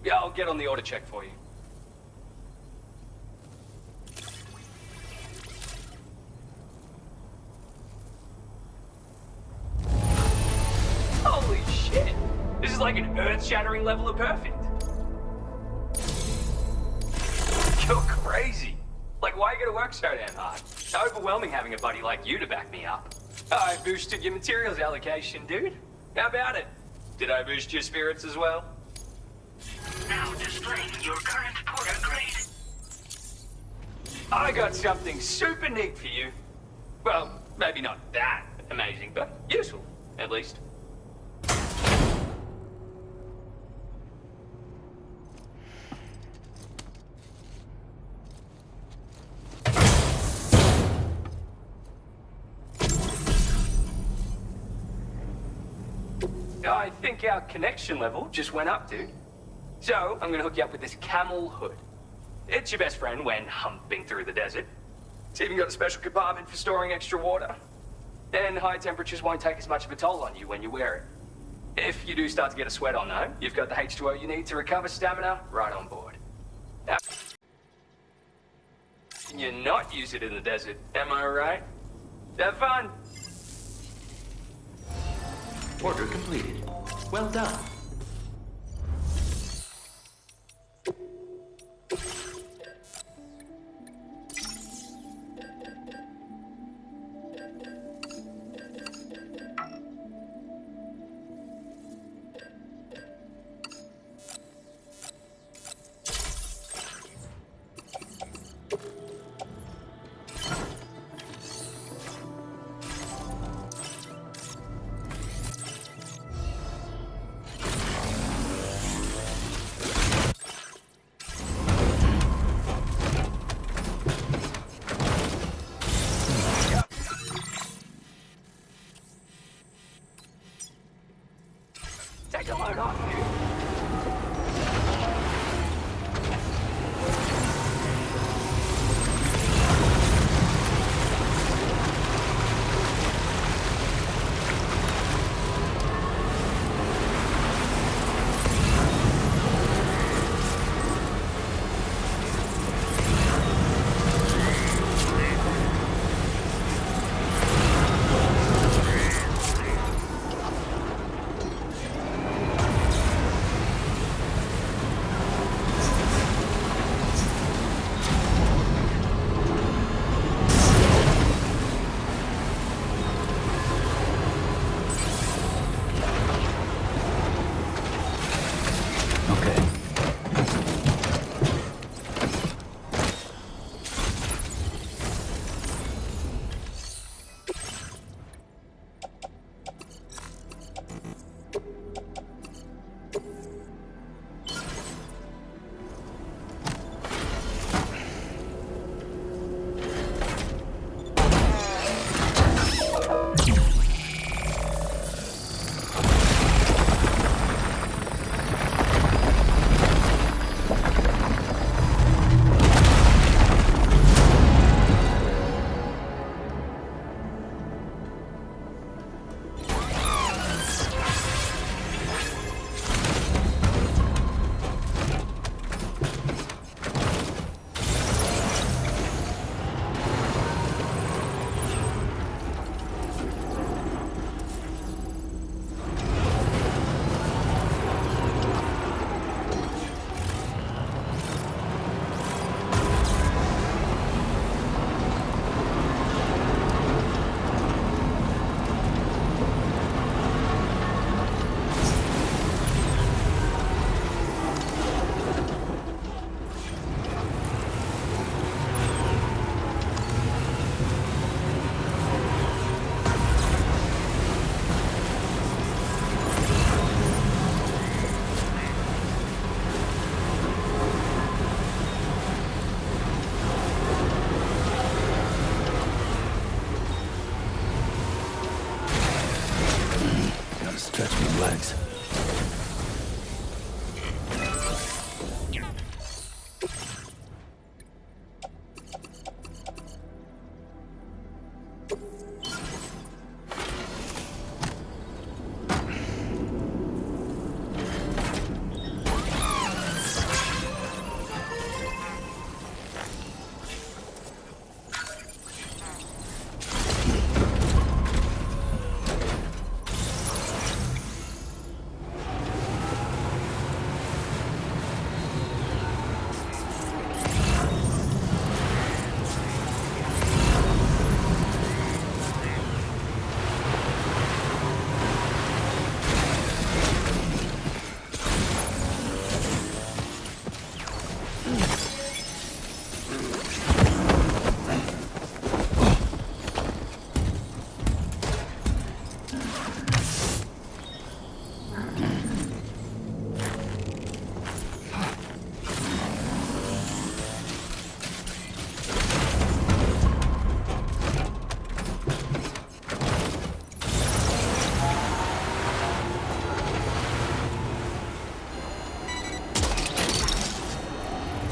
Yeah, I'll get on the order check for you. Holy shit! This is like an earth-shattering level of perfect. You're crazy. Like, why you gotta work so damn hard? It's overwhelming having a buddy like you to back me up. I boosted your materials allocation, dude. How about it? Did I boost your spirits as well? Now displaying your current porter grade. I got something super neat for you. Well, maybe not that amazing, but useful, at least. I think our connection level just went up, dude. So, I'm gonna hook you up with this camel hood. It's your best friend when humping through the desert. It's even got a special compartment for storing extra water. And high temperatures won't take as much of a toll on you when you wear it. If you do start to get a sweat on though, you've got the H2O you need to recover stamina right on board. Now, you not use it in the desert, am I right? Have fun! Order completed. Well done. Take a load off, dude.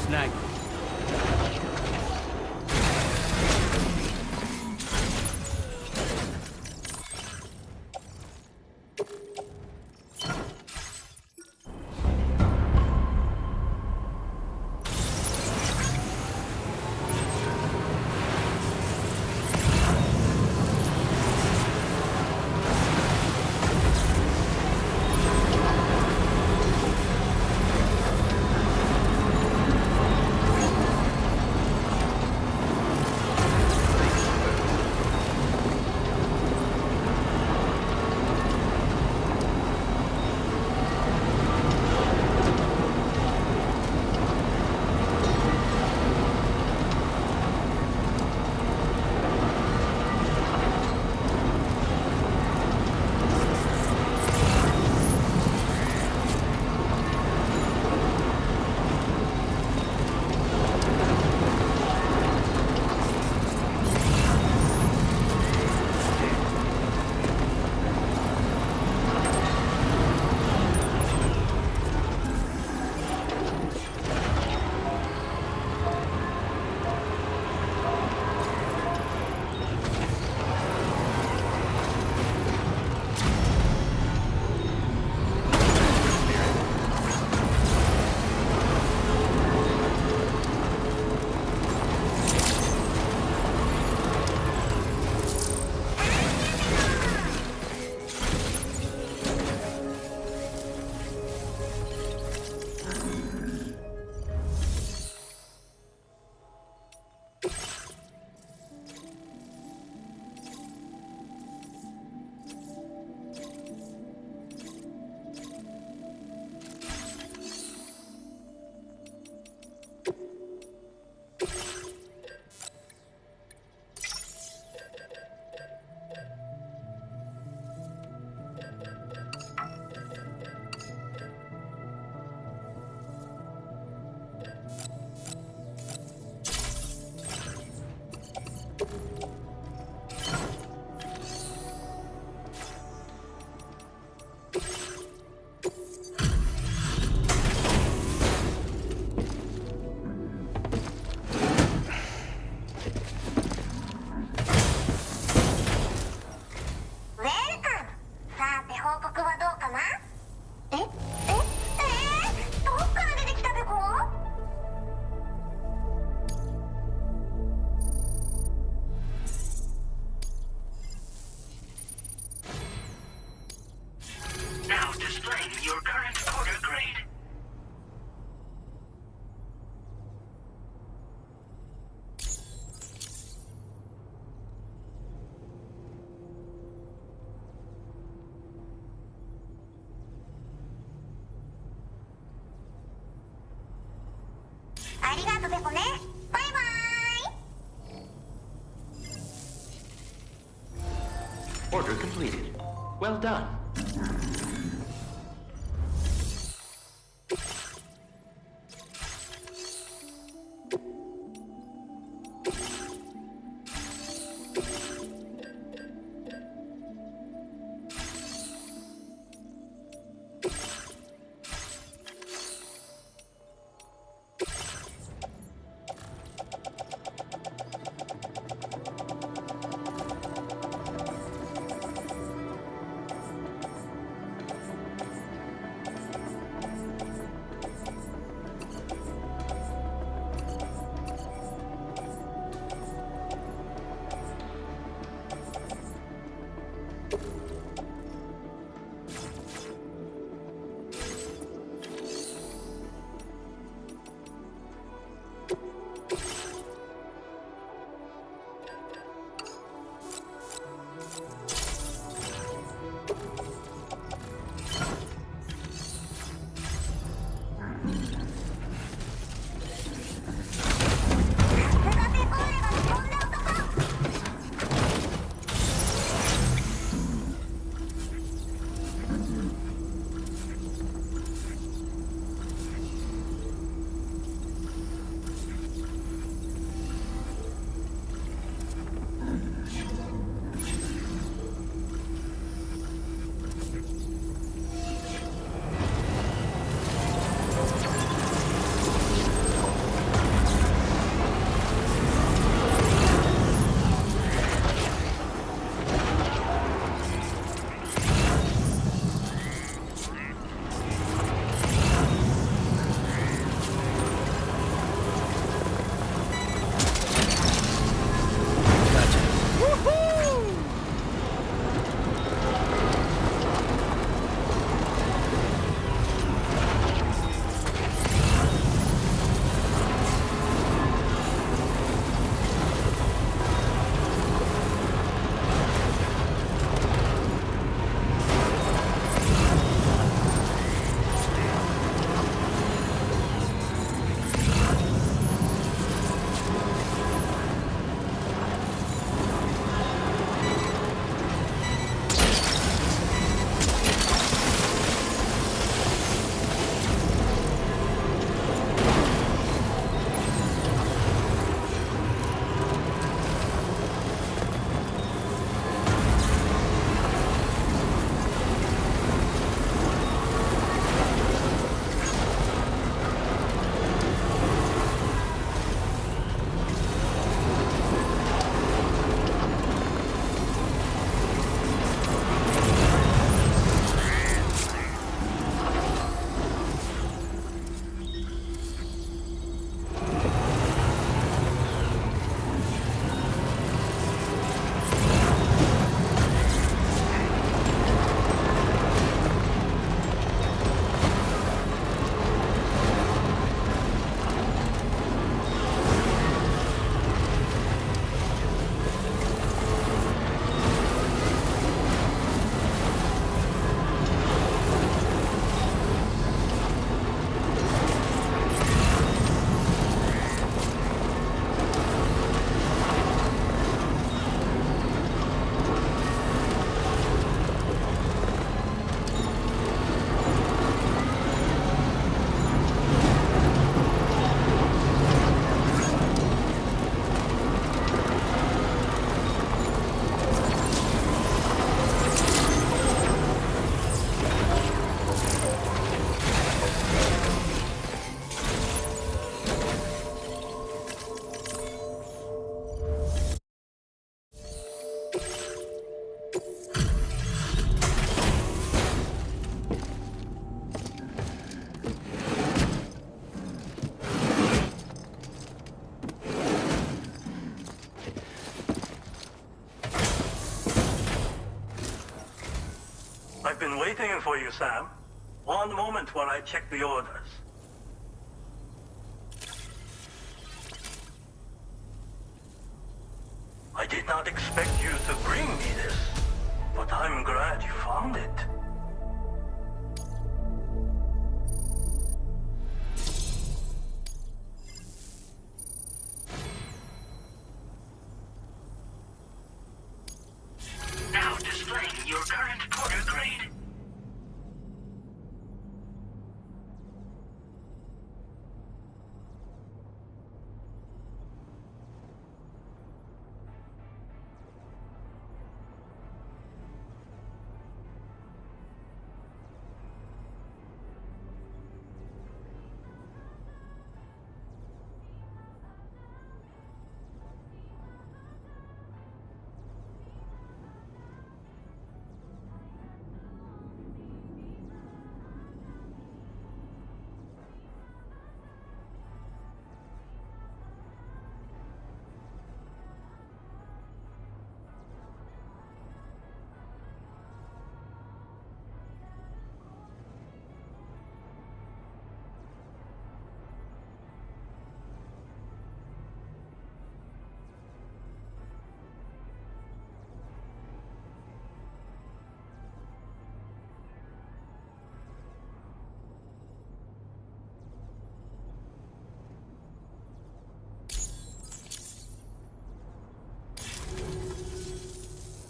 snag. Now displaying your current order grade. Order completed. Well done. I've been waiting for you, Sam. One moment while I check the orders. I did not expect you to bring me this, but I'm glad you found it. Now displaying your current Porter grade.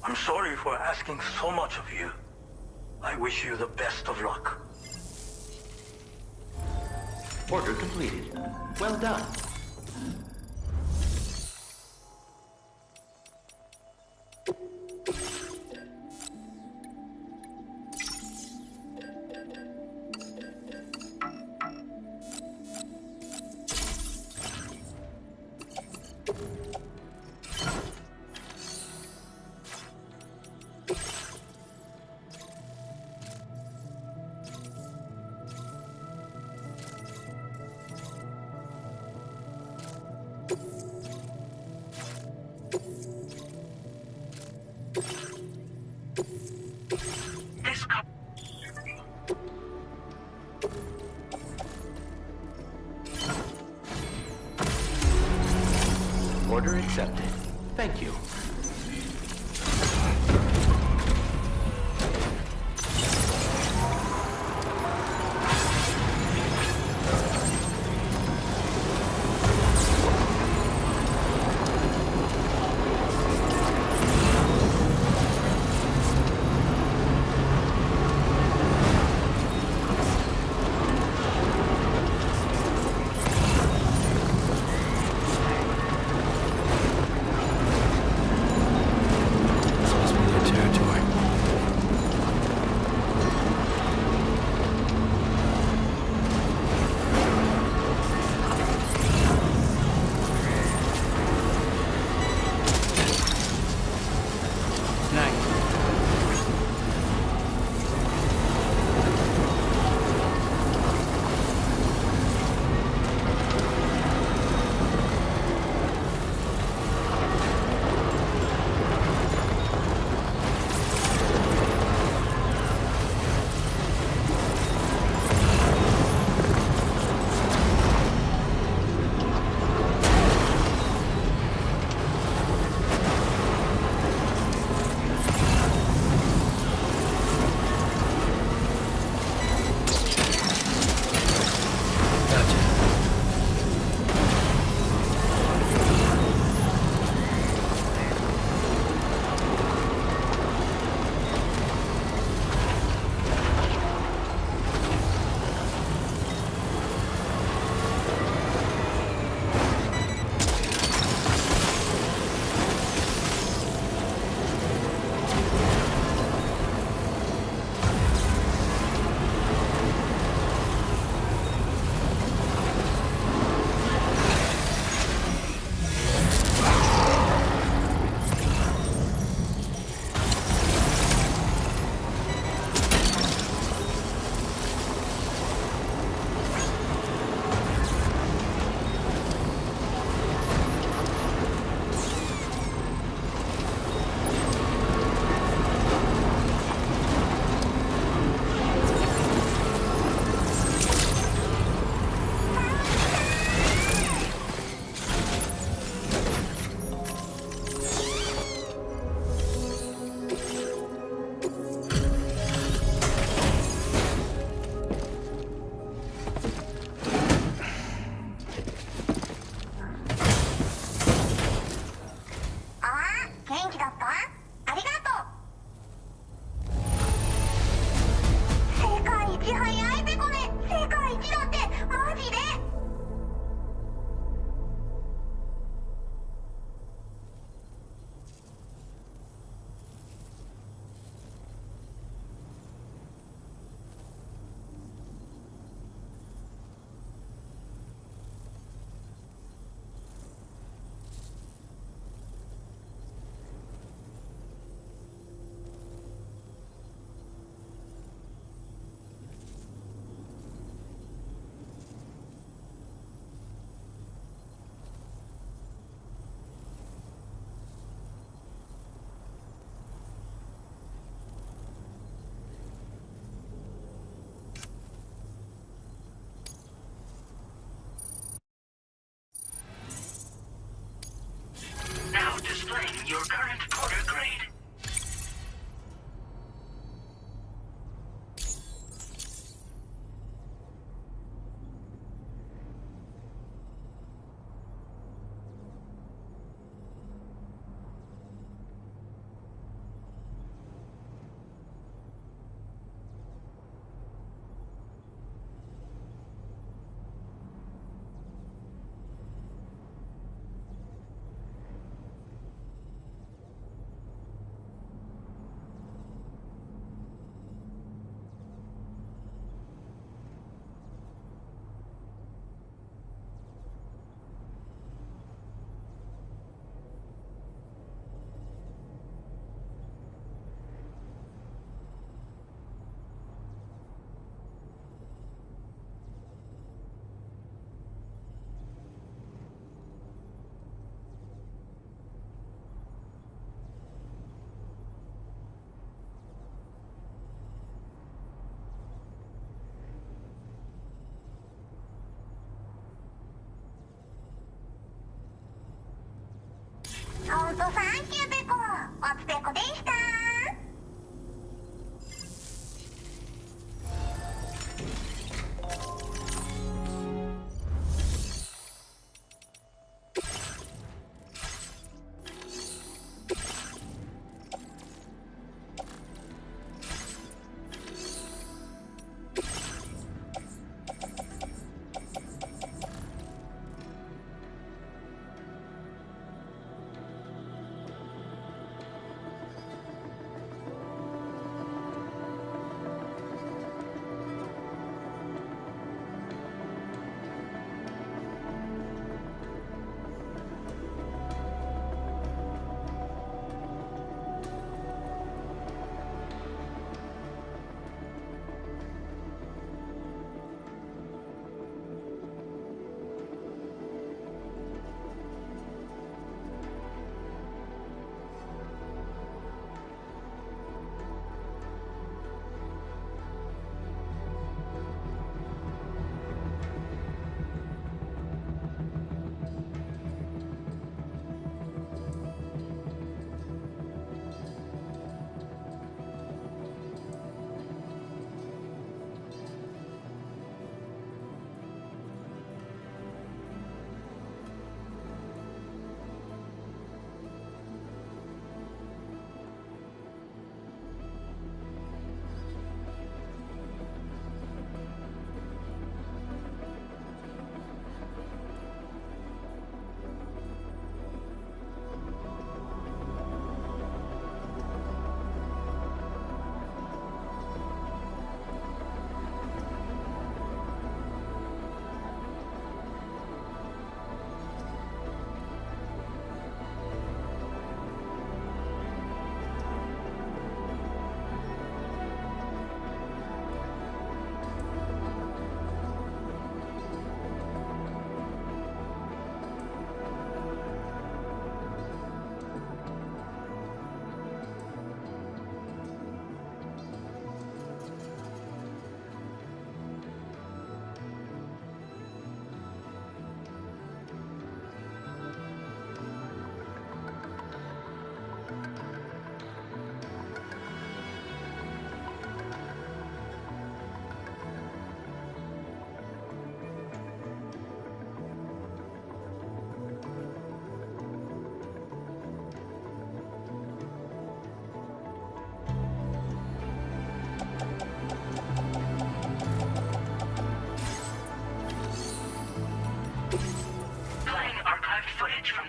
I'm sorry for asking so much of you. I wish you the best of luck. Order completed. Well done. Order accepted. Thank you.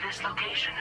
this location.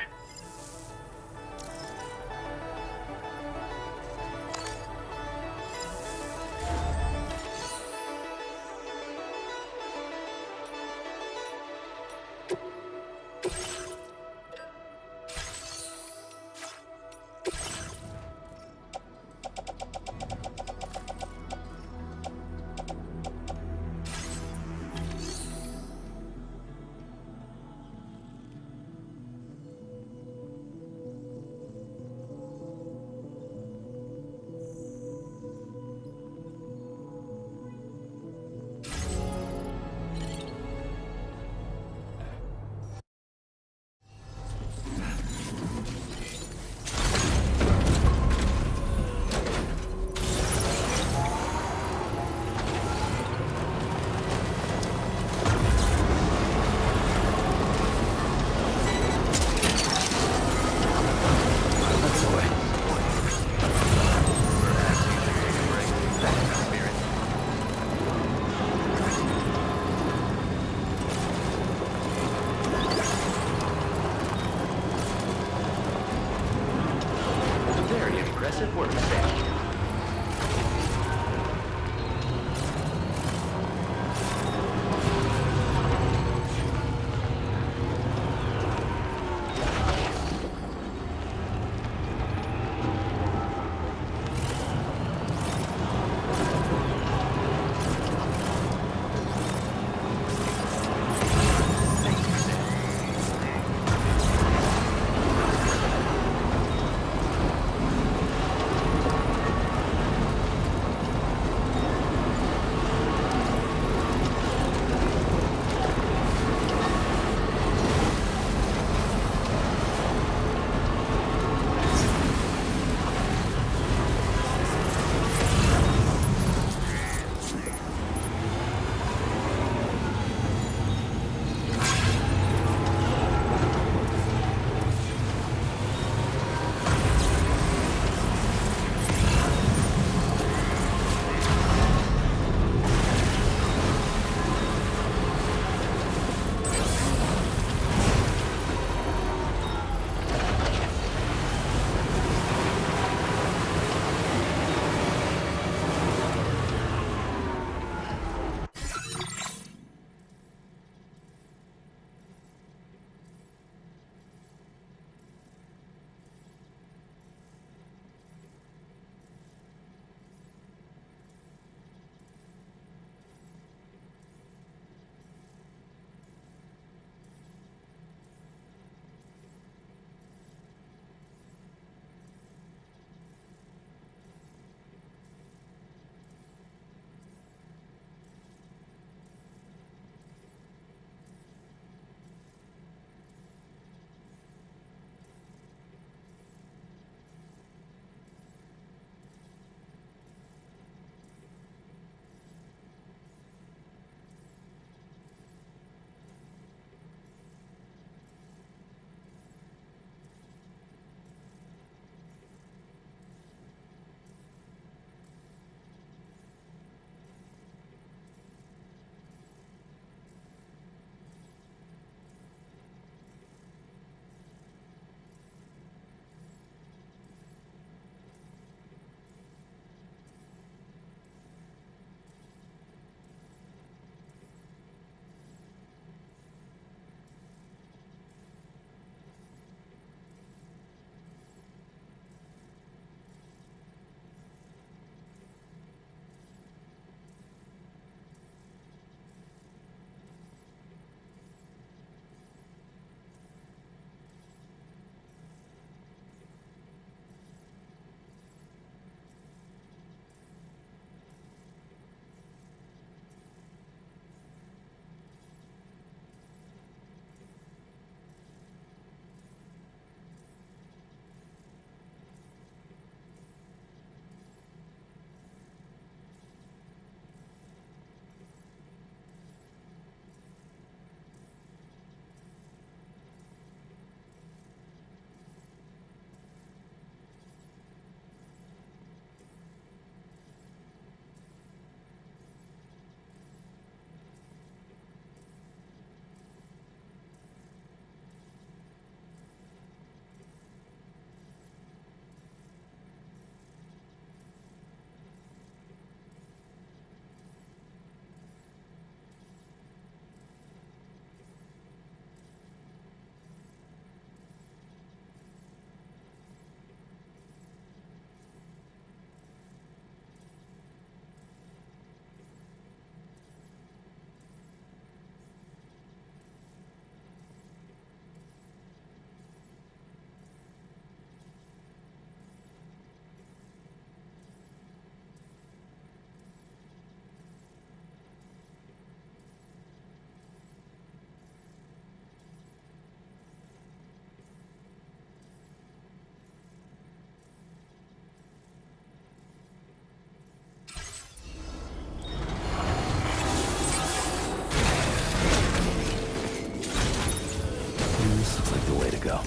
This looks like the way to go.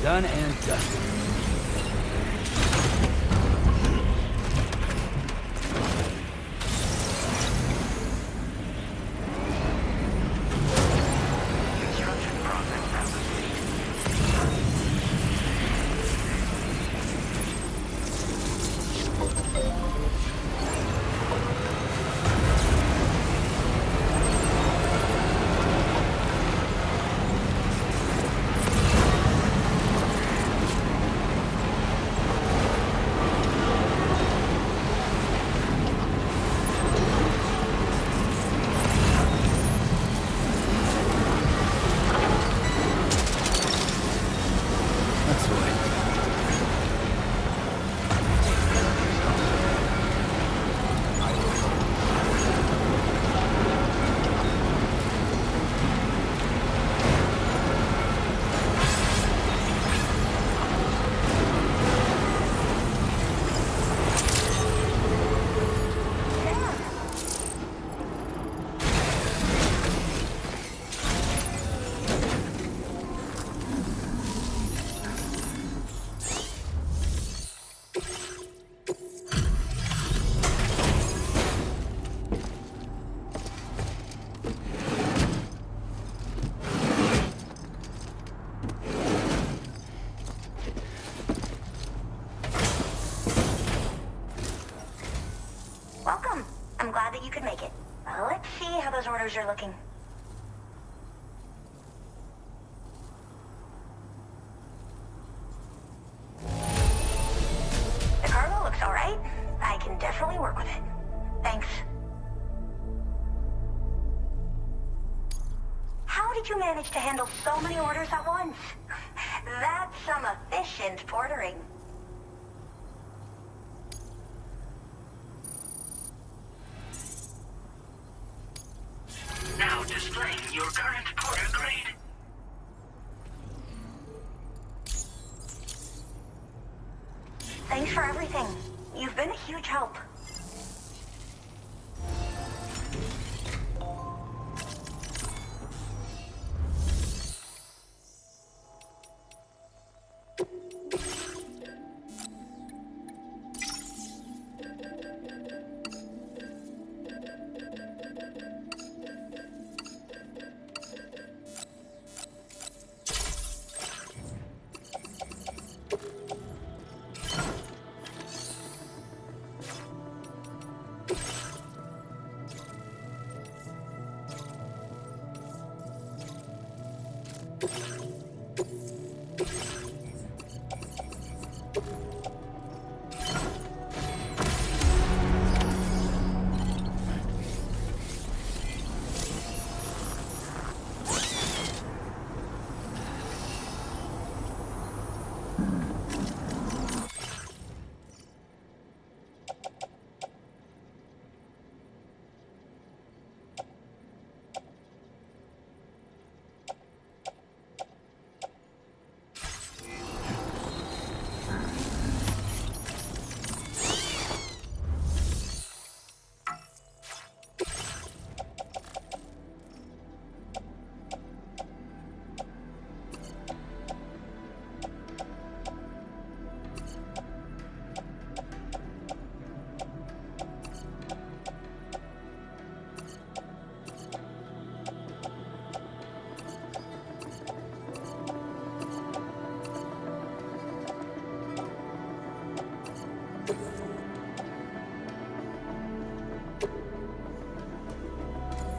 Done and dusted. Welcome. I'm glad that you could make it. Let's see how those orders are looking. The cargo looks all right. I can definitely work with it. Thanks. How did you manage to handle so many orders at once? That's some efficient portering. Now displaying your current porter grade. Thanks for everything. You've been a huge help.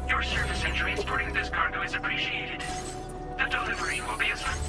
Your service in transporting this cargo is appreciated. The delivery will be assigned.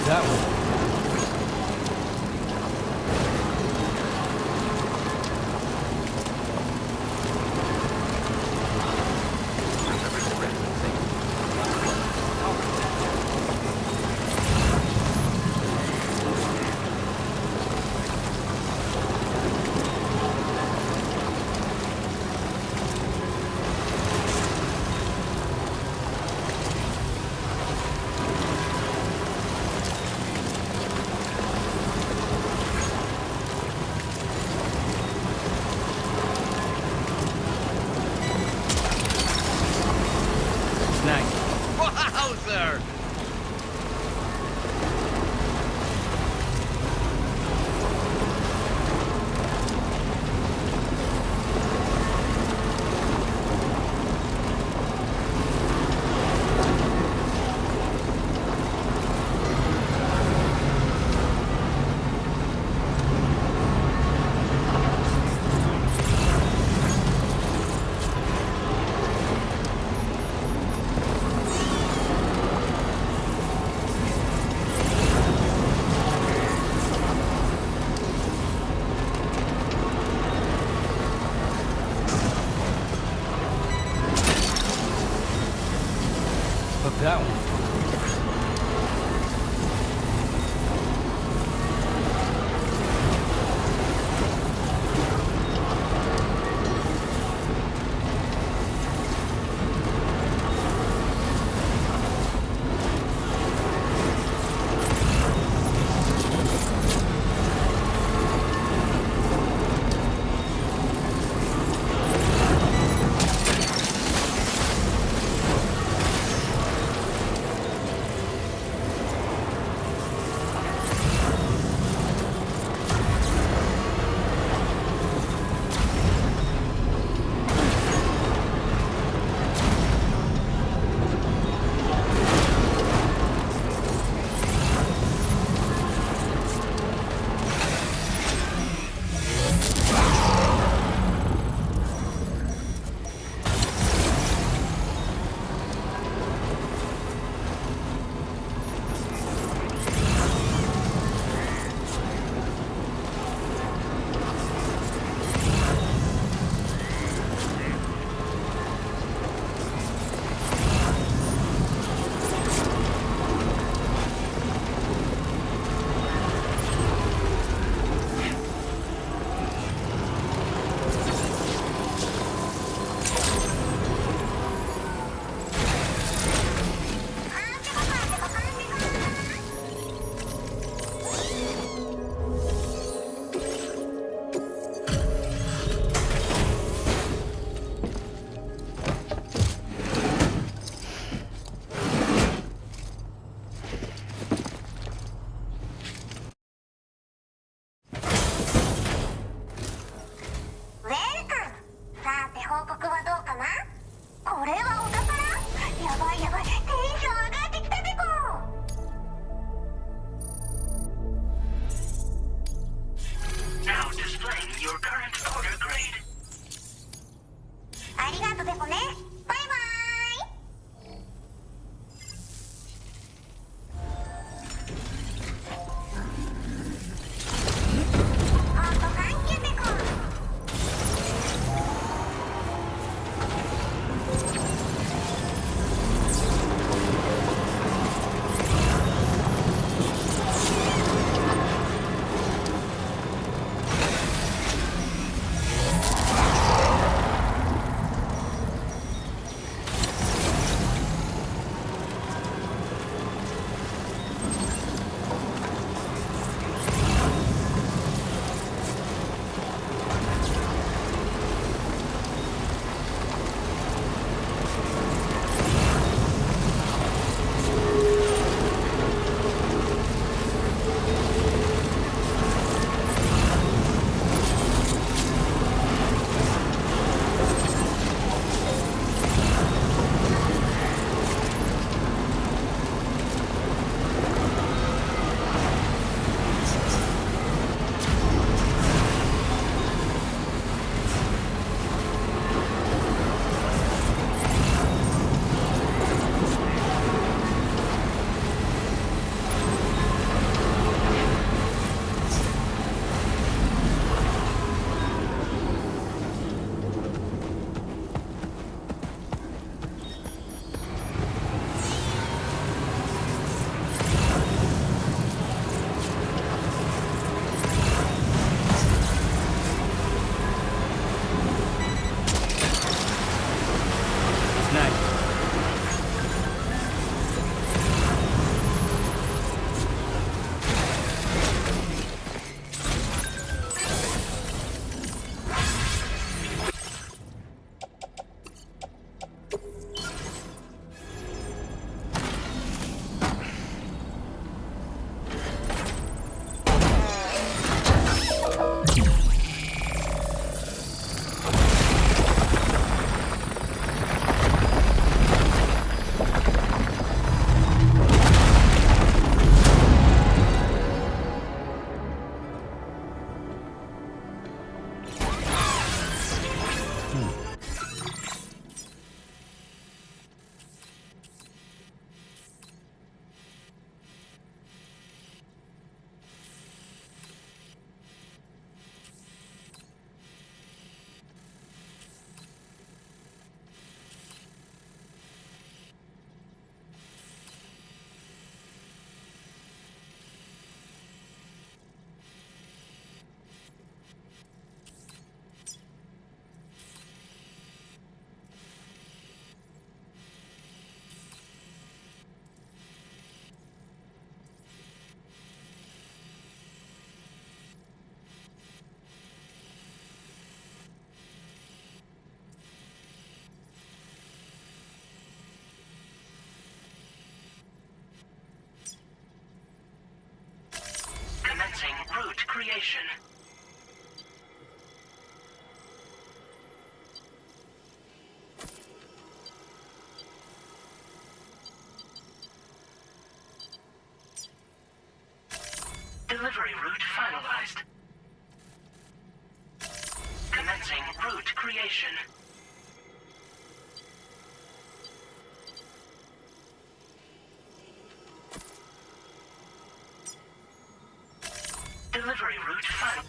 that one. creation. Delivery route finalized. Commencing route creation. Delivery route final.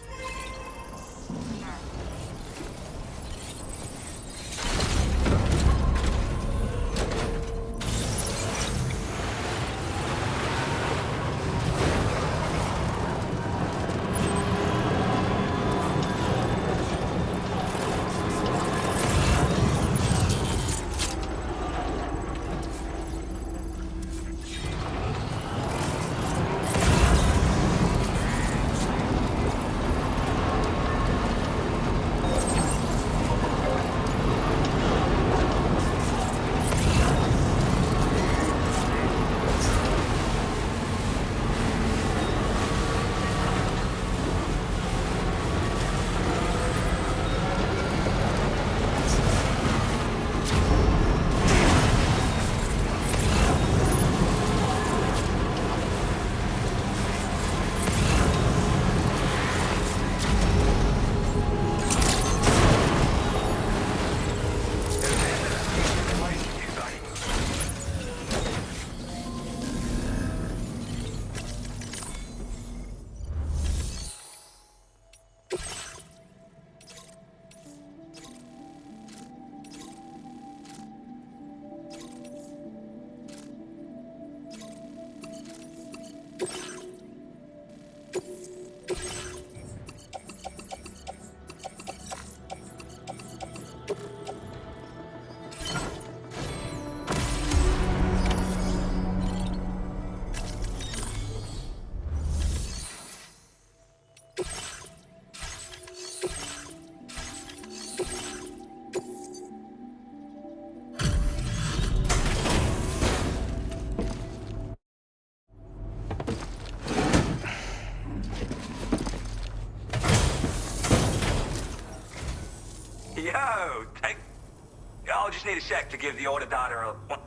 Yo, I'll just need a sec to give the order data a...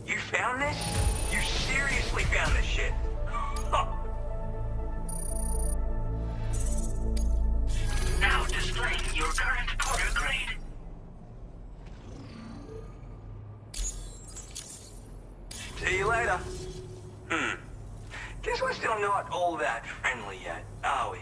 You found this? You seriously found this shit? Now displaying your current porter grade. See you later. Guess we're still not all that friendly yet, are we?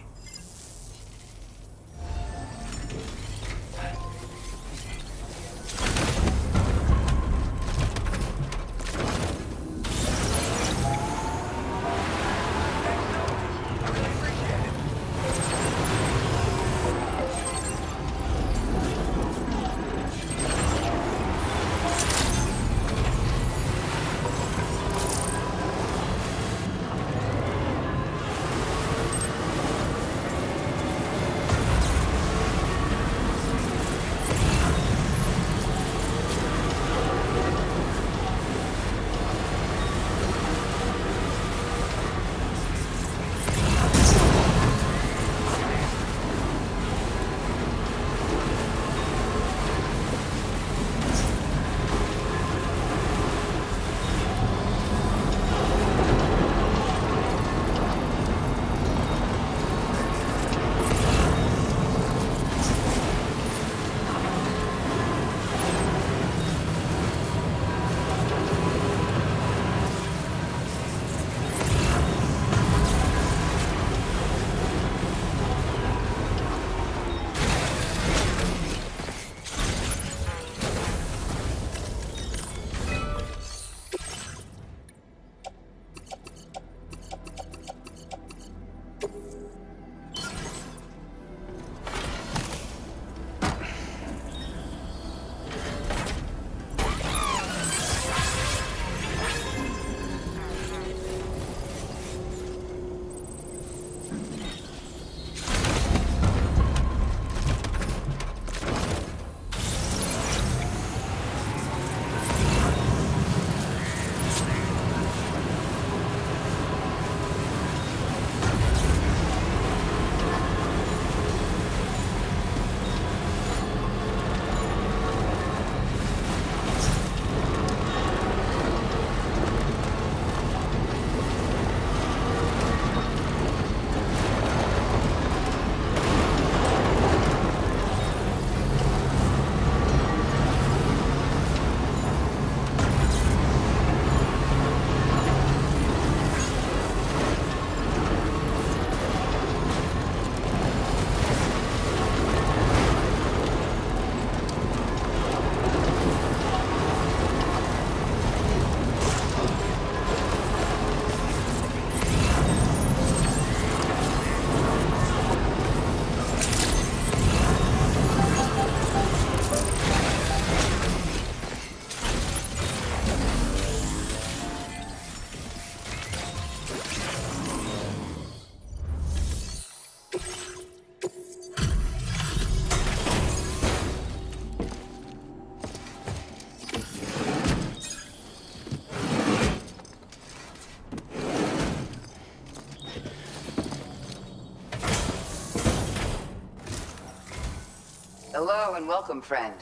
Hello and welcome, friend.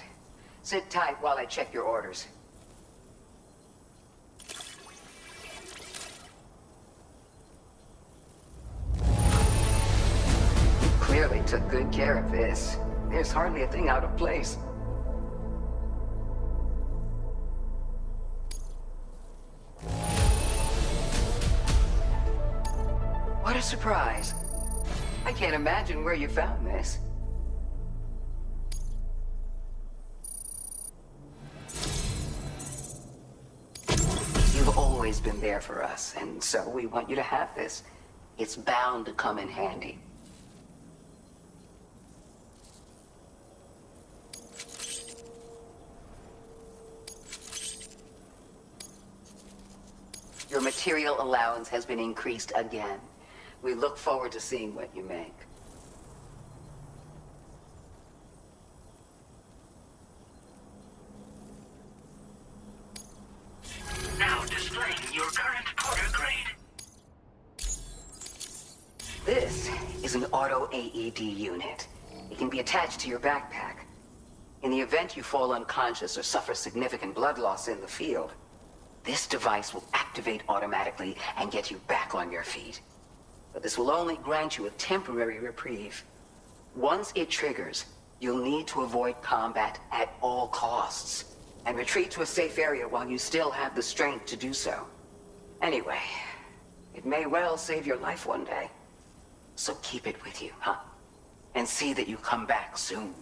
Sit tight while I check your orders. You clearly took good care of this. There's hardly a thing out of place. What a surprise. I can't imagine where you found this. You've always been there for us, and so we want you to have this. It's bound to come in handy. Your material allowance has been increased again. We look forward to seeing what you make. Now displaying your current order grade. This is an auto AED unit. It can be attached to your backpack. In the event you fall unconscious or suffer significant blood loss in the field, this device will activate automatically and get you back on your feet. But this will only grant you a temporary reprieve. Once it triggers, you'll need to avoid combat at all costs and retreat to a safe area while you still have the strength to do so. Anyway, it may well save your life one day. So keep it with you, huh? And see that you come back soon.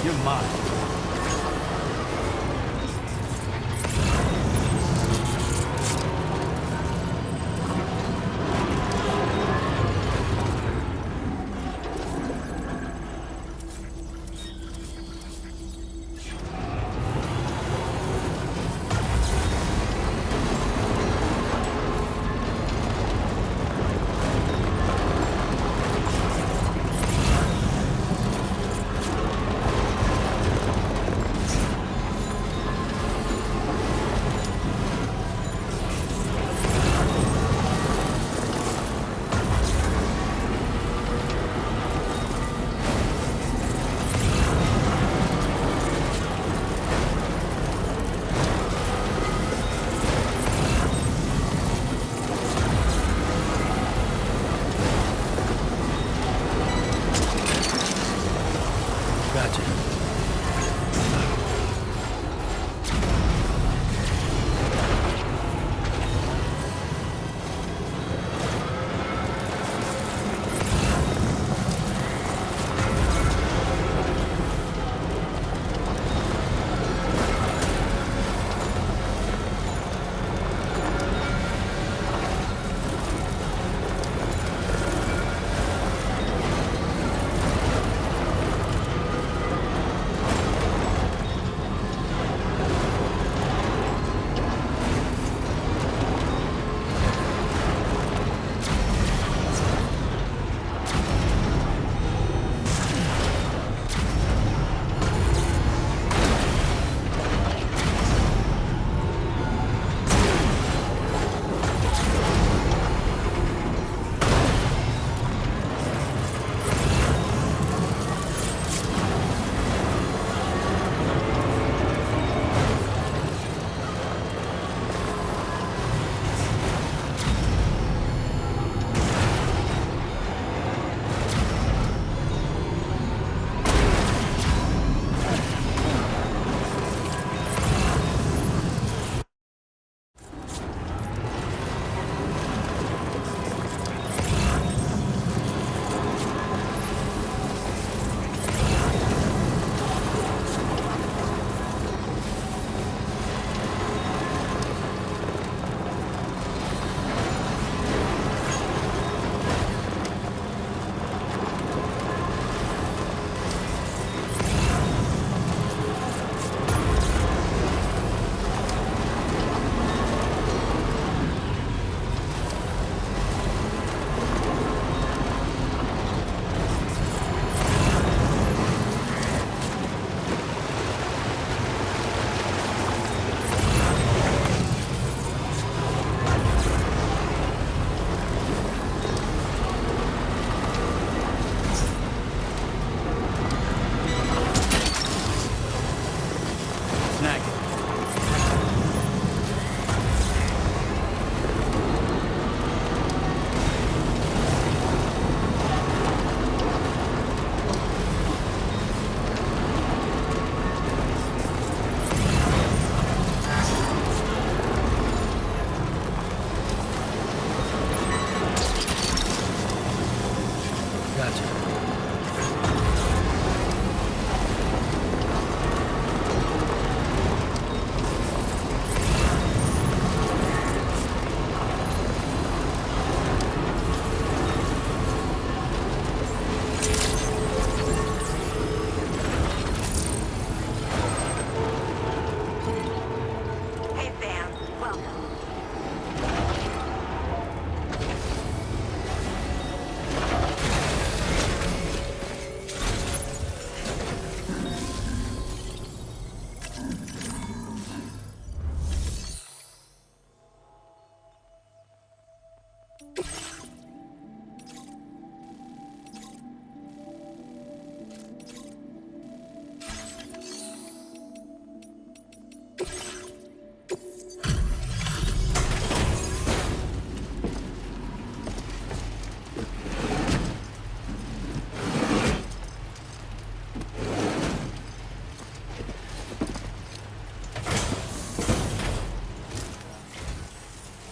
You're mine.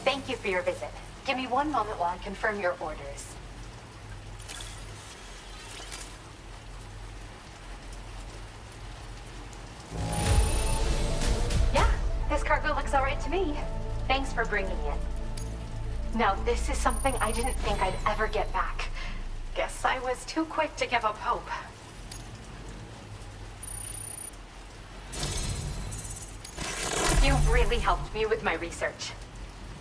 Thank you for your visit. Give me one moment while I confirm your orders. Looks all right to me. Thanks for bringing it. Now, this is something I didn't think I'd ever get back. Guess I was too quick to give up hope. You've really helped me with my research.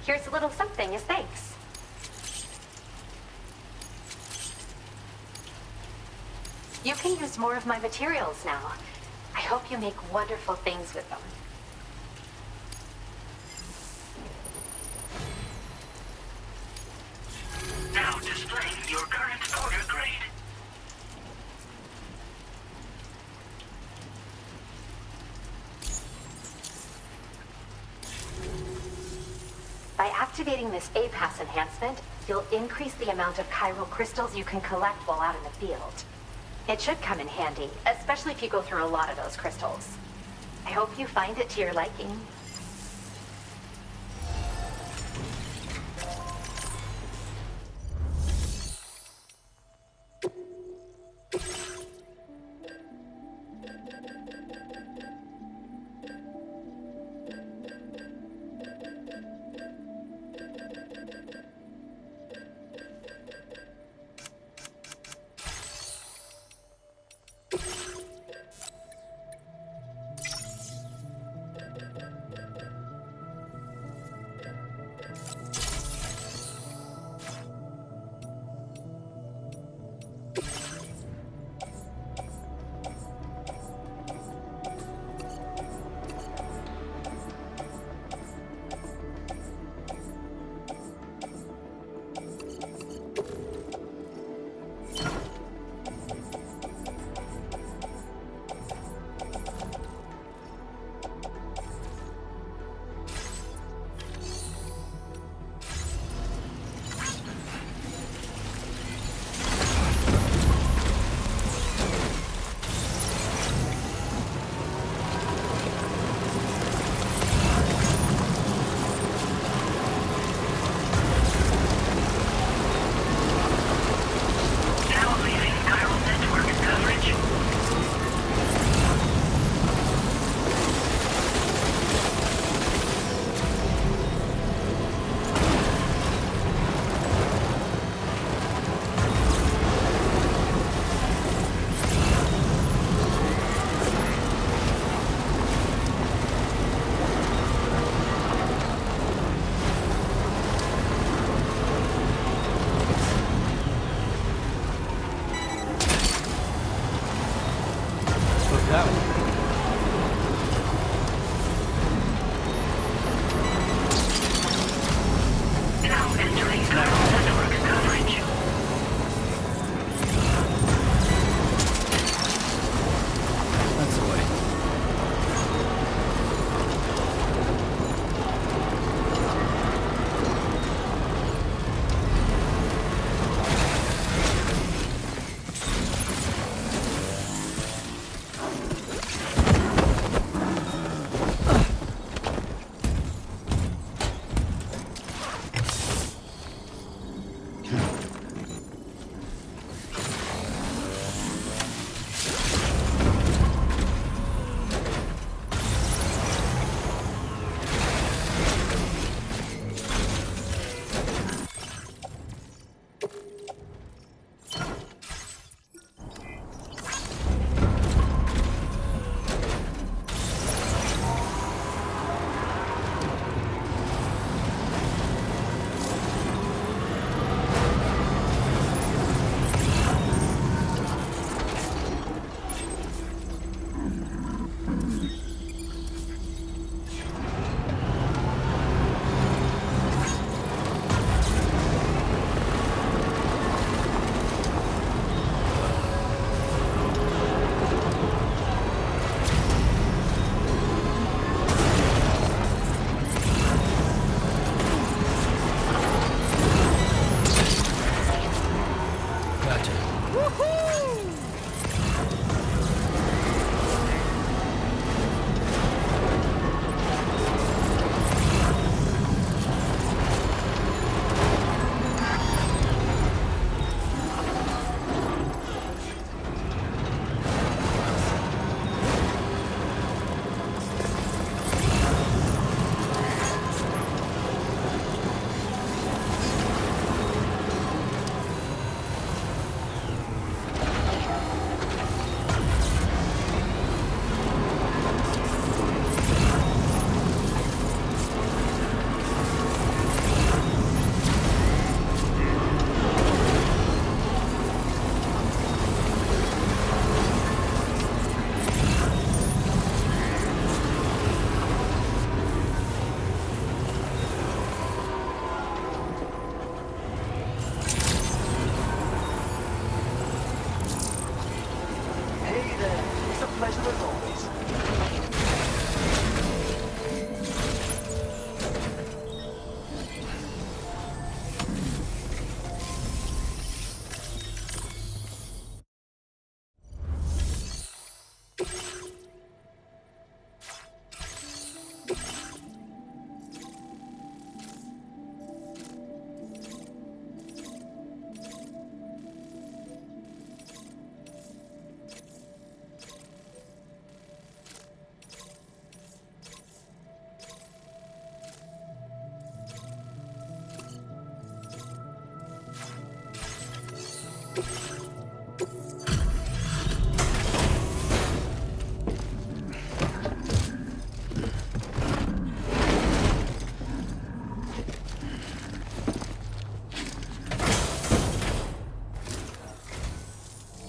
Here's a little something as thanks. You can use more of my materials now. I hope you make wonderful things with them. Now displaying your current order grade. By activating this A-Pass enhancement, you'll increase the amount of chiral crystals you can collect while out in the field. It should come in handy, especially if you go through a lot of those crystals. I hope you find it to your liking. pleasure as always.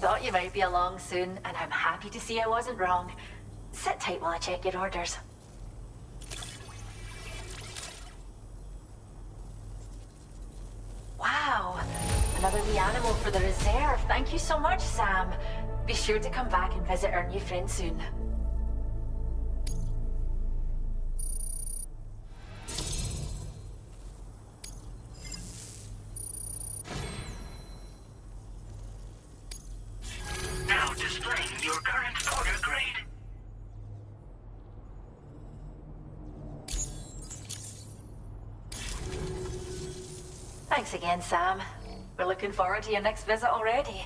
Thought you might be along soon, and I'm happy to see I wasn't wrong. Sit tight while I check your orders. Wow, another wee animal for the reserve. Thank you so much, Sam. Be sure to come back and visit our new friend soon. Now displaying your current order grade. Thanks again, Sam. We're looking forward to your next visit already.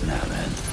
Now then.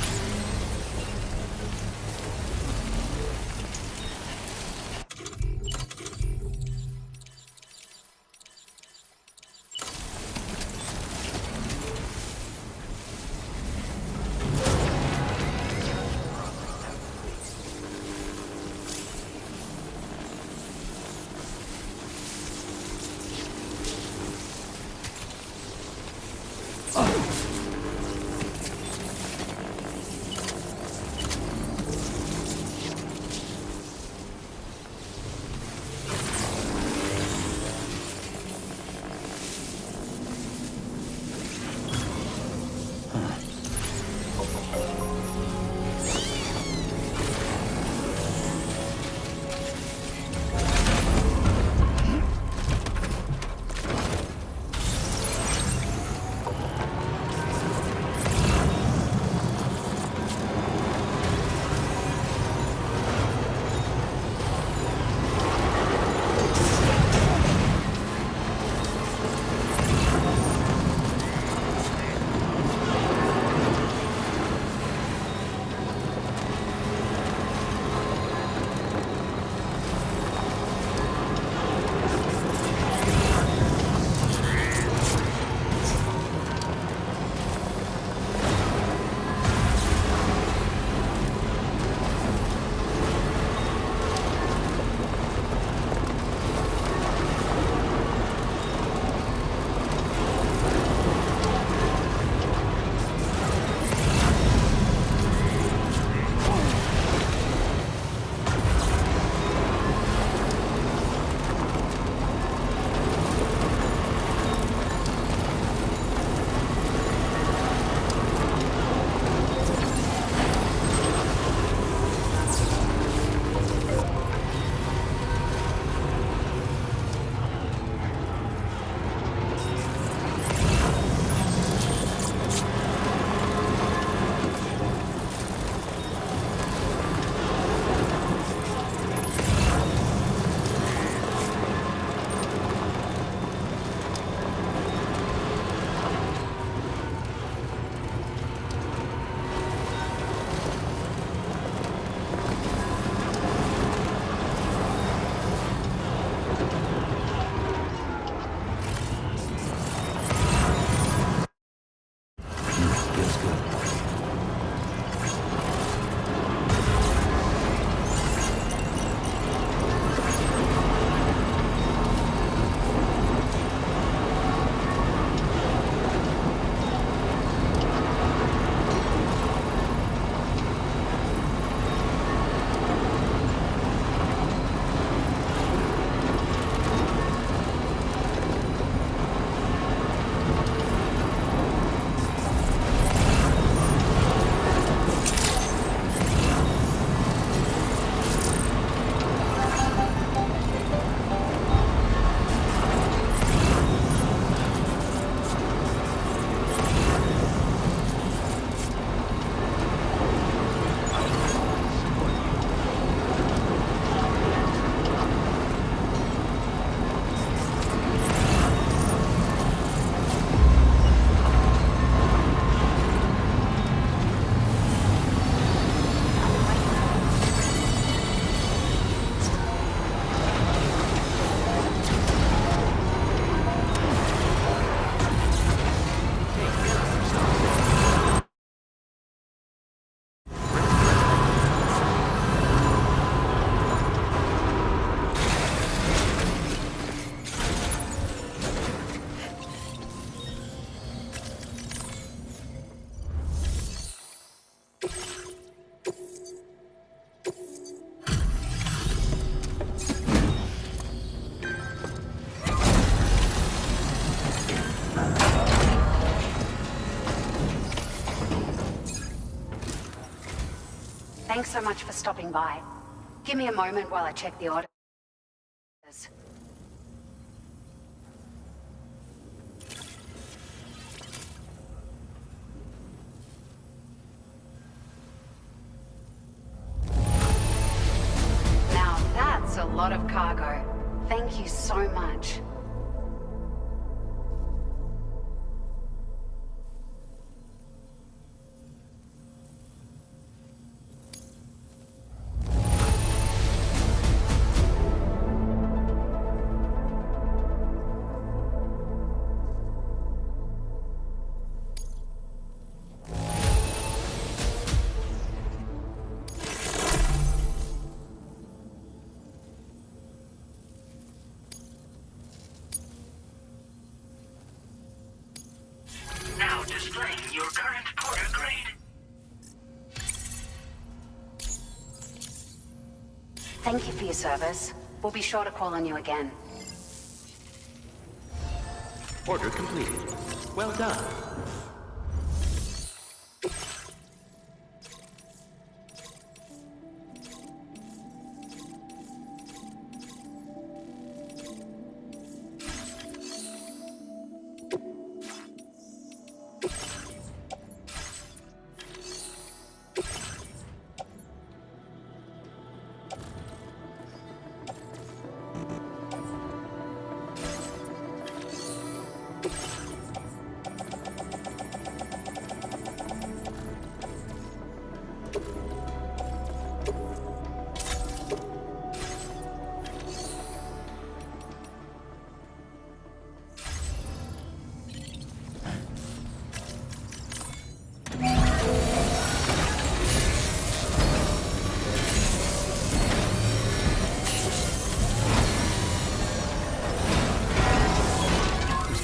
Thanks so much for stopping by. Give me a moment while I check the orders. Now that's a lot of cargo. Thank you so much. Now displaying your current porter grade. Thank you for your service. We'll be sure to call on you again. Order completed. Well done.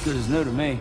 Good as new to me.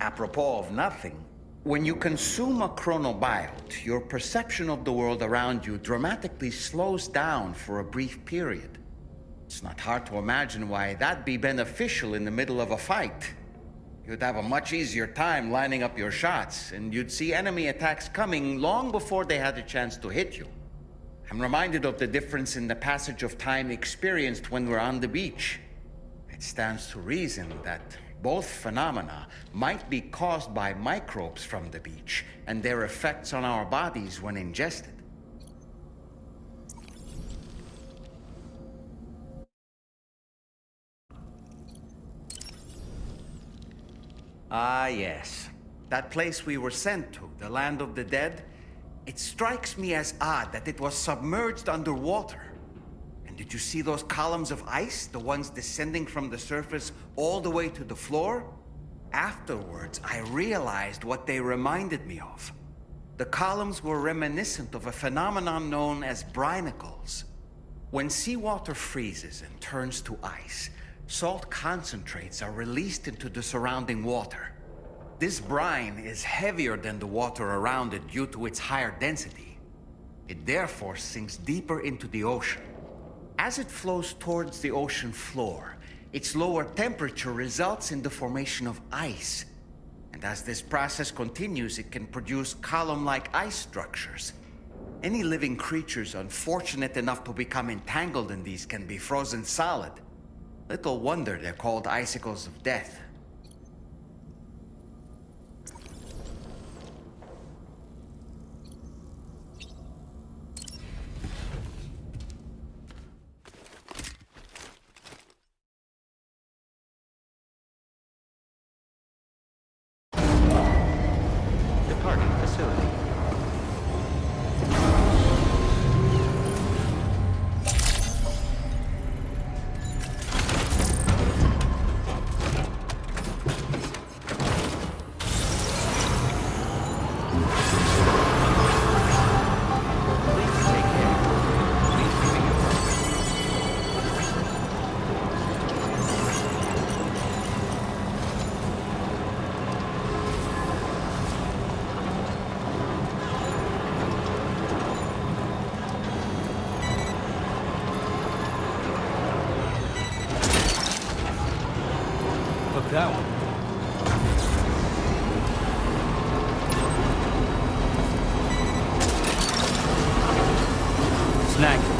Apropos of nothing, when you consume a chronobiote, your perception of the world around you dramatically slows down for a brief period. It's not hard to imagine why that'd be beneficial in the middle of a fight. You'd have a much easier time lining up your shots, and you'd see enemy attacks coming long before they had a chance to hit you. I'm reminded of the difference in the passage of time experienced when we're on the beach. It stands to reason that both phenomena might be caused by microbes from the beach and their effects on our bodies when ingested. Ah, yes. That place we were sent to, the Land of the Dead, it strikes me as odd that it was submerged underwater. And did you see those columns of ice, the ones descending from the surface all the way to the floor? Afterwards, I realized what they reminded me of. The columns were reminiscent of a phenomenon known as brinicles. When seawater freezes and turns to ice, salt concentrates are released into the surrounding water. This brine is heavier than the water around it due to its higher density. It therefore sinks deeper into the ocean. As it flows towards the ocean floor, its lower temperature results in the formation of ice. And as this process continues, it can produce column-like ice structures. Any living creatures unfortunate enough to become entangled in these can be frozen solid. Little wonder they're called icicles of death. Departing facility. that one. Snack.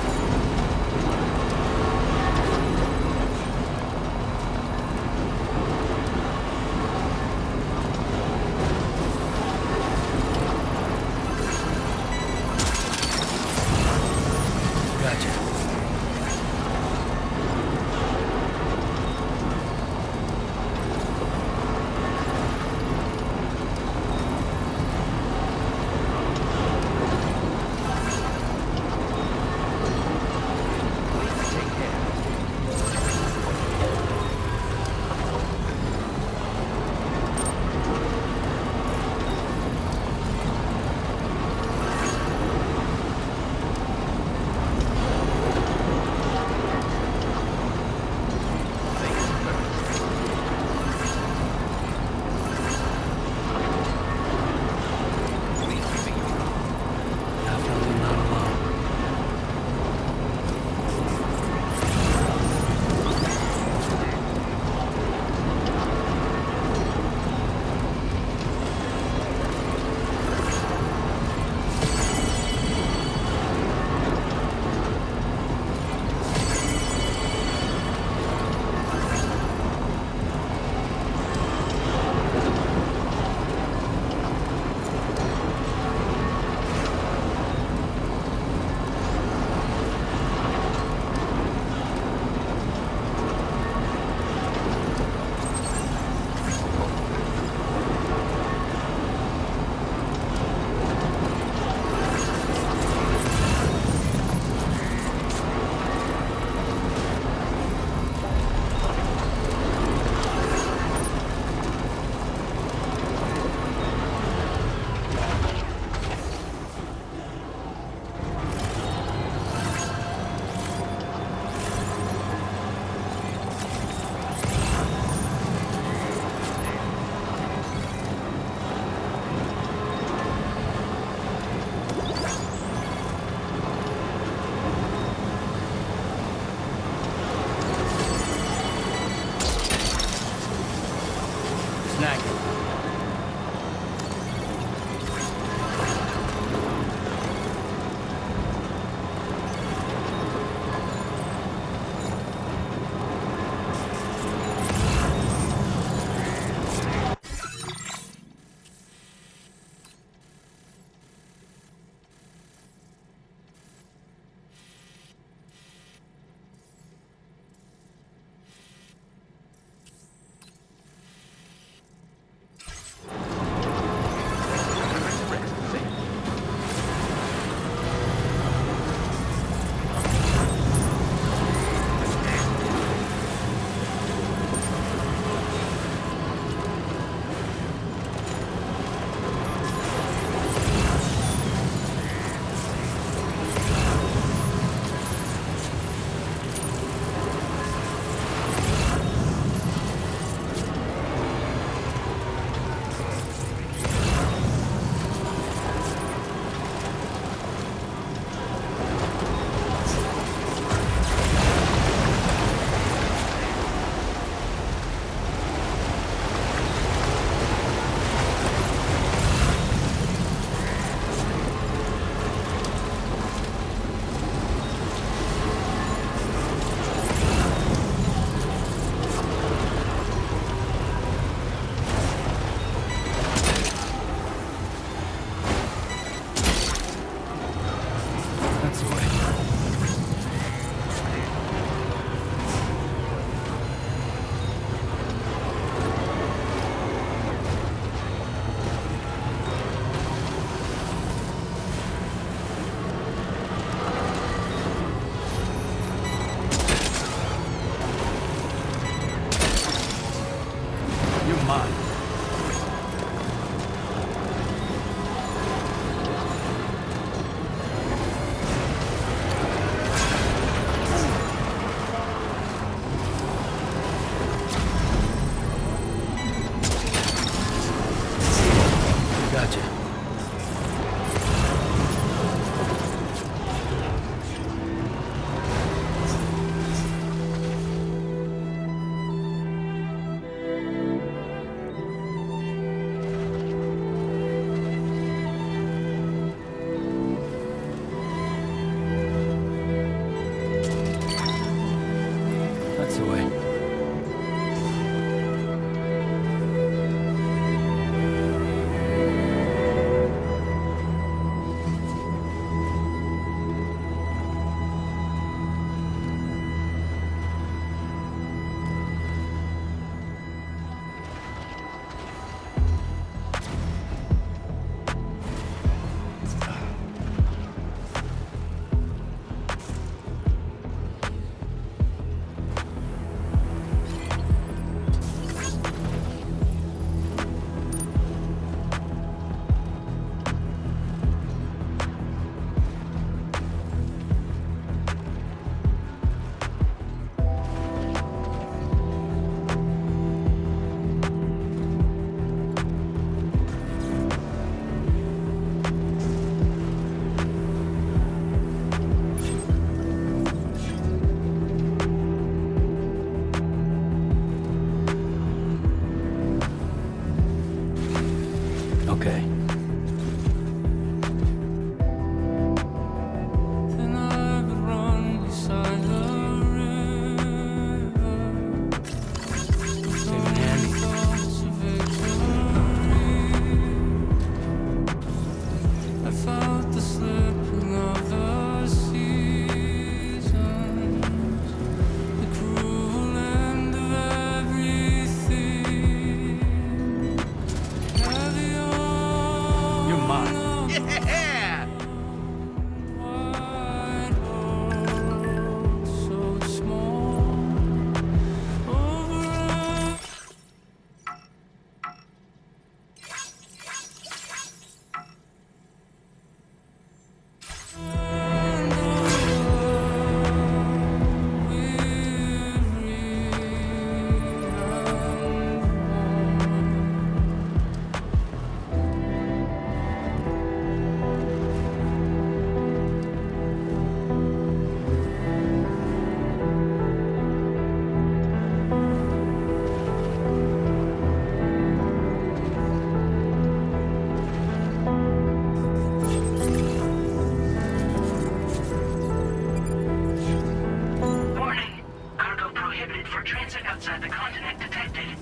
contact detected.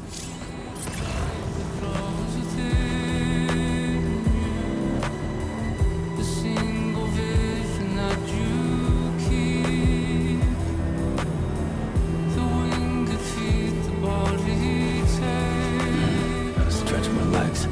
Gotta stretch my legs.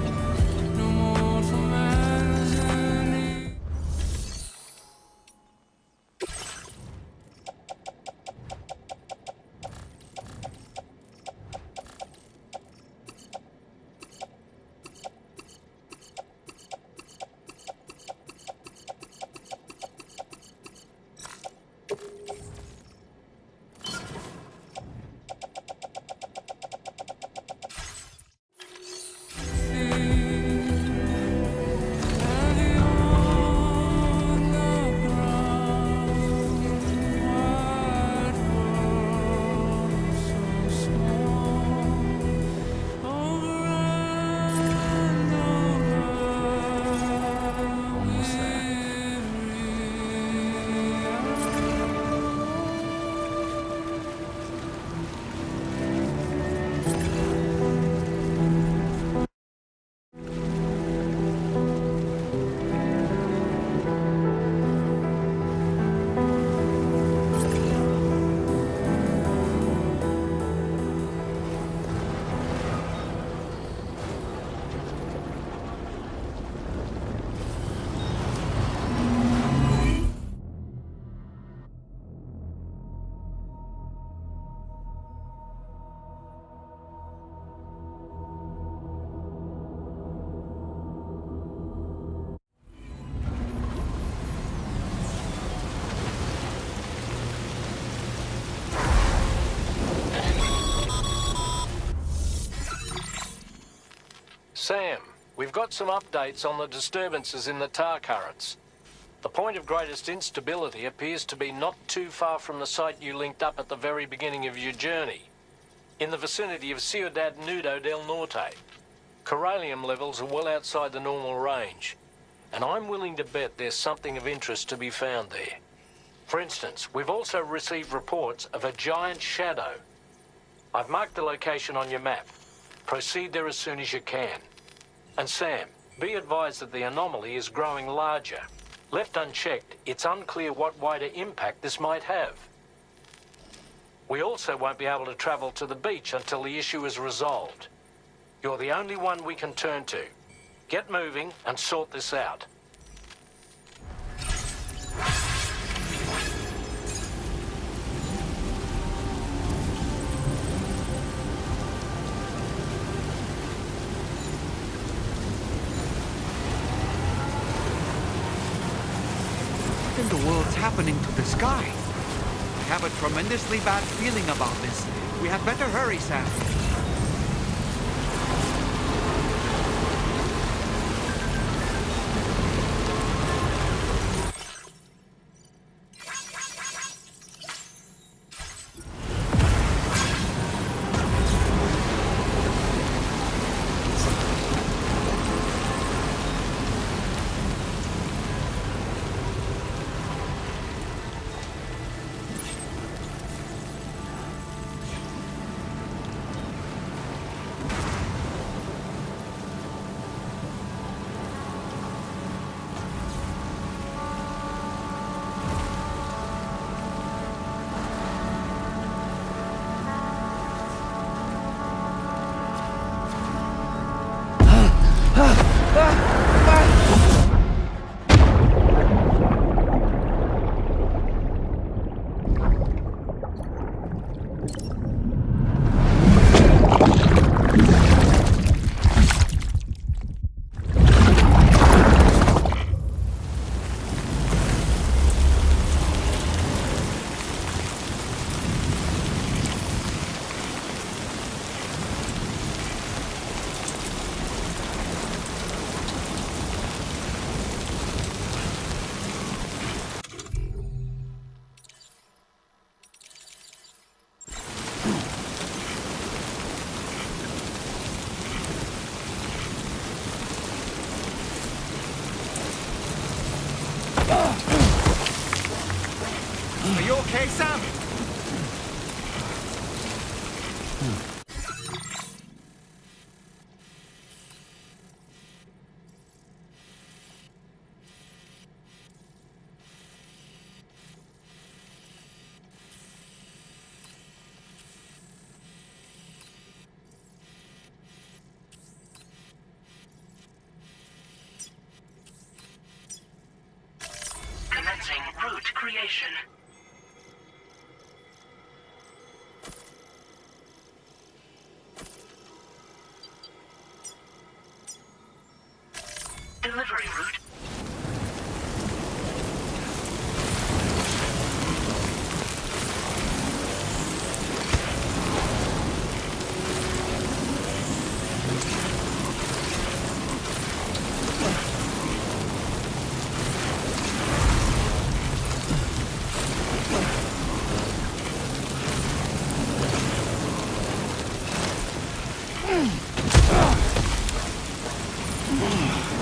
Sam, we've got some updates on the disturbances in the tar currents. The point of greatest instability appears to be not too far from the site you linked up at the very beginning of your journey, in the vicinity of Ciudad Nudo del Norte. Corallium levels are well outside the normal range, and I'm willing to bet there's something of interest to be found there. For instance, we've also received reports of a giant shadow. I've marked the location on your map. Proceed there as soon as you can. And Sam, be advised that the anomaly is growing larger. Left unchecked, it's unclear what wider impact this might have. We also won't be able to travel to the beach until the issue is resolved. You're the only one we can turn to. Get moving and sort this out. What in the world's happening to the sky? I have a tremendously bad feeling about this. We had better hurry, Sam. Are you okay, Sam? creation. Delivery route.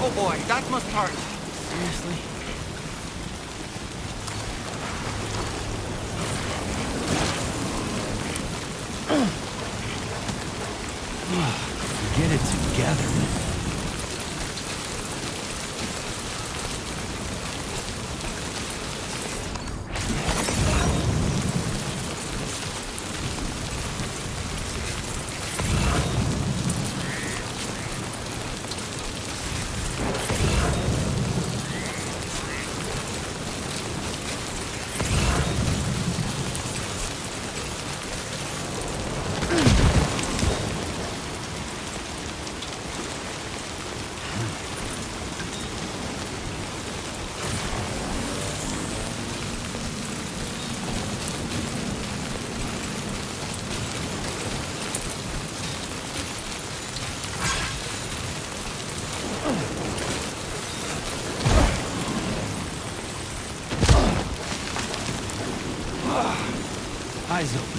Oh boy, that must hurt. Seriously? Get it together. Eyes open.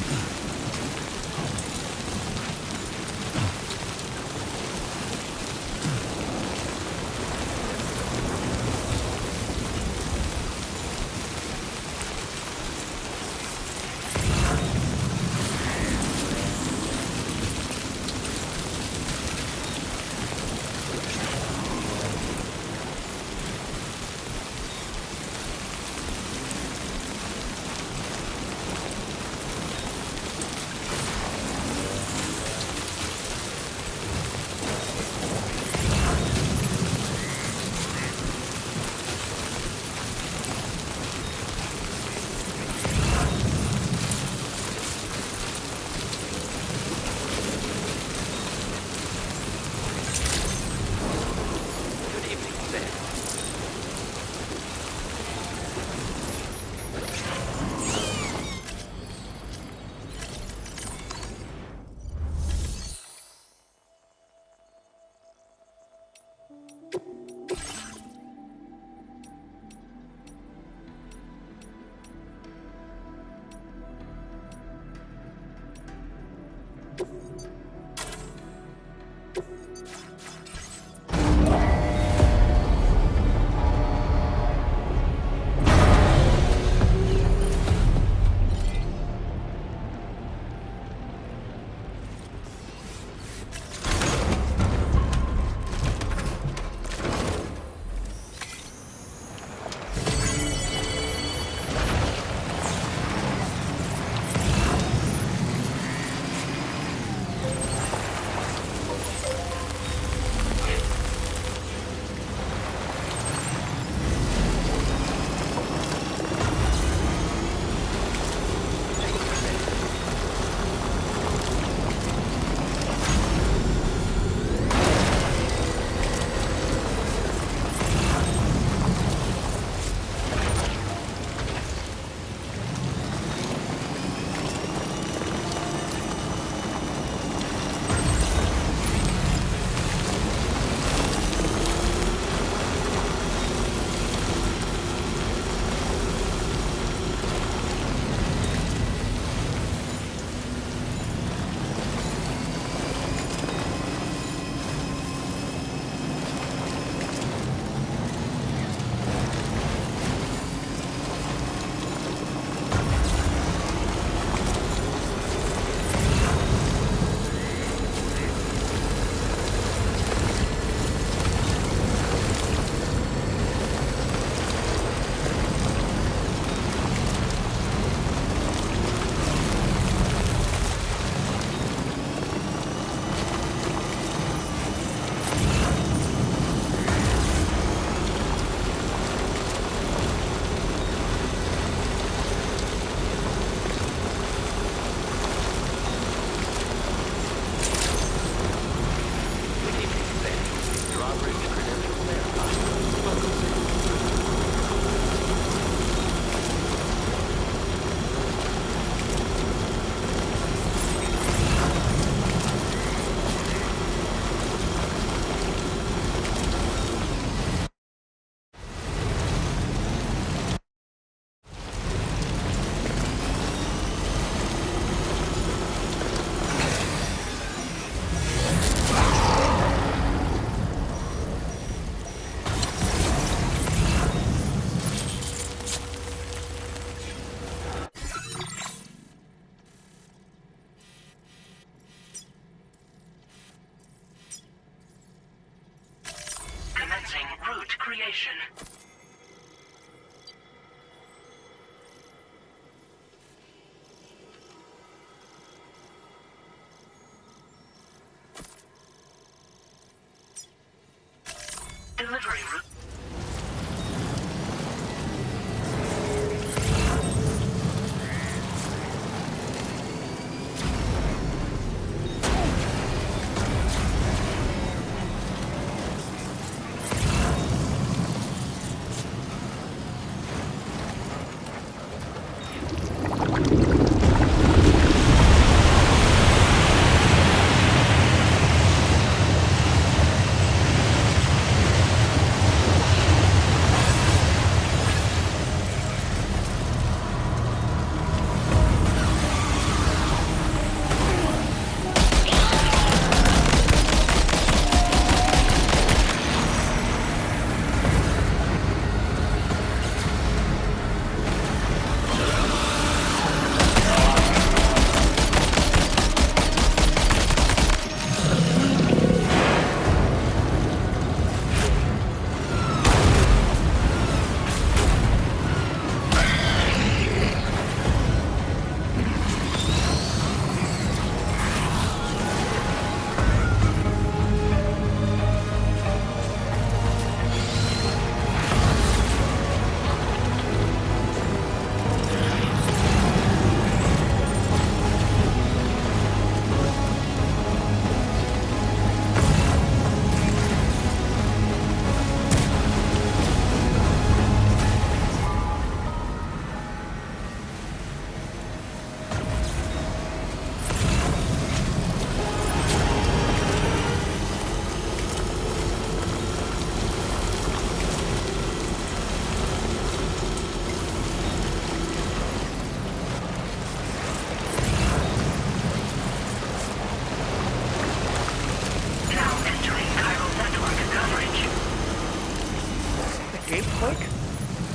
delivery route.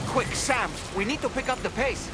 Quick, Sam! We need to pick up the pace!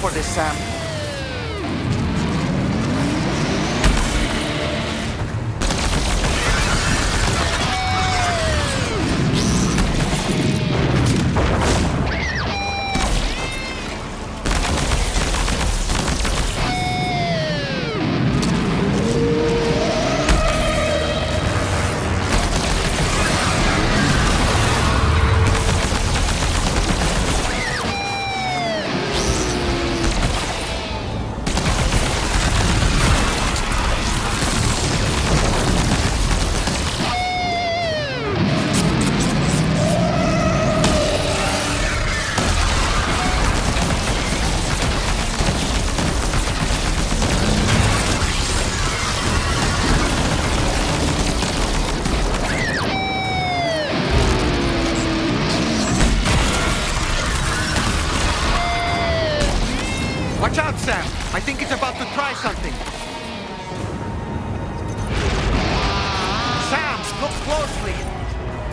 For this, Sam. Watch out, Sam! I think it's about to try something. Sam, look closely.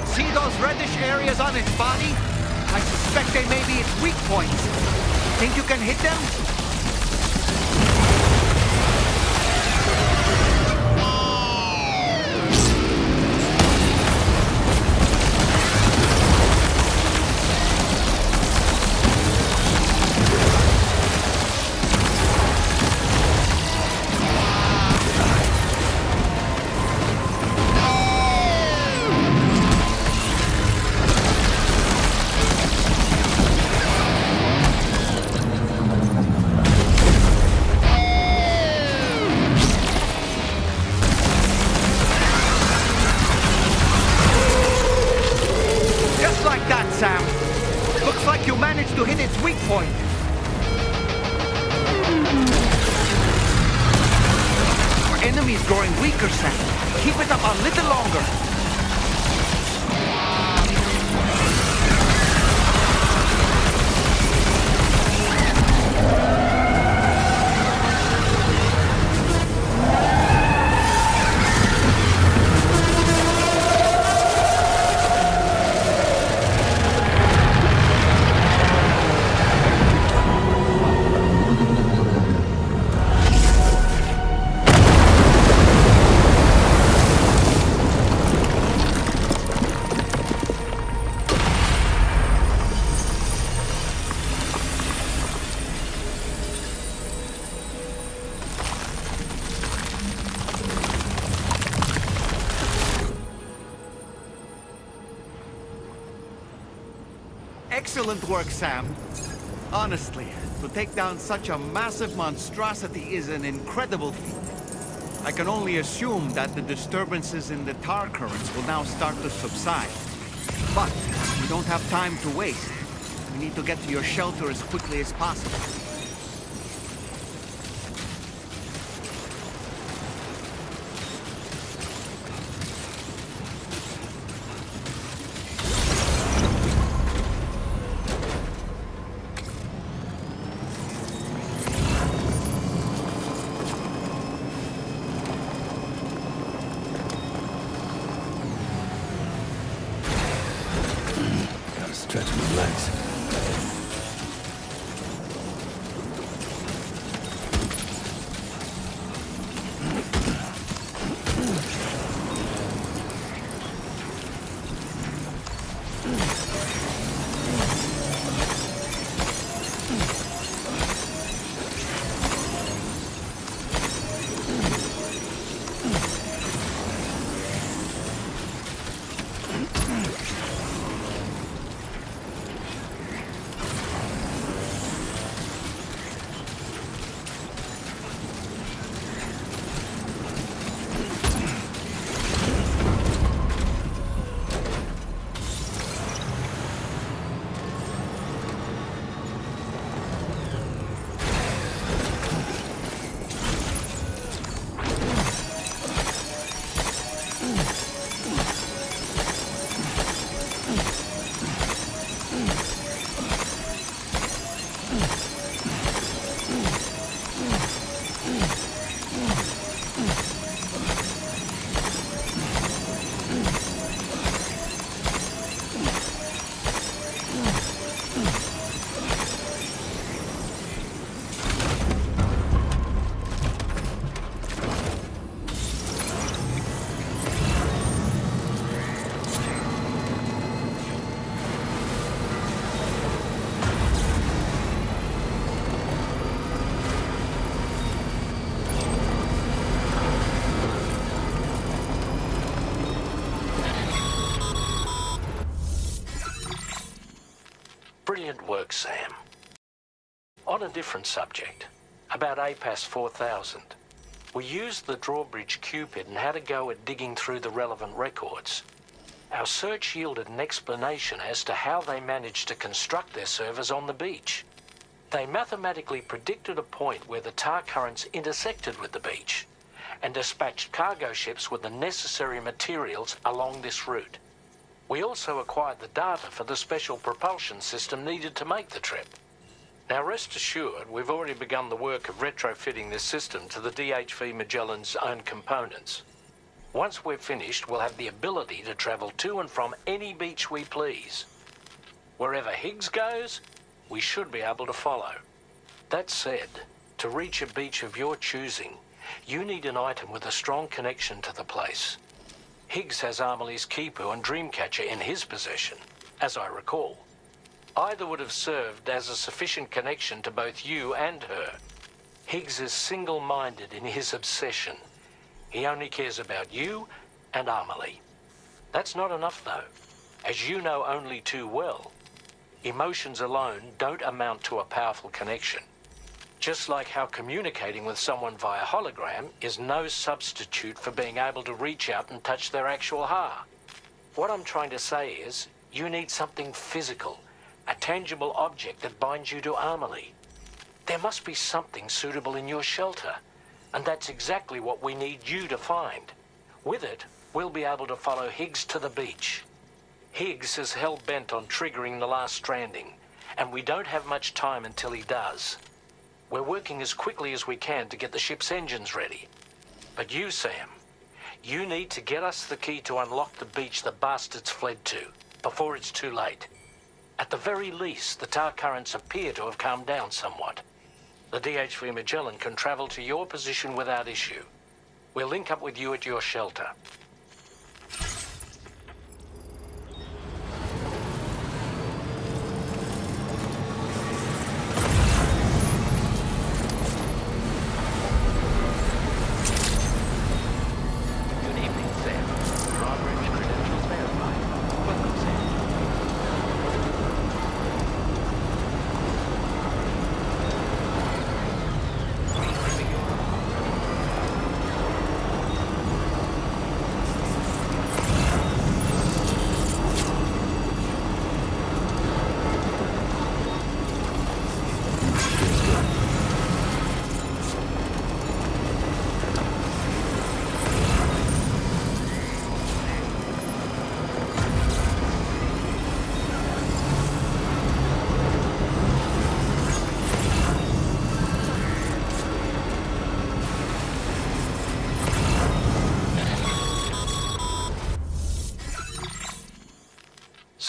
See those reddish areas on its body? I suspect they may be its weak points. Think you can hit them? Sam. Looks like you managed to hit its weak point. Our enemy's growing weaker, Sam. Keep it up a little longer. Excellent work, Sam. Honestly, to take down such a massive monstrosity is an incredible feat. I can only assume that the disturbances in the tar currents will now start to subside. But we don't have time to waste. We need to get to your shelter as quickly as possible. Stretch my legs. Brilliant work, Sam. On a different subject, about APAS 4000. We used the drawbridge Cupid and had a go at digging through the relevant records. Our search yielded an explanation as to how they managed to construct their servers on the beach. They mathematically predicted a point where the tar currents intersected with the beach and dispatched cargo ships with the necessary materials along this route. We also acquired the data for the special propulsion system needed to make the trip. Now rest assured, we've already begun the work of retrofitting this system to the DHV Magellan's own components. Once we're finished, we'll have the ability to travel to and from any beach we please. Wherever Higgs goes, we should be able to follow. That said, to reach a beach of your choosing, you need an item with a strong connection to the place. Higgs has Amelie's Kipu and Dreamcatcher in his possession, as I recall. Either would have served as a sufficient connection to both you and her. Higgs is single-minded in his obsession. He only cares about you and Amelie. That's not enough, though. As you know only too well, emotions alone don't amount to a powerful connection. Just like how communicating with someone via hologram is no substitute for being able to reach out and touch their actual heart. What I'm trying to say is, you need something physical, a tangible object that binds you to Amelie. There must be something suitable in your shelter, and that's exactly what we need you to find. With it, we'll be able to follow Higgs to the beach. Higgs is hell-bent on triggering the last stranding, and we don't have much time until he does. We're working as quickly as we can to get the ship's engines ready. But you, Sam, you need to get us the key to unlock the beach the bastards fled to, before it's too late. At the very least, the tar currents appear to have calmed down somewhat. The DHV Magellan can travel to your position without issue. We'll link up with you at your shelter.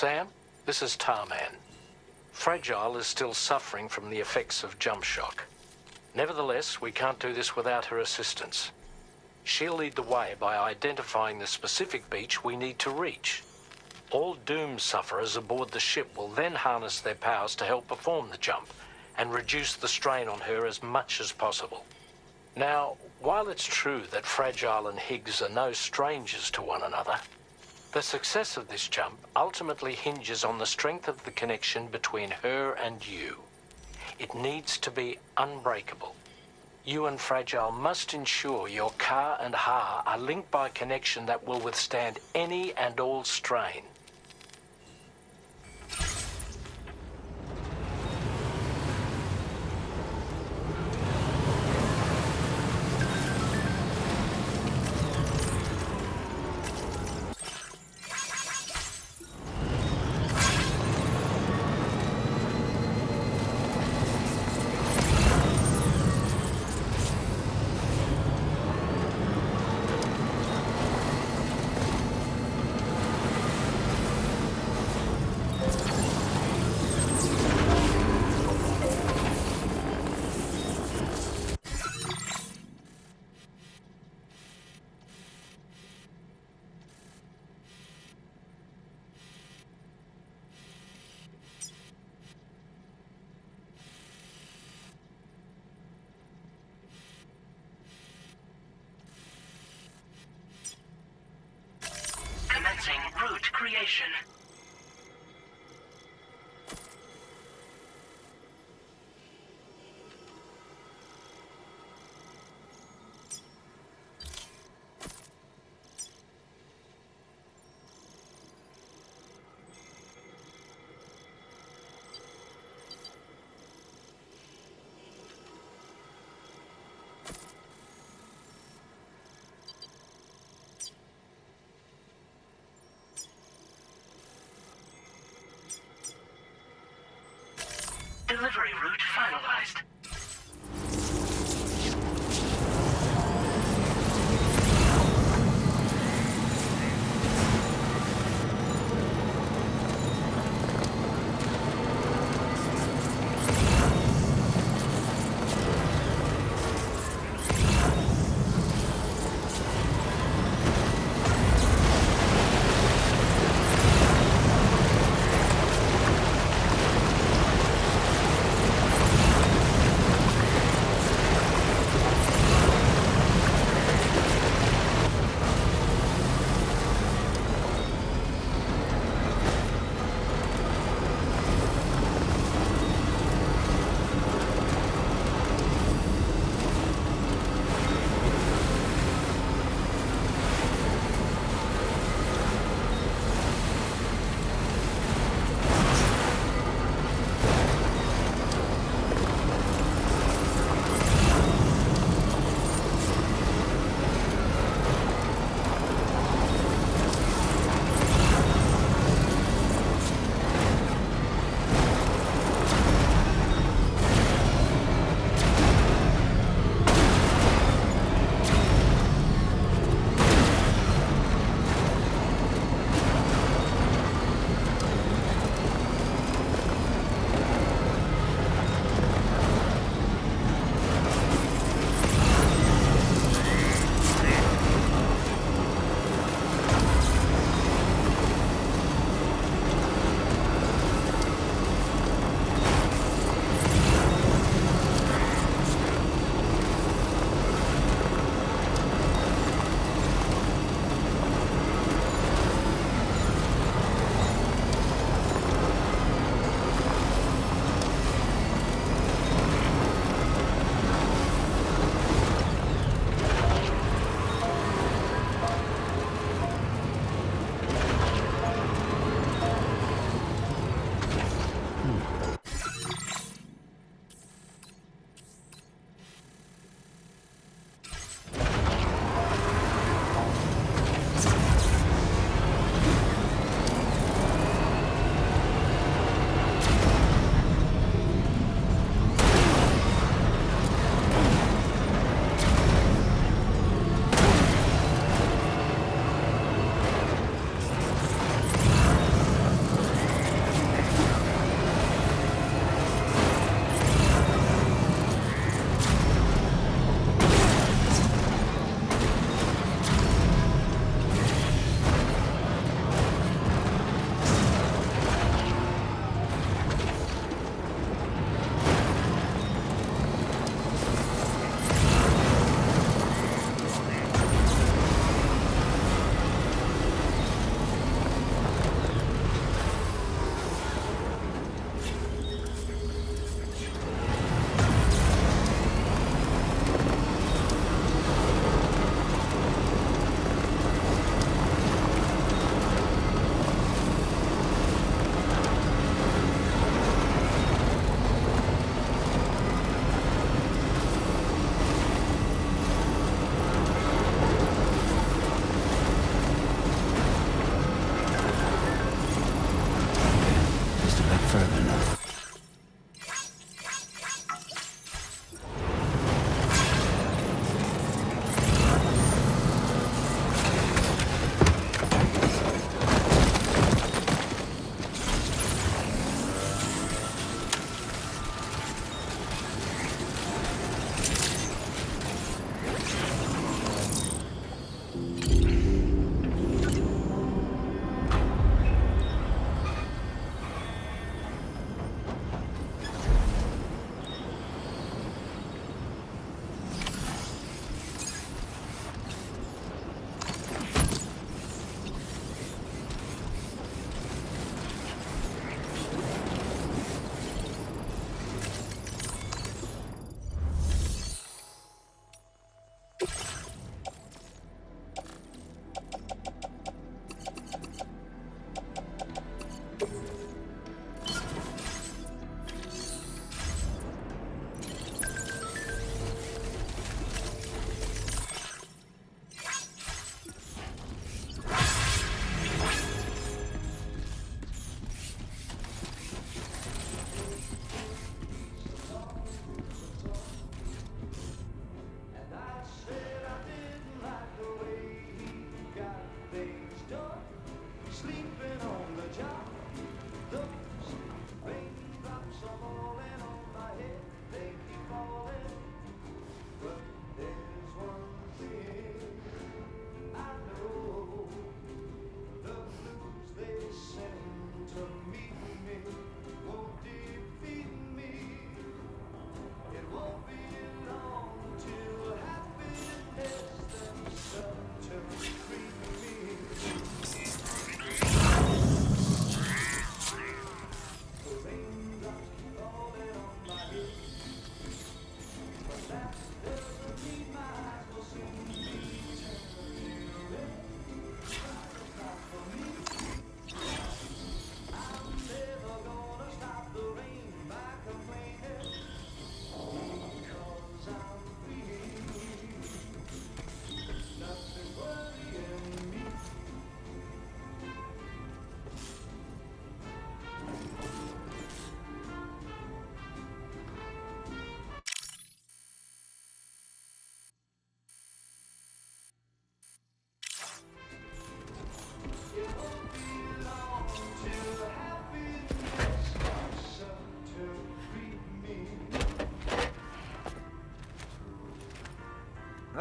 Sam, this is Tarman. Fragile is still suffering from the effects of jump shock. Nevertheless, we can't do this without her assistance. She'll lead the way by identifying the specific beach we need to reach. All Doom sufferers aboard the ship will then harness their powers to help perform the jump and reduce the strain on her as much as possible. Now, while it's true that Fragile and Higgs are no strangers to one another, the success of this jump ultimately hinges on the strength of the connection between her and you. It needs to be unbreakable. You and Fragile must ensure your Ka and Ha are linked by connection that will withstand any and all strain. Commencing route creation. Delivery route finalized.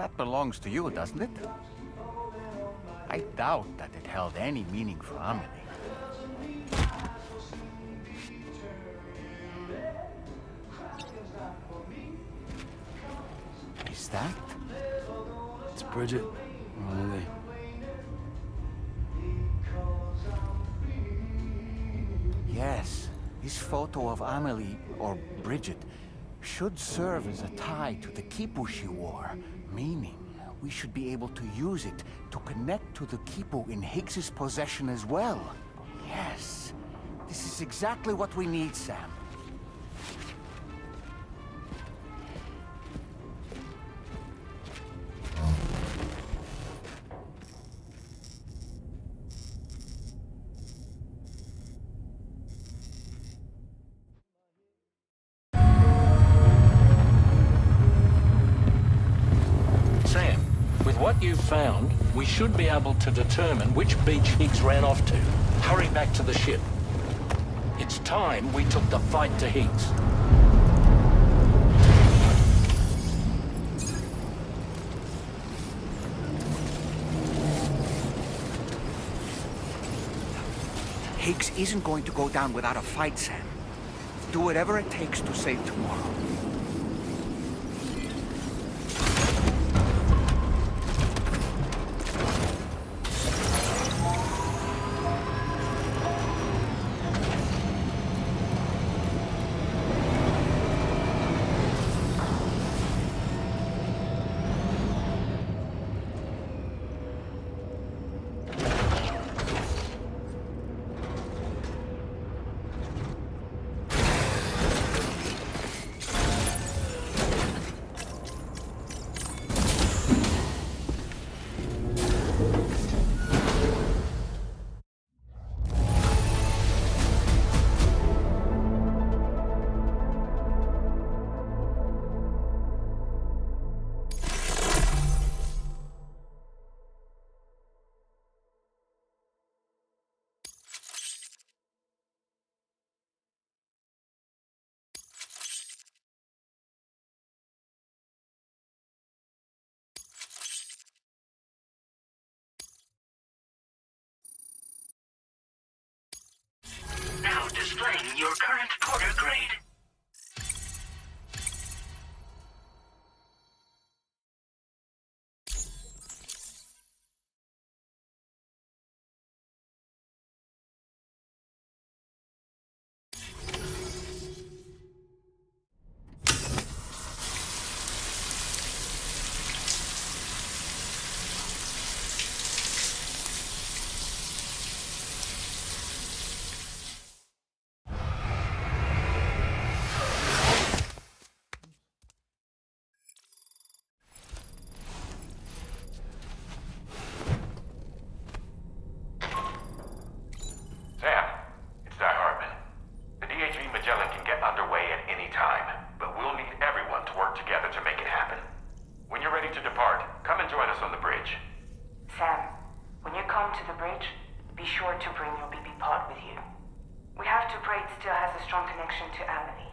That belongs to you, doesn't it? I doubt that it held any meaning for Amelie. Is that? It's Bridget. Or Amelie. Yes, this photo of Amelie, or Bridget, should serve as a tie to the quipu she wore, meaning we should be able to use it to connect to the quipu in Higgs's possession as well. Yes, this is exactly what we need, Sam. Sam, with what you've found, we should be able to determine which beach Higgs ran off to. Hurry back to the ship. It's time we took the fight to Higgs. Higgs isn't going to go down without a fight, Sam. Do whatever it takes to save tomorrow. Now displaying your current Porter grade. Sam, it's Di Hartman. The DHV Magellan can get underway at any time, but we'll need everyone to work together to make it happen. When you're ready to depart, come and join us on the bridge. Sam, when you come to the bridge, be sure to bring your BB pod with you. We have to pray it still has a strong connection to Amelie.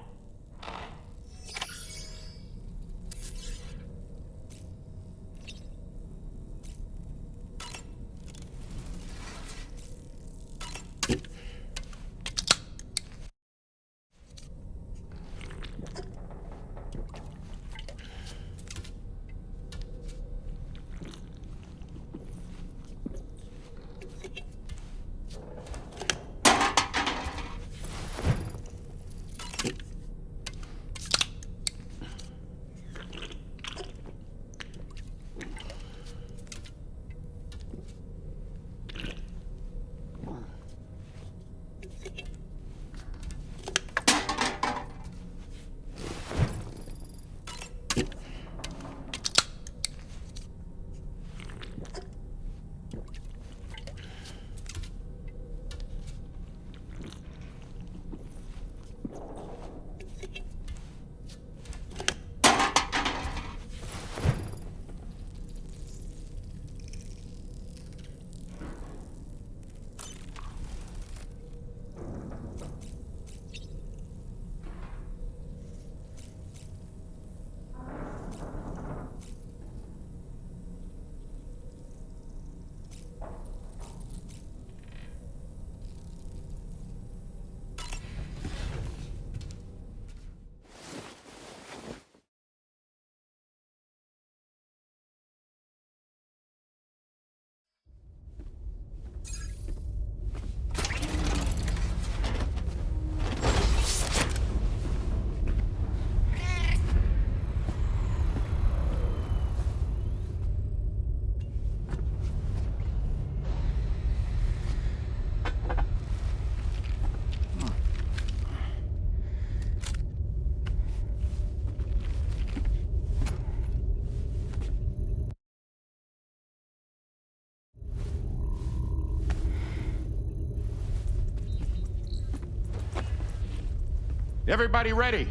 Everybody ready?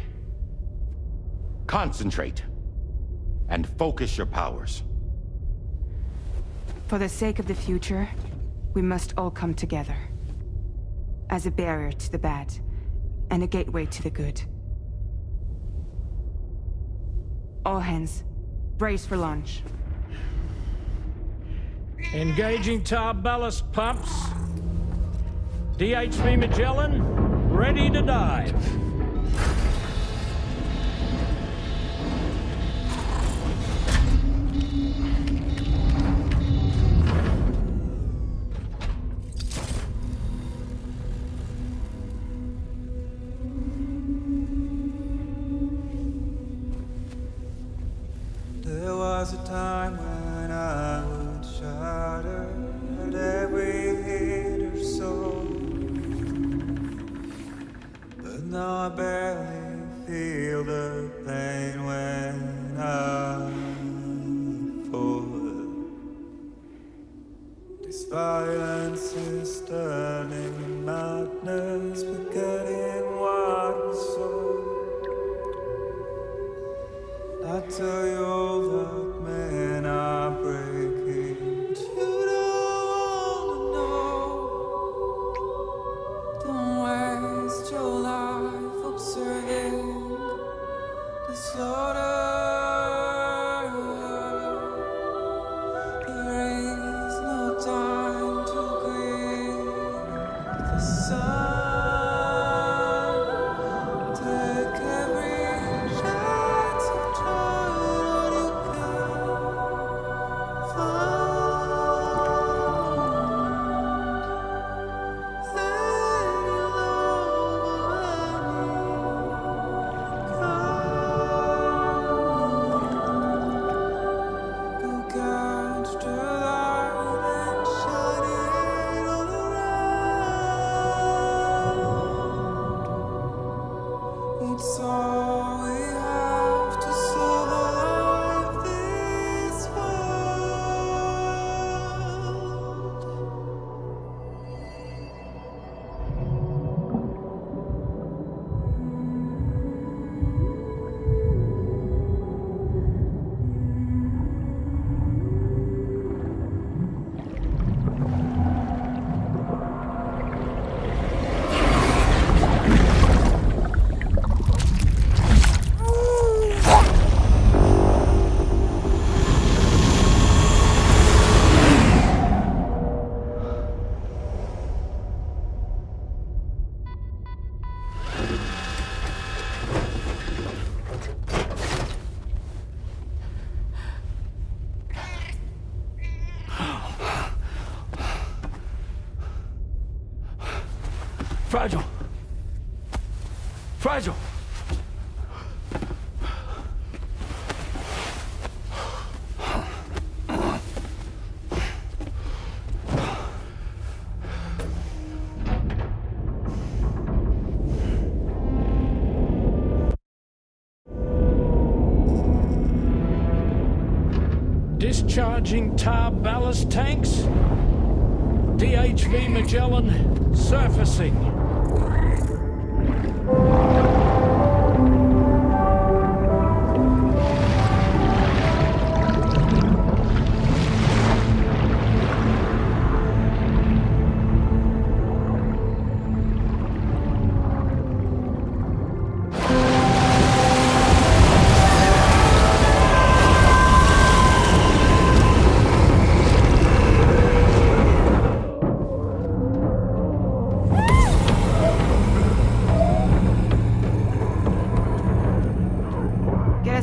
Concentrate. And focus your powers. For the sake of the future, we must all come together. As a barrier to the bad, and a gateway to the good. All hands, brace for launch. Engaging tar ballast pumps. DHV Magellan, ready to dive. There was a time when I would shudder at every hit or soul, but now I barely feel the pain when I fall. This violence is turning madness, forgetting what was sold. I tell you all that men are breaking, but you don't know. Don't waste your life observing the slaughter. There is no time to grieve the sun. Take every chance of trying all you can It's all we have to survive this Fragile. Fragile. Discharging tar ballast tanks. DHV Magellan surfacing.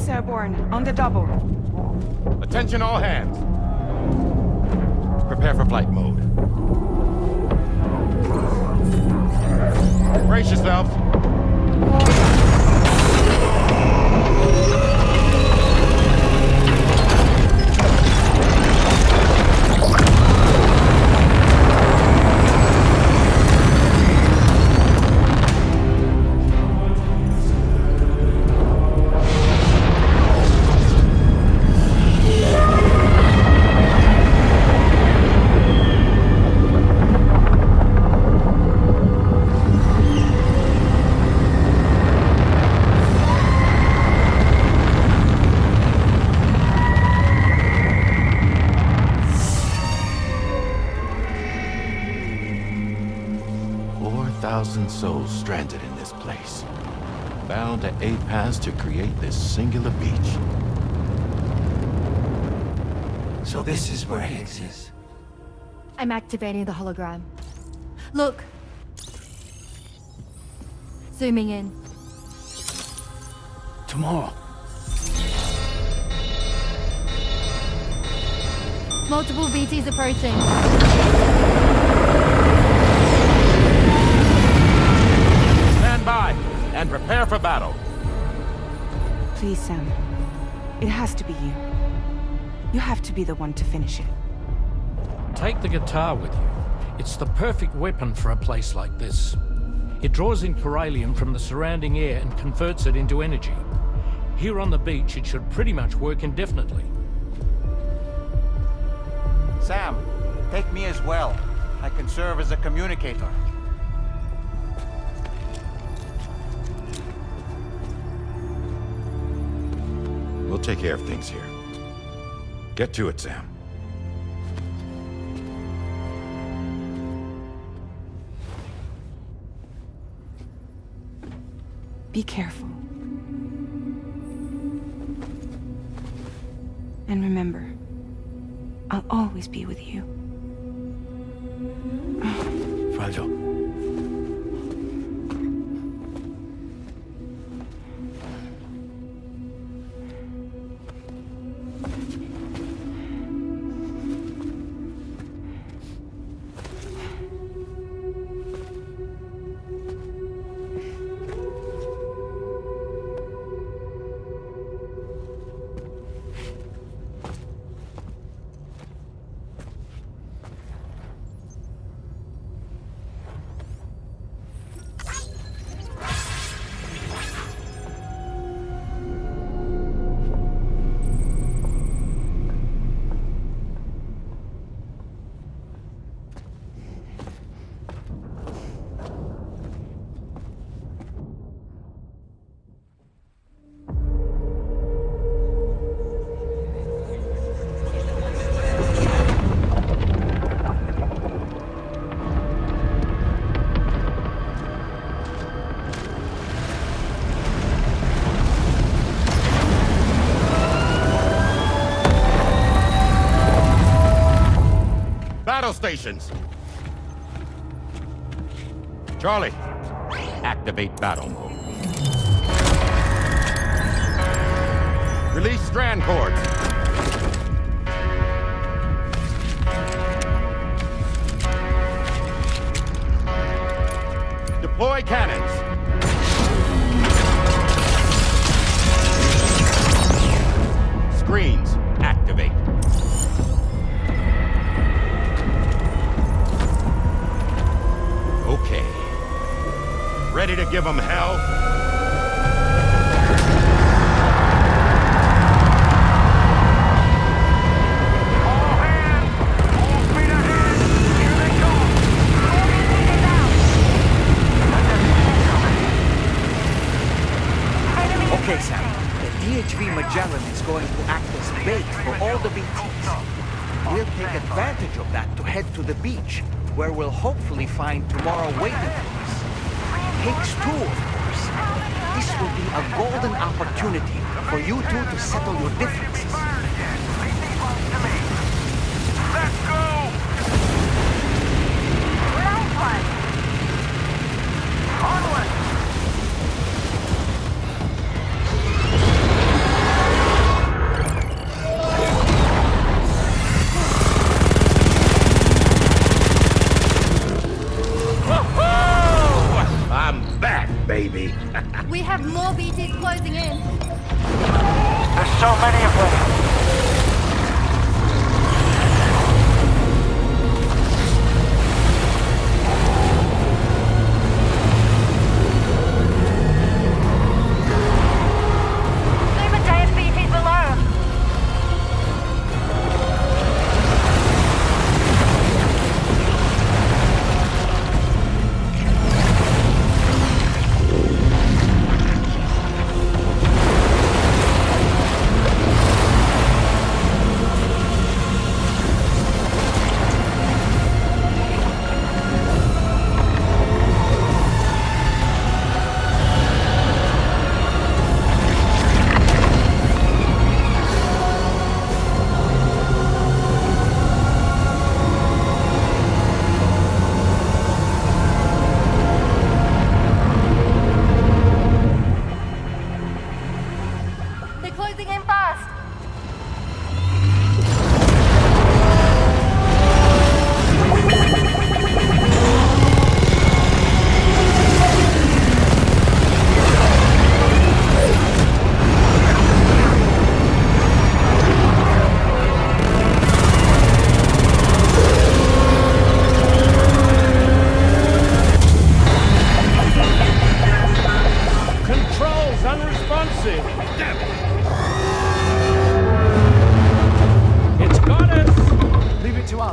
Airborne, on the double. Attention all hands. Prepare for flight mode. Brace yourselves. 4,000 souls stranded in this place, bound to 8 paths to create this singular beach. So this is where Higgs is. I'm activating the hologram. Look! Zooming in. Tomorrow. Multiple VTs approaching. Stand by and prepare for battle. Please, Sam. It has to be you. You have to be the one to finish it. Take the guitar with you. It's the perfect weapon for a place like this. It draws in Corallium from the surrounding air and converts it into energy. Here on the beach, it should pretty much work indefinitely. Sam, take me as well. I can serve as a communicator. We'll take care of things here. Get to it, Sam. Be careful. And remember, I'll always be with you. Fragile. Battle stations! Charlie, activate battle mode. Release strand cords. Deploy cannons. Screens, activate. Okay. Ready to give them hell? Okay, Sam. The DHV Magellan is going to act as bait for all the BTs. We'll take advantage of that to head to the beach, where we'll hopefully find tomorrow waiting for us. Higgs too, of course. This will be a golden opportunity for you two to settle your differences. Let's go! Nice one! Onward! I'm back, baby. We have more BTs closing in. There's so many of them.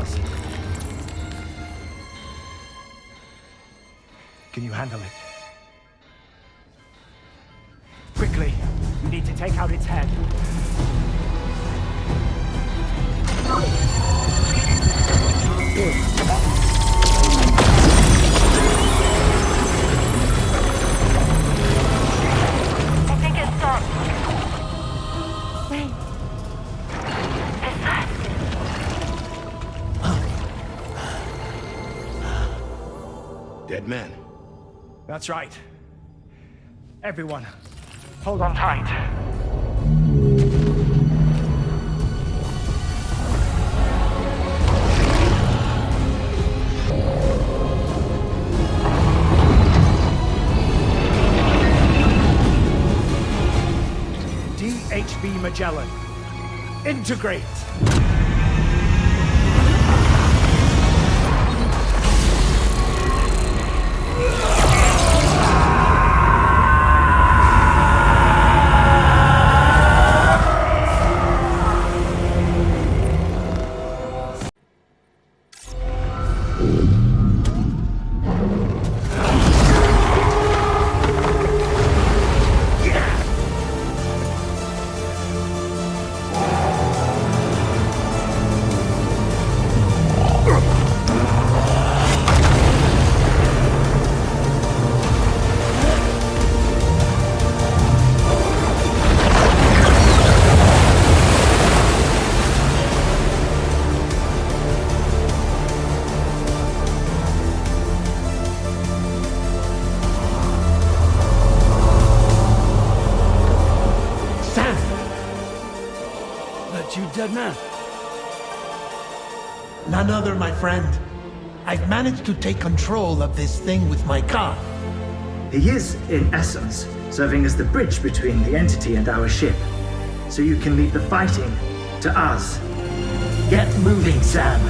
us. Can you handle it? Quickly, we need to take out its head. I think it stopped. Wait. Is that... Dead man. That's right. Everyone, hold on tight. DHB Magellan, integrate! You dead man? None other, my friend. I've managed to take control of this thing with my car. He is, in essence, serving as the bridge between the entity and our ship. So you can leave the fighting to us. Get moving, Sam.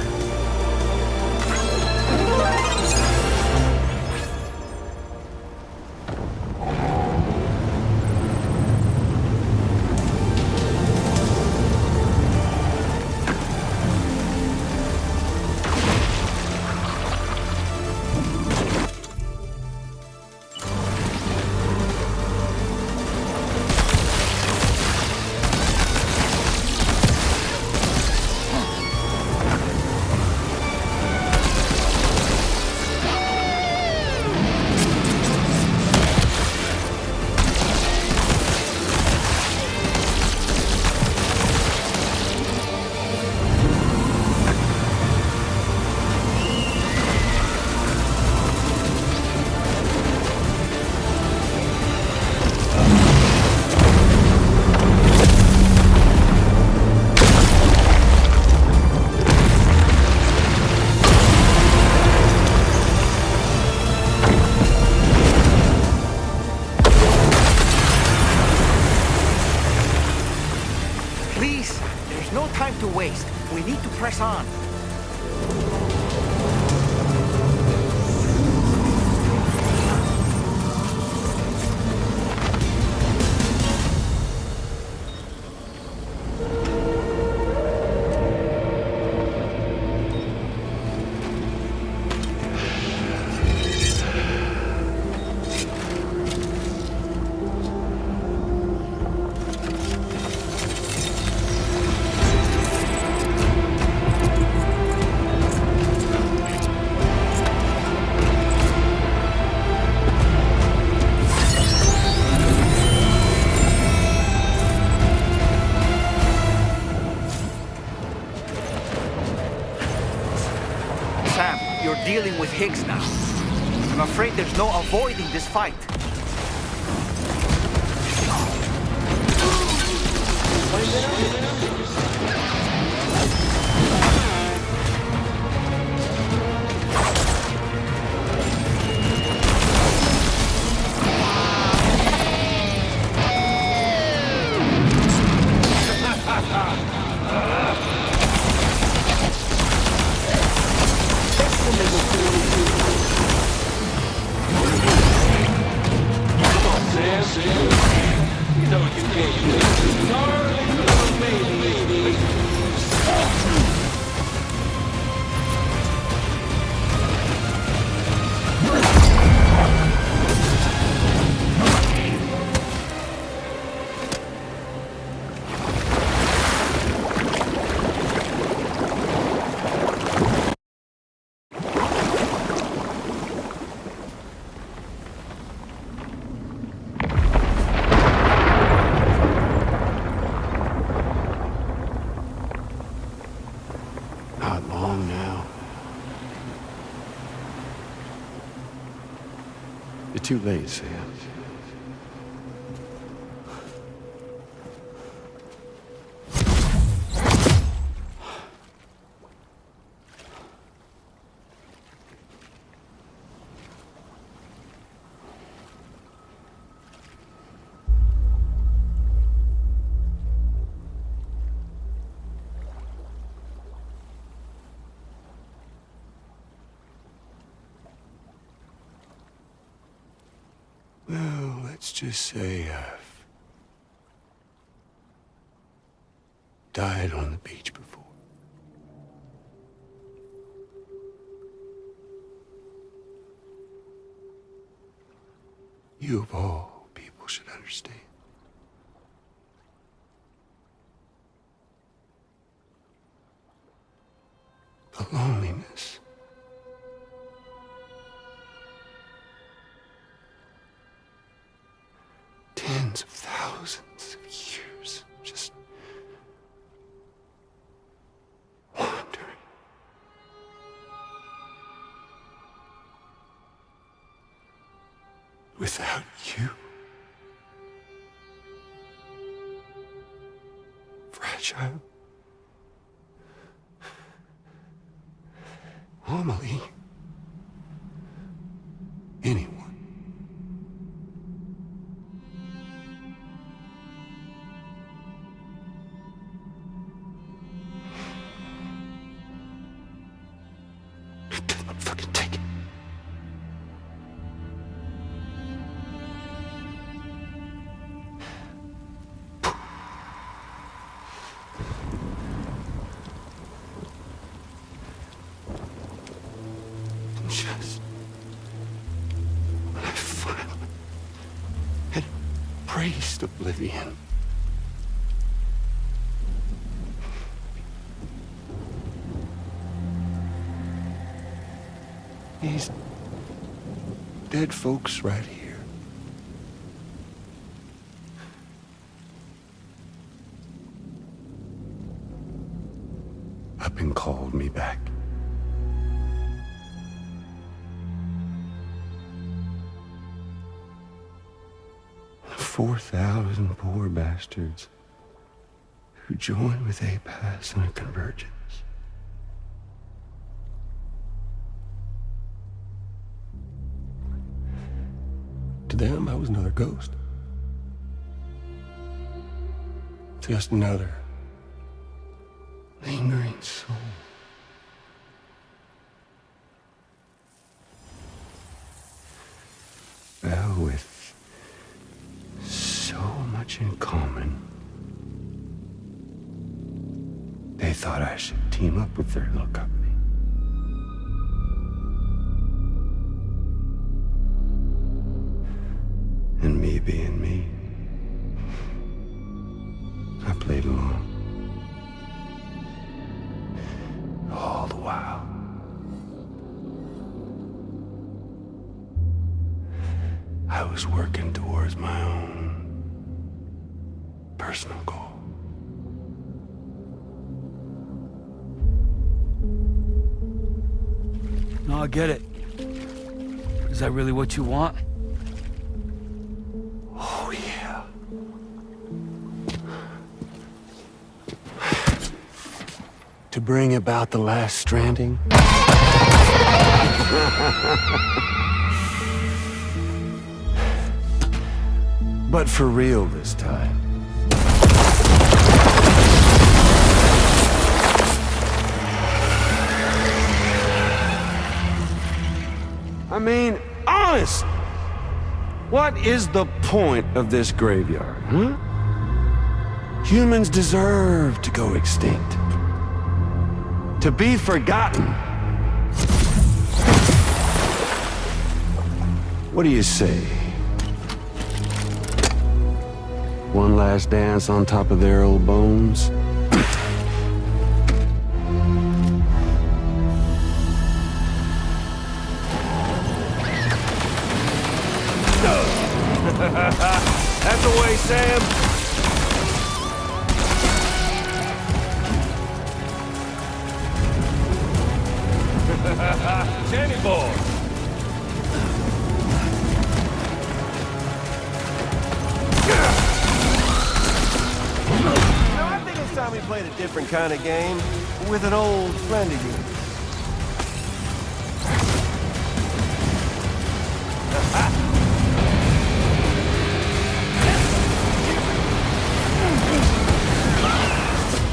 waste. We need to press on. Dealing with Higgs now. I'm afraid there's no avoiding this fight. You know you can't. Darling little baby. along now. You're too late, Sam. Well, let's just say I've died on the beach before. You of all people should understand. The loneliness. Tens of thousands of years just wandering. Without you. Fragile. Amelie. Anyone. Just when I finally had embraced oblivion, these dead folks right here. Up and called me back. 4,000 poor bastards who joined with APAS in a convergence. To them, I was another ghost. Just another lingering soul. Well, with so much in common, they thought I should team up with their little company. And me being me, I played along. All the while. I was working towards my own personal goal. No, I get it. Is that really what you want? Oh, yeah. To bring about the last stranding? But for real this time. I mean, honest! What is the point of this graveyard, huh? Humans deserve to go extinct. To be forgotten. What do you say? One last dance on top of their old bones? That's the way, Sam. Sammy boy! I think it's time we played a different kind of game with an old friend of yours.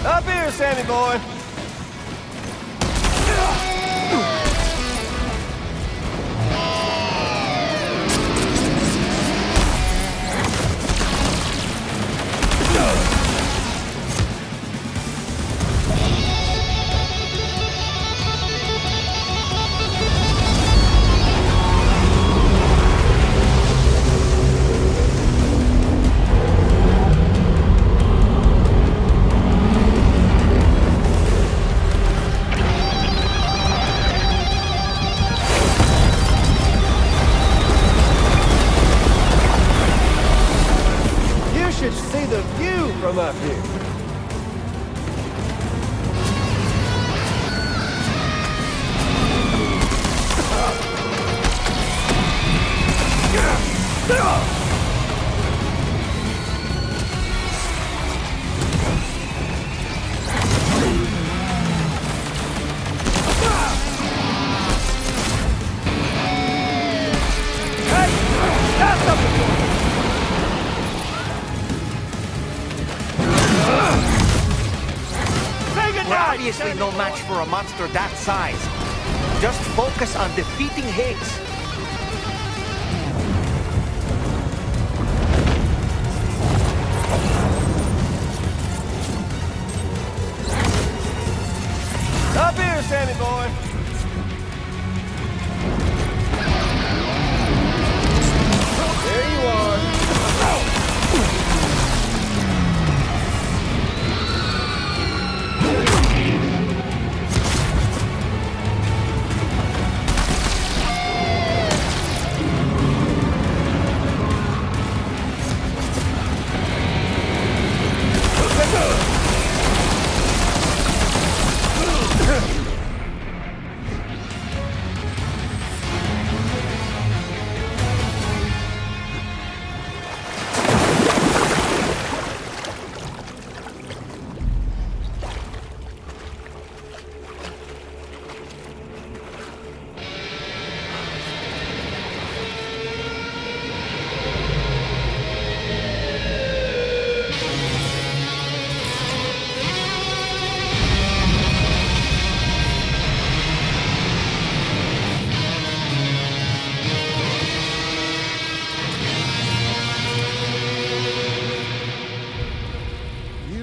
Up here, Sammy boy! You should see the view from up here. We're obviously no match for a monster that size. Just focus on defeating Higgs. Up here, Sammy boy! There you are.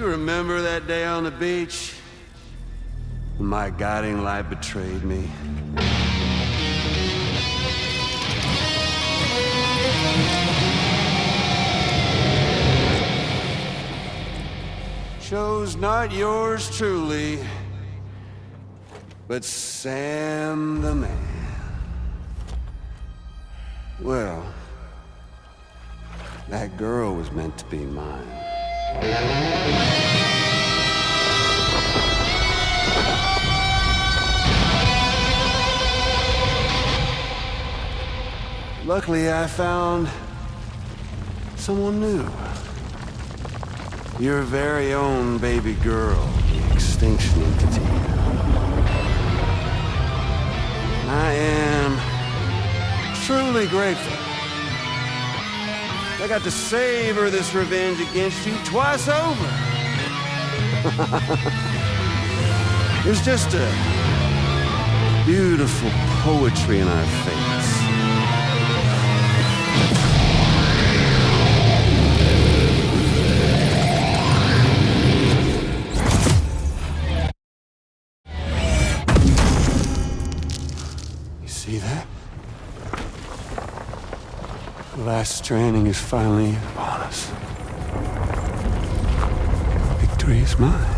Remember that day on the beach? When my guiding light betrayed me? Chose not yours truly, but Sam the man. Well, that girl was meant to be mine. Luckily, I found someone new. Your very own baby girl, the Extinction Entity. I am truly grateful. I got to savor this revenge against you twice over. There's just a beautiful poetry in our fates. You see that? The last stranding is finally upon us. Victory is mine.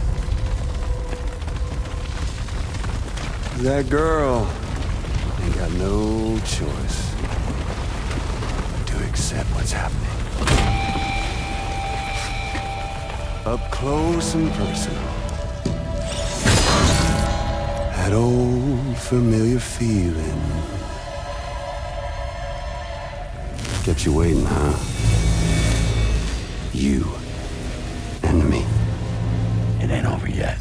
That girl ain't got no choice but to accept what's happening. Up close and personal. That old familiar feeling. Kept you waiting, huh? You and me. It ain't over yet.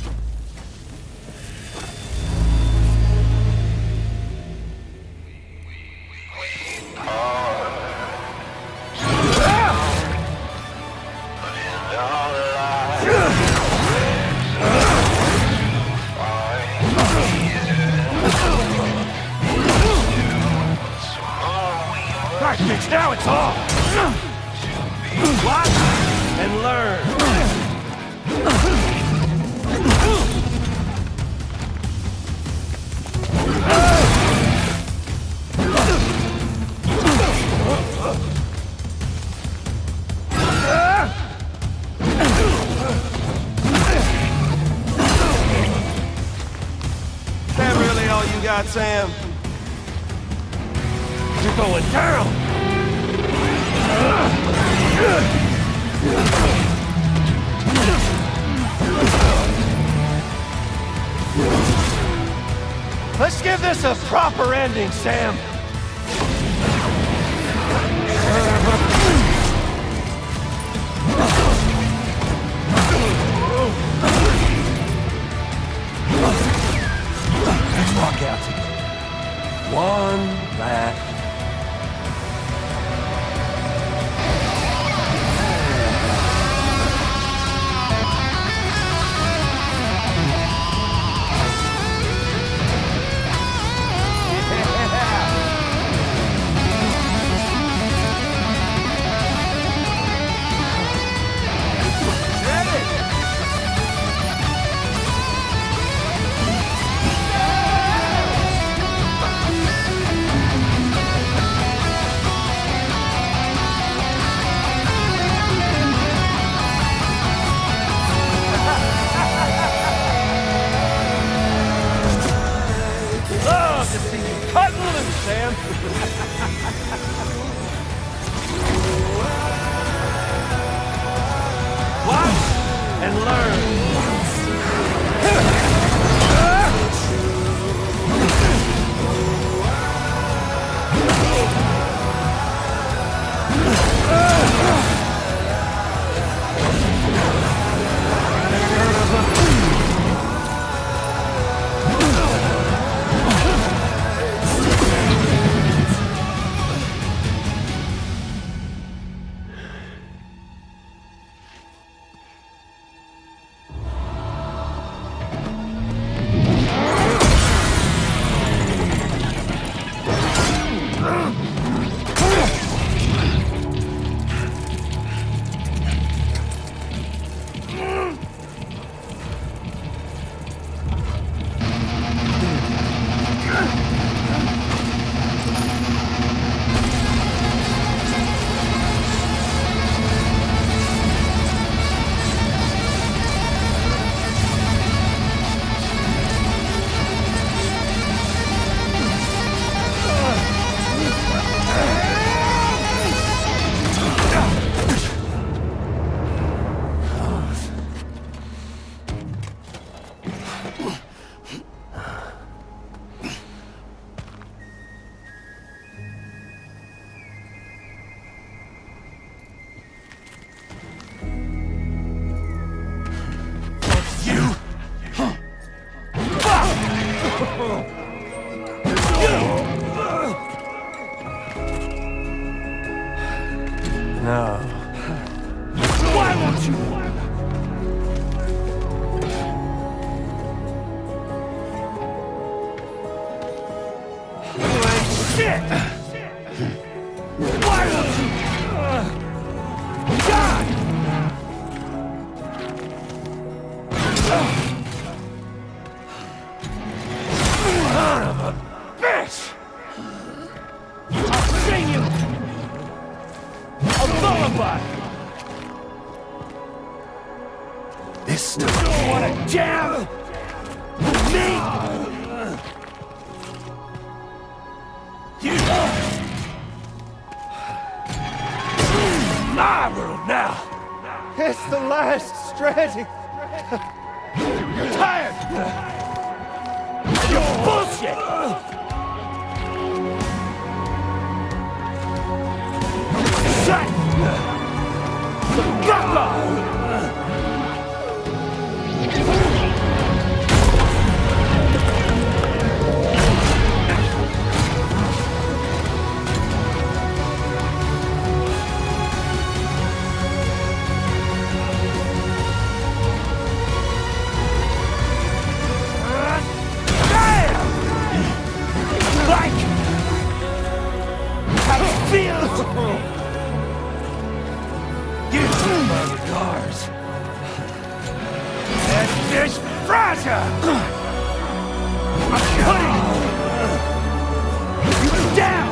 Right, bitch, now it's on! Watch and learn. Is that really all you got, Sam? You're going down! Let's give this a proper ending, Sam. Let's walk out together. One last. Love to see you cutting loose, Sam. Watch and learn. No. Why won't you? You ain't shit! Why won't you? God! Son of a bitch! I'll sing you a lullaby! This time you wanna jam me? You my world now! It's the last Stranding! You're tired! Give me my regards. That fish fragile! I'm cutting you down!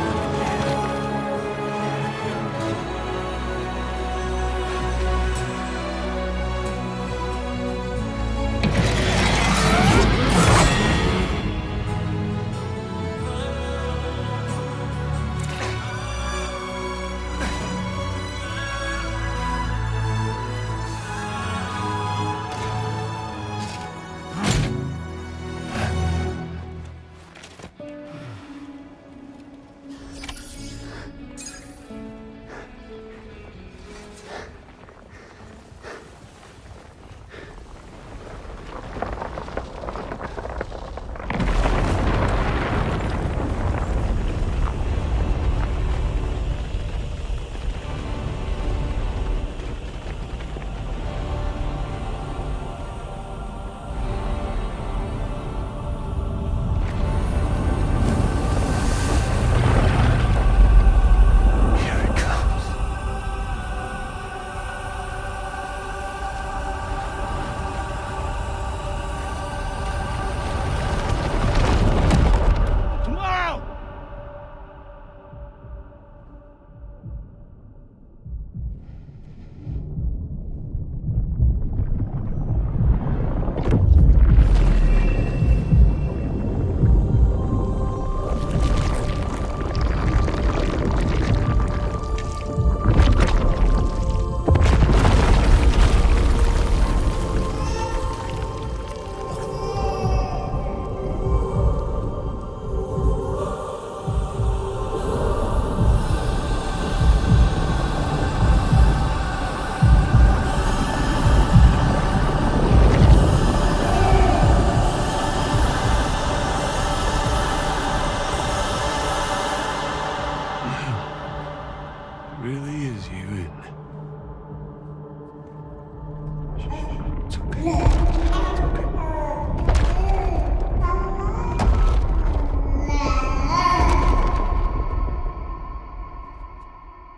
Really is you, isn't it?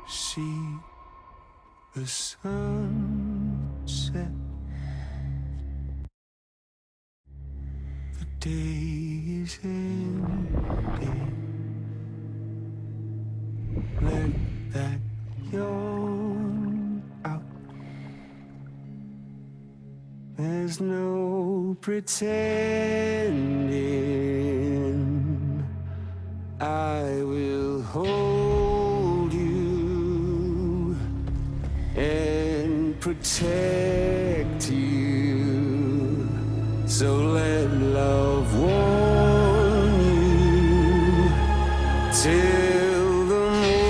See the sunset. The day is ending. Let that yawn out. There's no pretending. I will hold you and protect you. So let love warm you till the morning.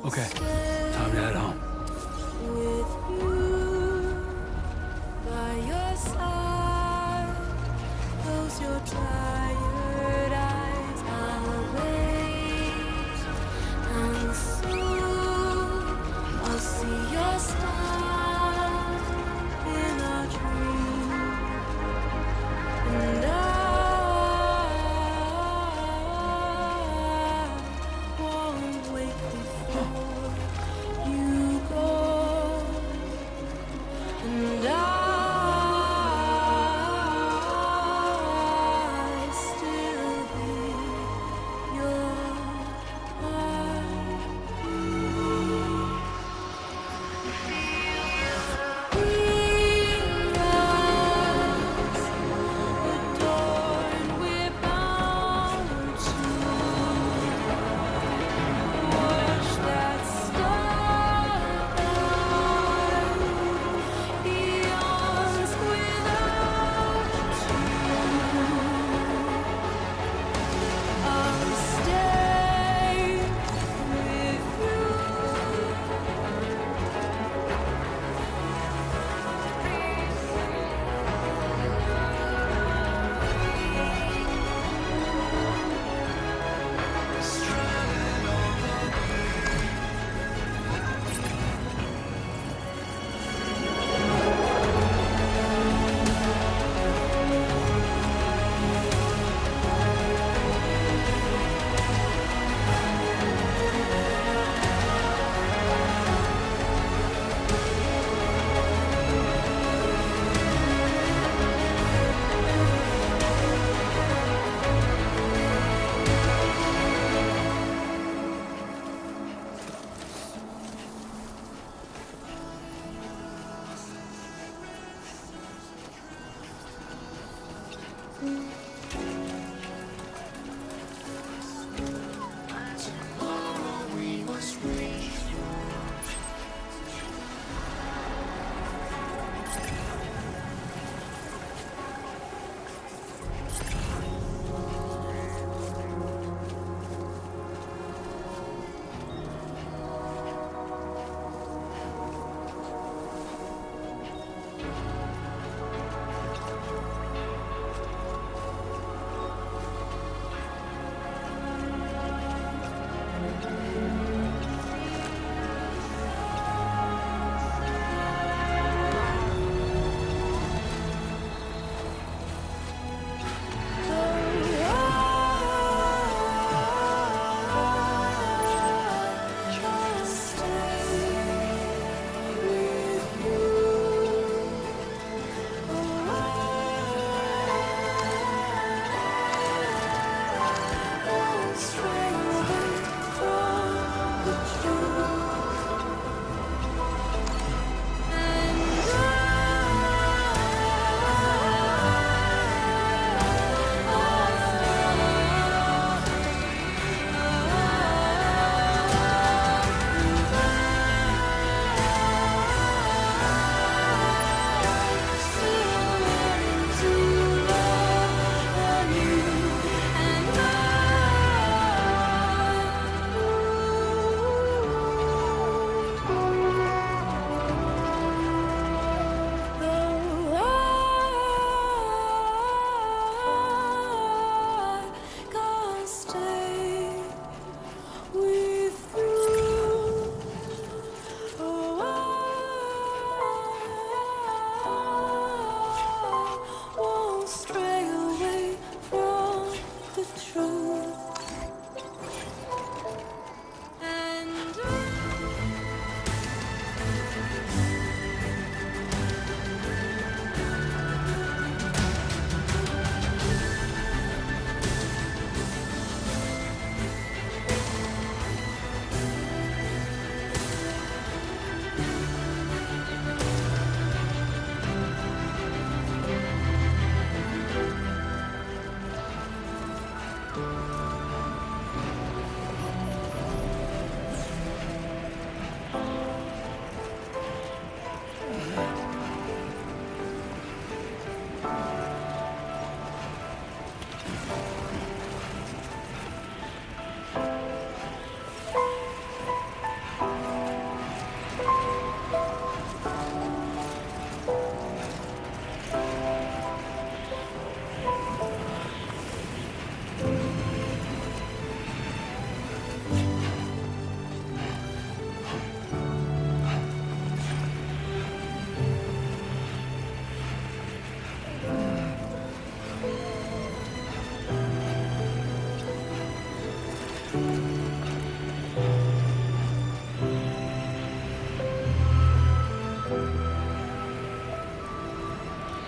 Okay, time to head home. With you by your side, close your tired eyes. I'll wait, and soon I'll see your star in a dream, and I won't wait before.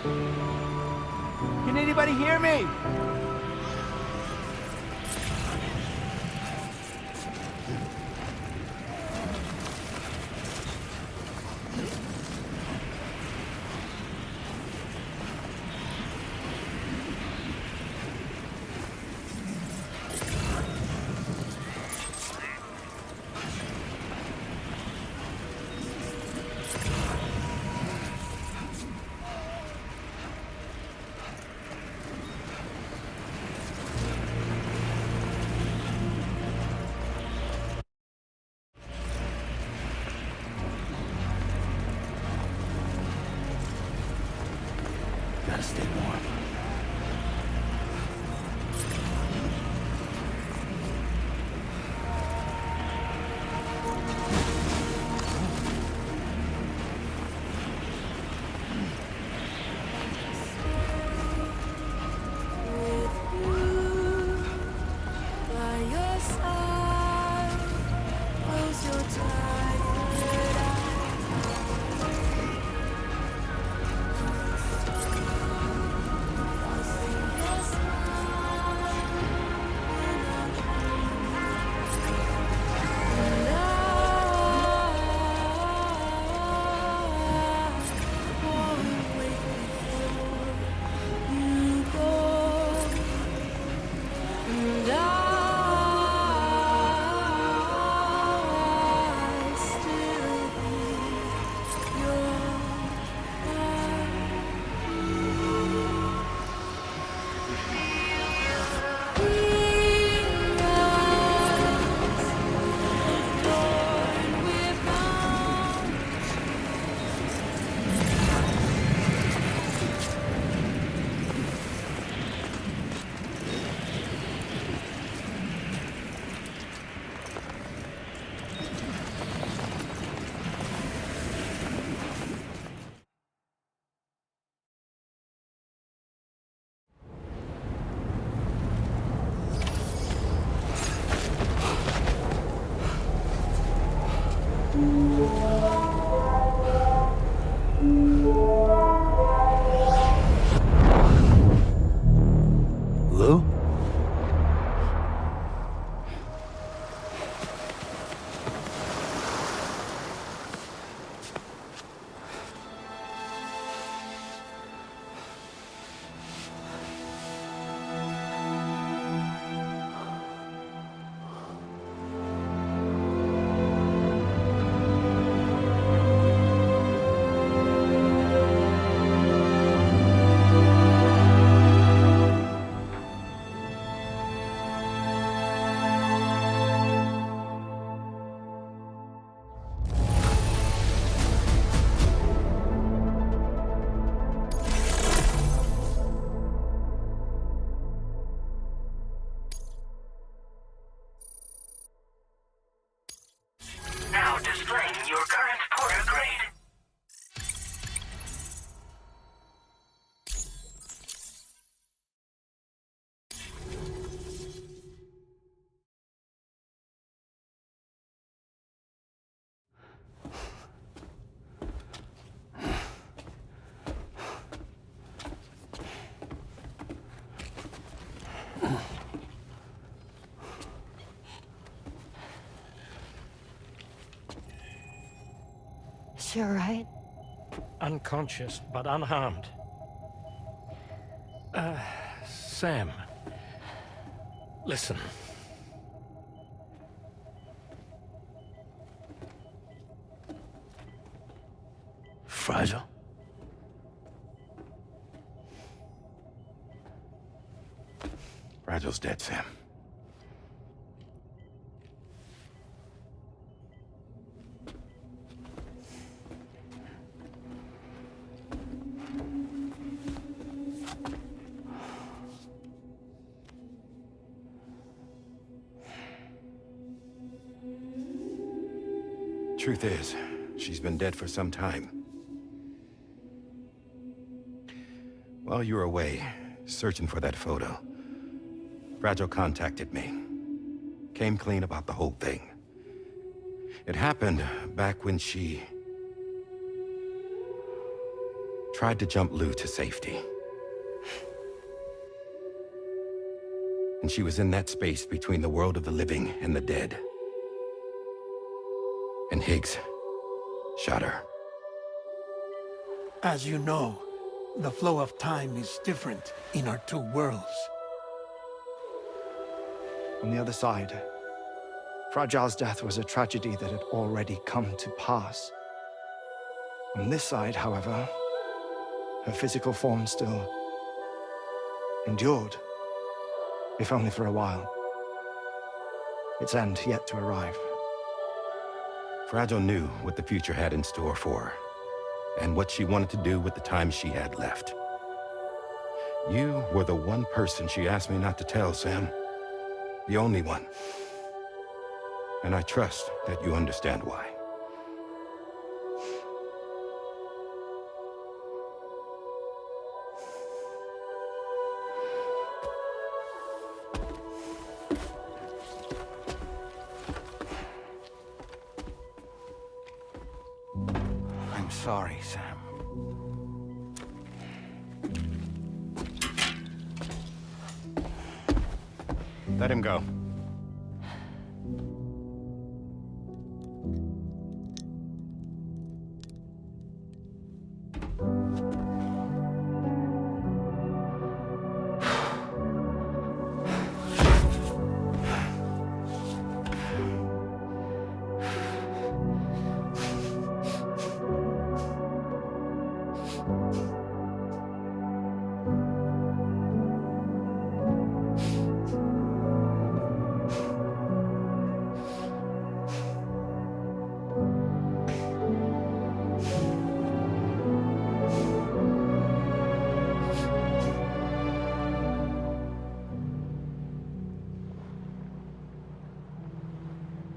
Can anybody hear me? Gotta stay warm. By your side, close your tired Lou? Now displaying your current porter grade. Is she all right? Unconscious, but unharmed. Sam. Listen. Fragile? Fragile's dead, Sam. Truth is, she's been dead for some time. While you were away, searching for that photo, Fragile contacted me. Came clean about the whole thing. It happened back when she... tried to jump Lou to safety. And she was in that space between the world of the living and the dead. And Higgs shot her. As you know, the flow of time is different in our two worlds. On the other side, Fragile's death was a tragedy that had already come to pass. On this side, however, her physical form still endured, if only for a while. Its end yet to arrive. Fragile knew what the future had in store for her, and what she wanted to do with the time she had left. You were the one person she asked me not to tell, Sam. The only one. And I trust that you understand why. I'm sorry, Sam. Let him go.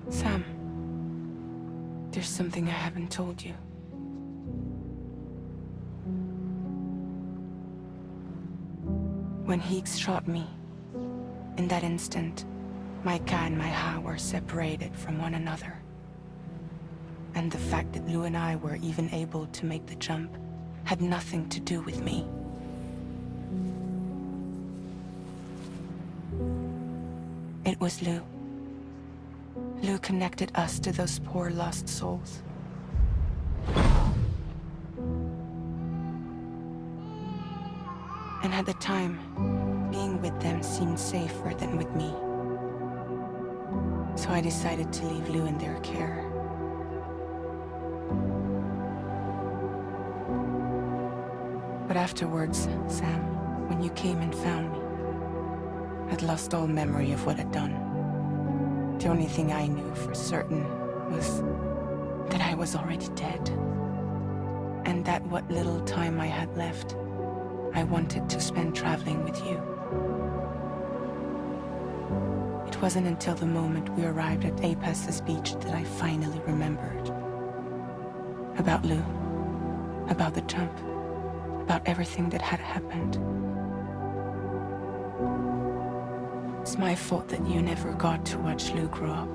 Sam, there's something I haven't told you. When Higgs shot me, in that instant, my Ka and my Ha were separated from one another. And the fact that Lou and I were even able to make the jump had nothing to do with me. It was Lou. Lou connected us to those poor lost souls. And at the time, being with them seemed safer than with me. So I decided to leave Lou in their care. But afterwards, Sam, when you came and found me, I'd lost all memory of what I'd done. The only thing I knew for certain was that I was already dead. And that what little time I had left, I wanted to spend traveling with you. It wasn't until the moment we arrived at Apas's beach that I finally remembered. About Lou, about the jump, about everything that had happened. It's my fault that you never got to watch Lou grow up.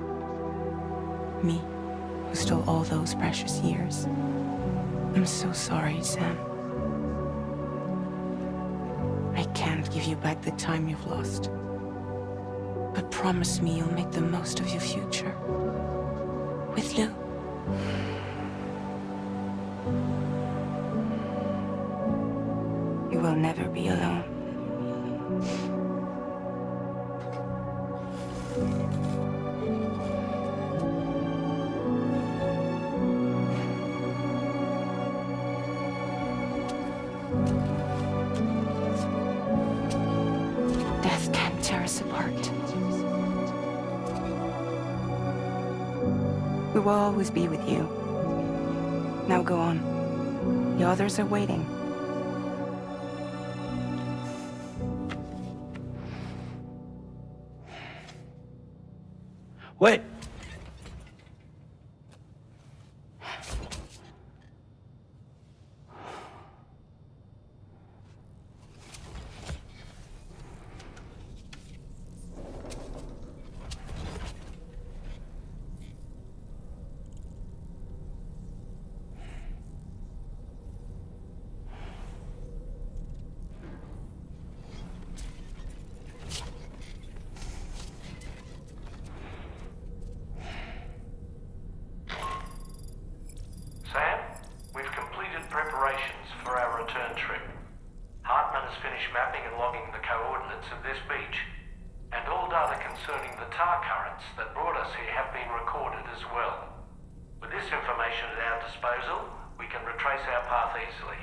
Me, who stole all those precious years. I'm so sorry, Sam. I can't give you back the time you've lost. But promise me you'll make the most of your future. With Lou. You will never be alone. Death can't tear us apart. We will always be with you. Now go on. The others are waiting. Wait! to this beach, and all data concerning the tar currents that brought us here have been recorded as well. With this information at our disposal, we can retrace our path easily.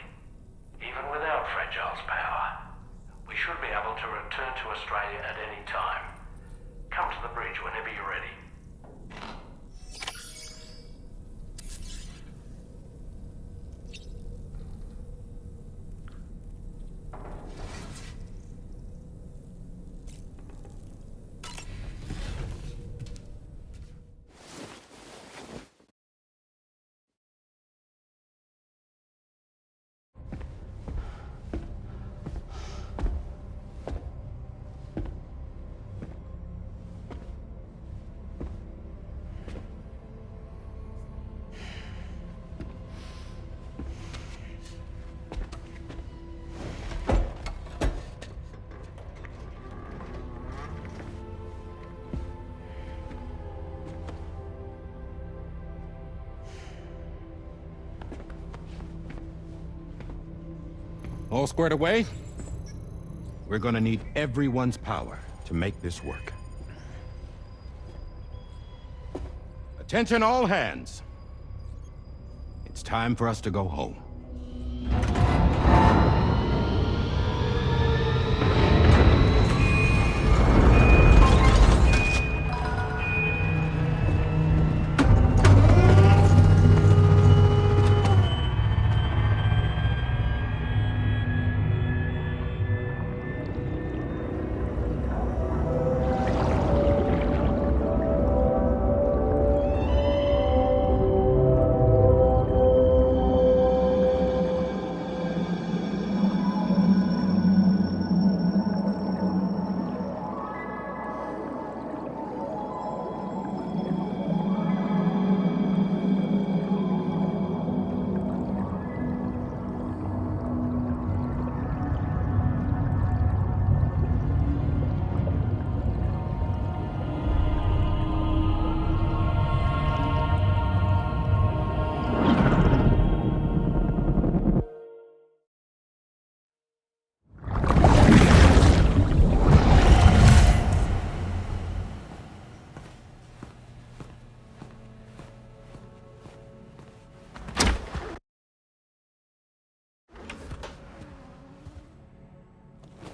Even without Fragile's power, we should be able to return to Australia at any time. Come to the bridge whenever you're ready. All squared away? We're gonna need everyone's power to make this work. Attention all hands. It's time for us to go home.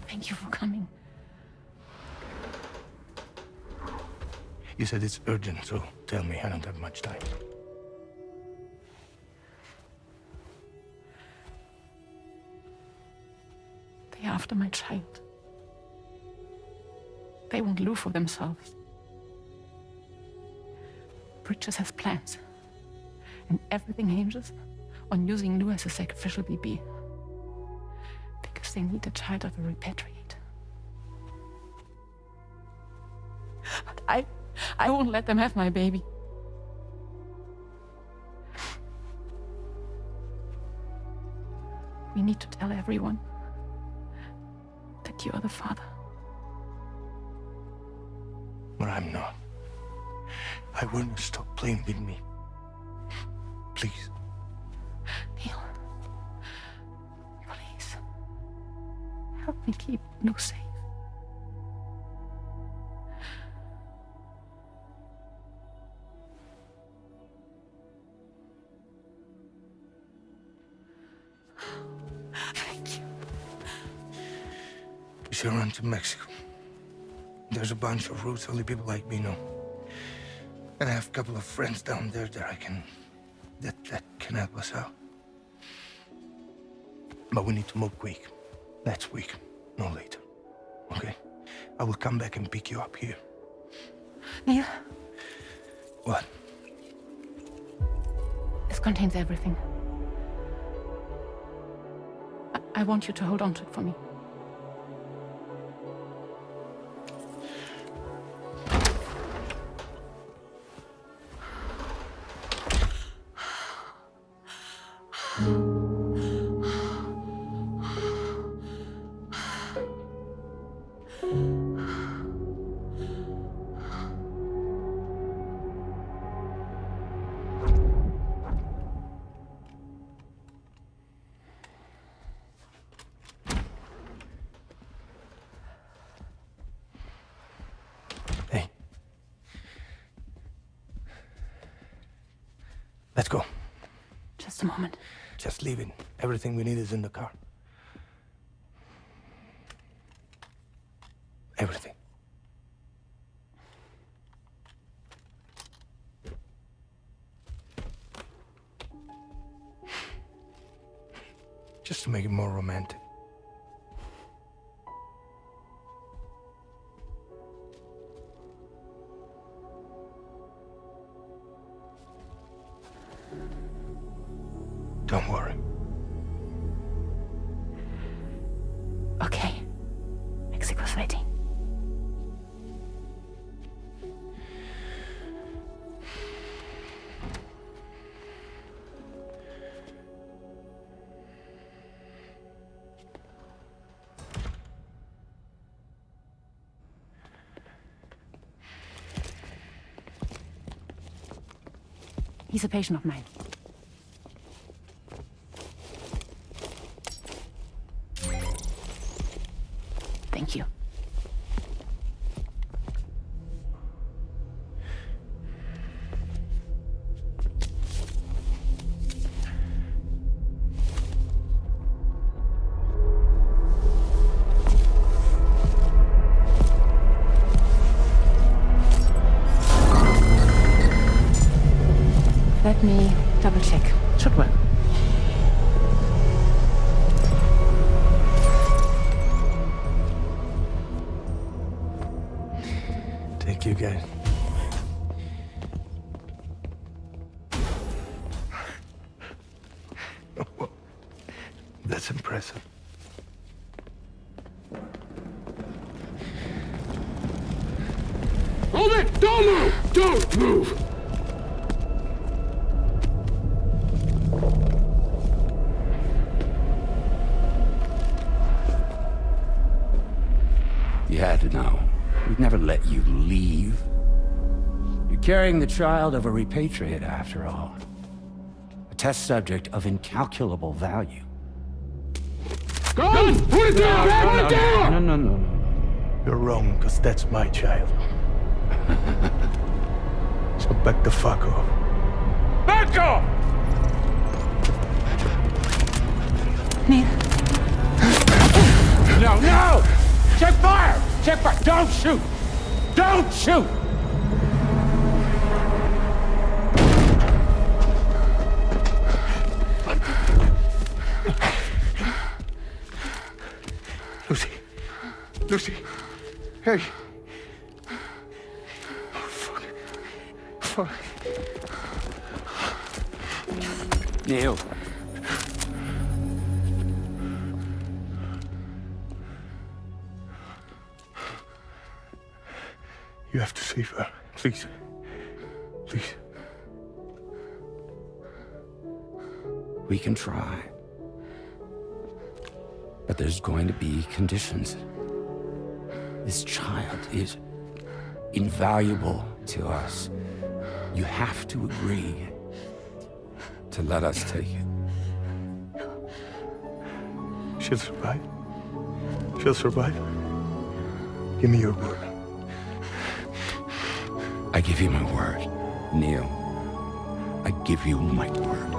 Thank you for coming. You said it's urgent, so tell me. I don't have much time. They're after my child. They won't live for themselves. Bridges has plans, and everything hinges on using Lou as a sacrificial BB. Because they need a child of a repatriate. But I won't let them have my baby. We need to tell everyone that you are the father. But I'm not. I want you to stop playing with me. Please. Neil. Please. Help me keep Lou safe. Thank you. We should run to Mexico. There's a bunch of routes only people like me know. And I have a couple of friends down there that that can help us out. But we need to move quick. Next week, no later. Okay? I will come back and pick you up here. Neil. What? This contains everything. I want you to hold on to it for me. Just a moment. Just leave it. Everything we need is in the car. Everything. Just to make it more romantic. Don't worry. Okay. Mexico City. He's a patient of mine. Thank you. Let me double check. Should work. Thank you, guys. Well, that's impressive. Hold it! Don't move! Don't move! You had to know. We'd never let you leave. You're carrying the child of a repatriate, after all. A test subject of incalculable value. Gun! Put it down! Put it down! No. You're wrong, because that's my child. So back the fuck off. Back off! Neil. No! Check fire! Check fire! Don't shoot! Don't shoot! Lucy. Hey. Oh, fuck. Neil. You have to save her. Please. Please. We can try. But there's going to be conditions. This child is invaluable to us. You have to agree to let us take it. She'll survive. She'll survive. Give me your word. I give you my word, Neil. I give you my word.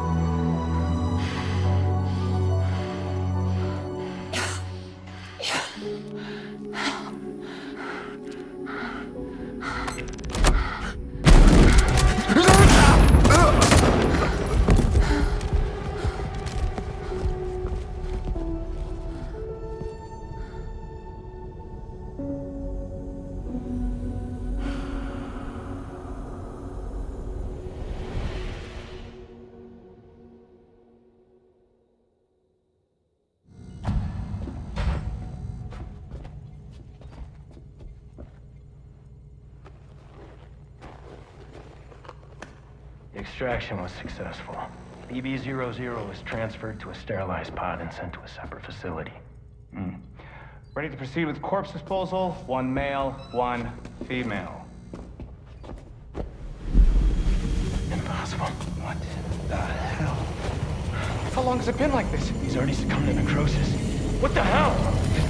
The extraction was successful. BB-00 was transferred to a sterilized pod and sent to a separate facility. Ready to proceed with corpse disposal. 1 male, 1 female. Impossible. What the hell? How long has it been like this? He's already succumbed to necrosis. What the hell?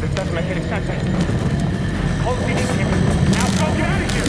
This doesn't make any sense. Call the PD team. Now go get out of here!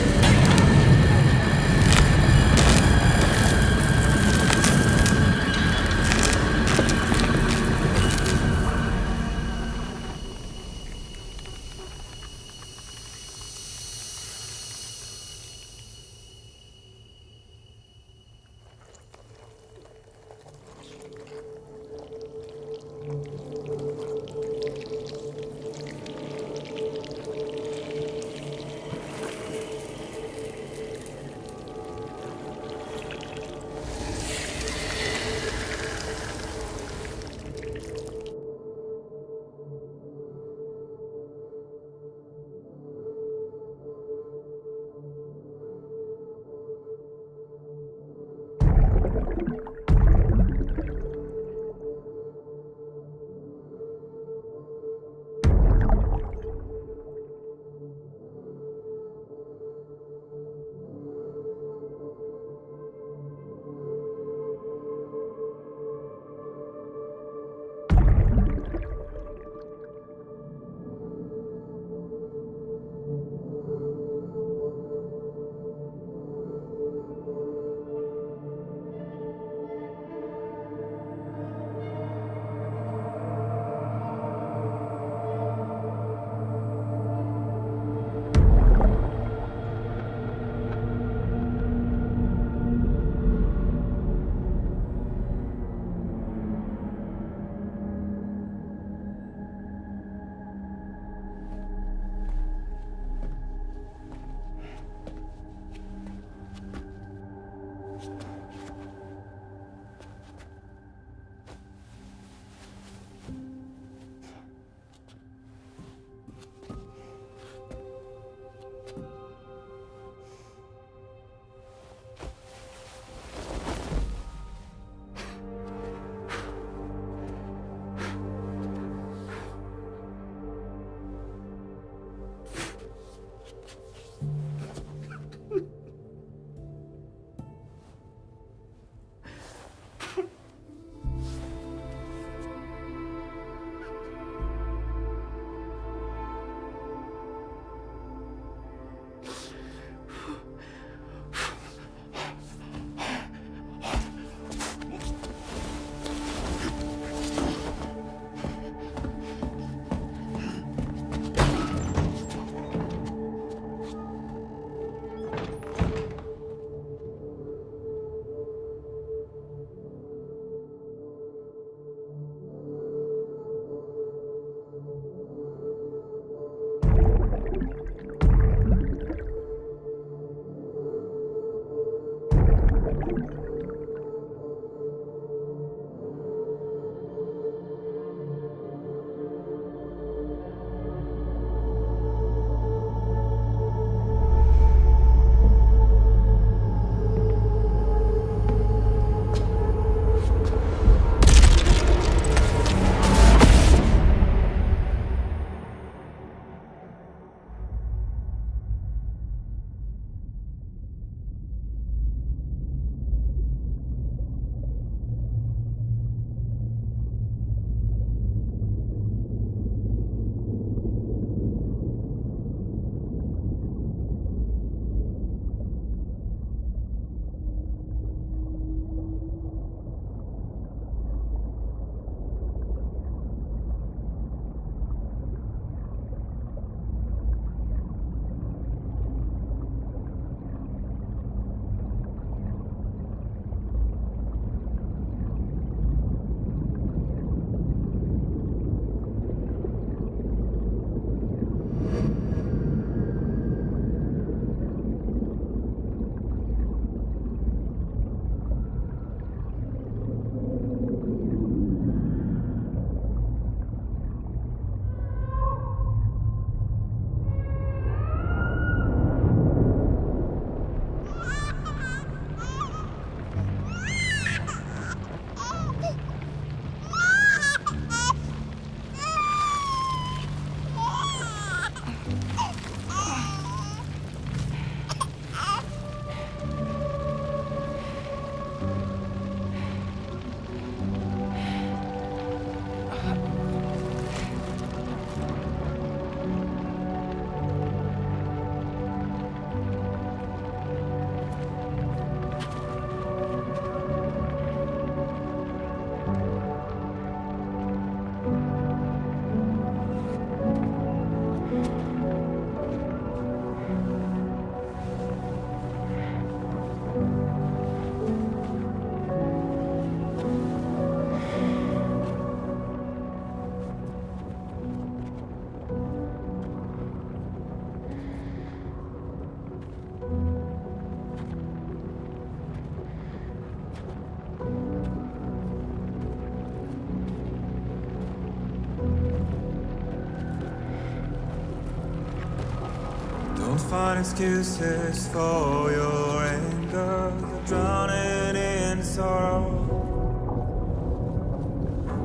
find excuses for your anger. You're drowning in sorrow,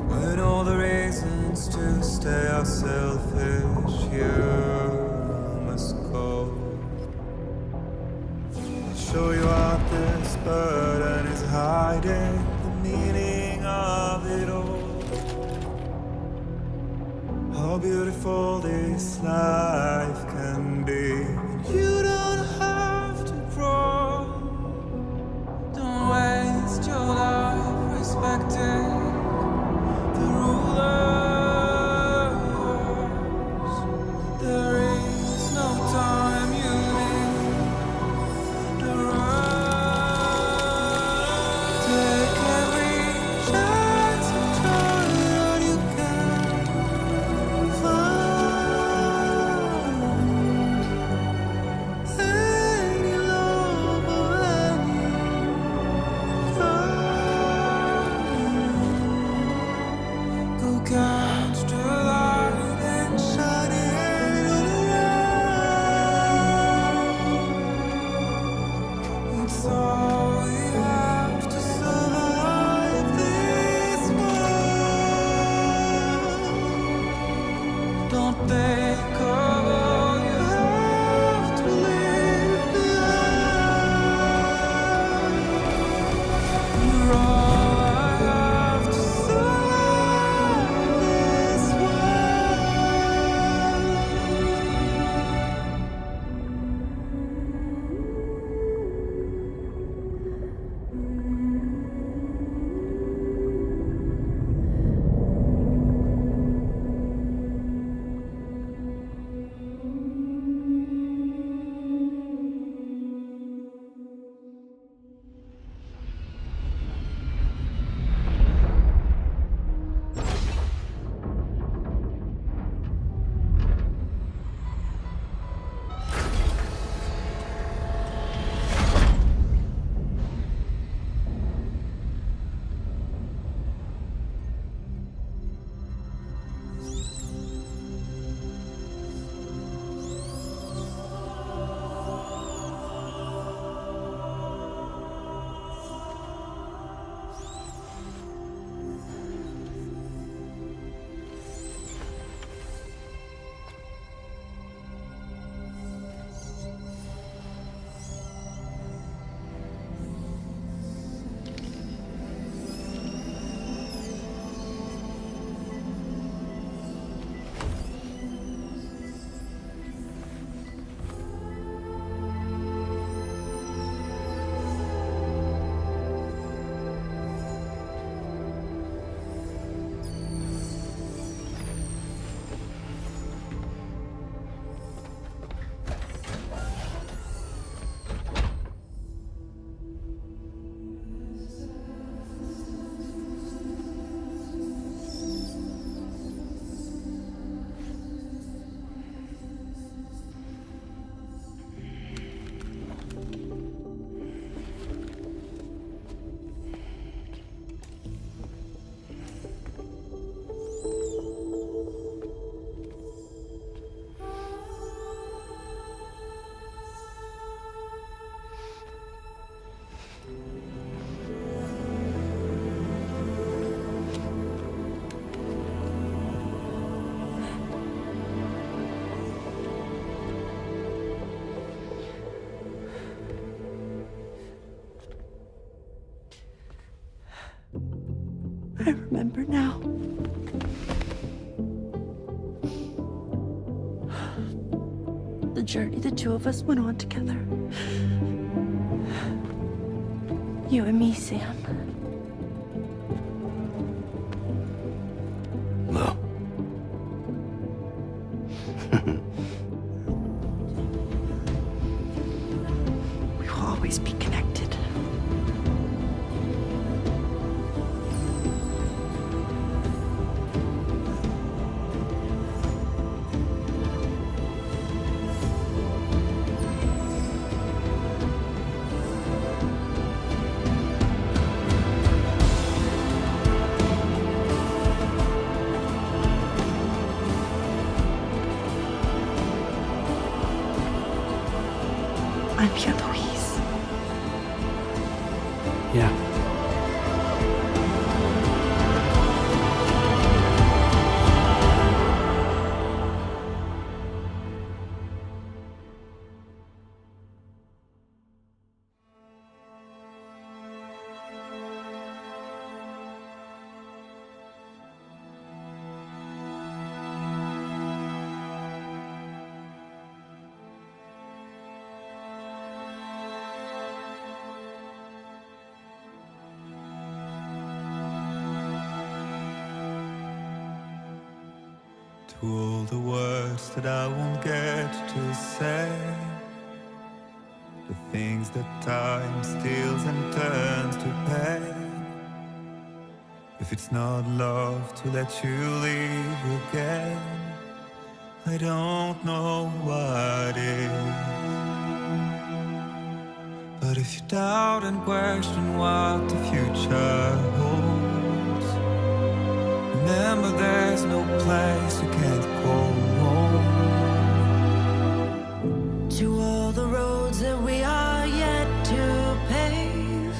when all the reasons to stay are selfish. You must go. I'll show you out this burden is hiding the meaning of it all. How beautiful this life can be. You don't have to grow. Don't waste your life respecting the rulers. There is no time, you need the run. Take every chance and try all you can. Any love or any crime. Go catch the light and shine it all around. It's all we have to survive this world. Don't think of all you have to leave behind. You're all I have to survive this I remember now. The journey the two of us went on together. You and me, Sam. No. We will always be connected. To all the words that I won't get to say, the things that time steals and turns to pain. If it's not love to let you leave again, I don't know what is. But if you doubt and question what the future holds, remember there's no place you can't go home. To all the roads that we are yet to pave,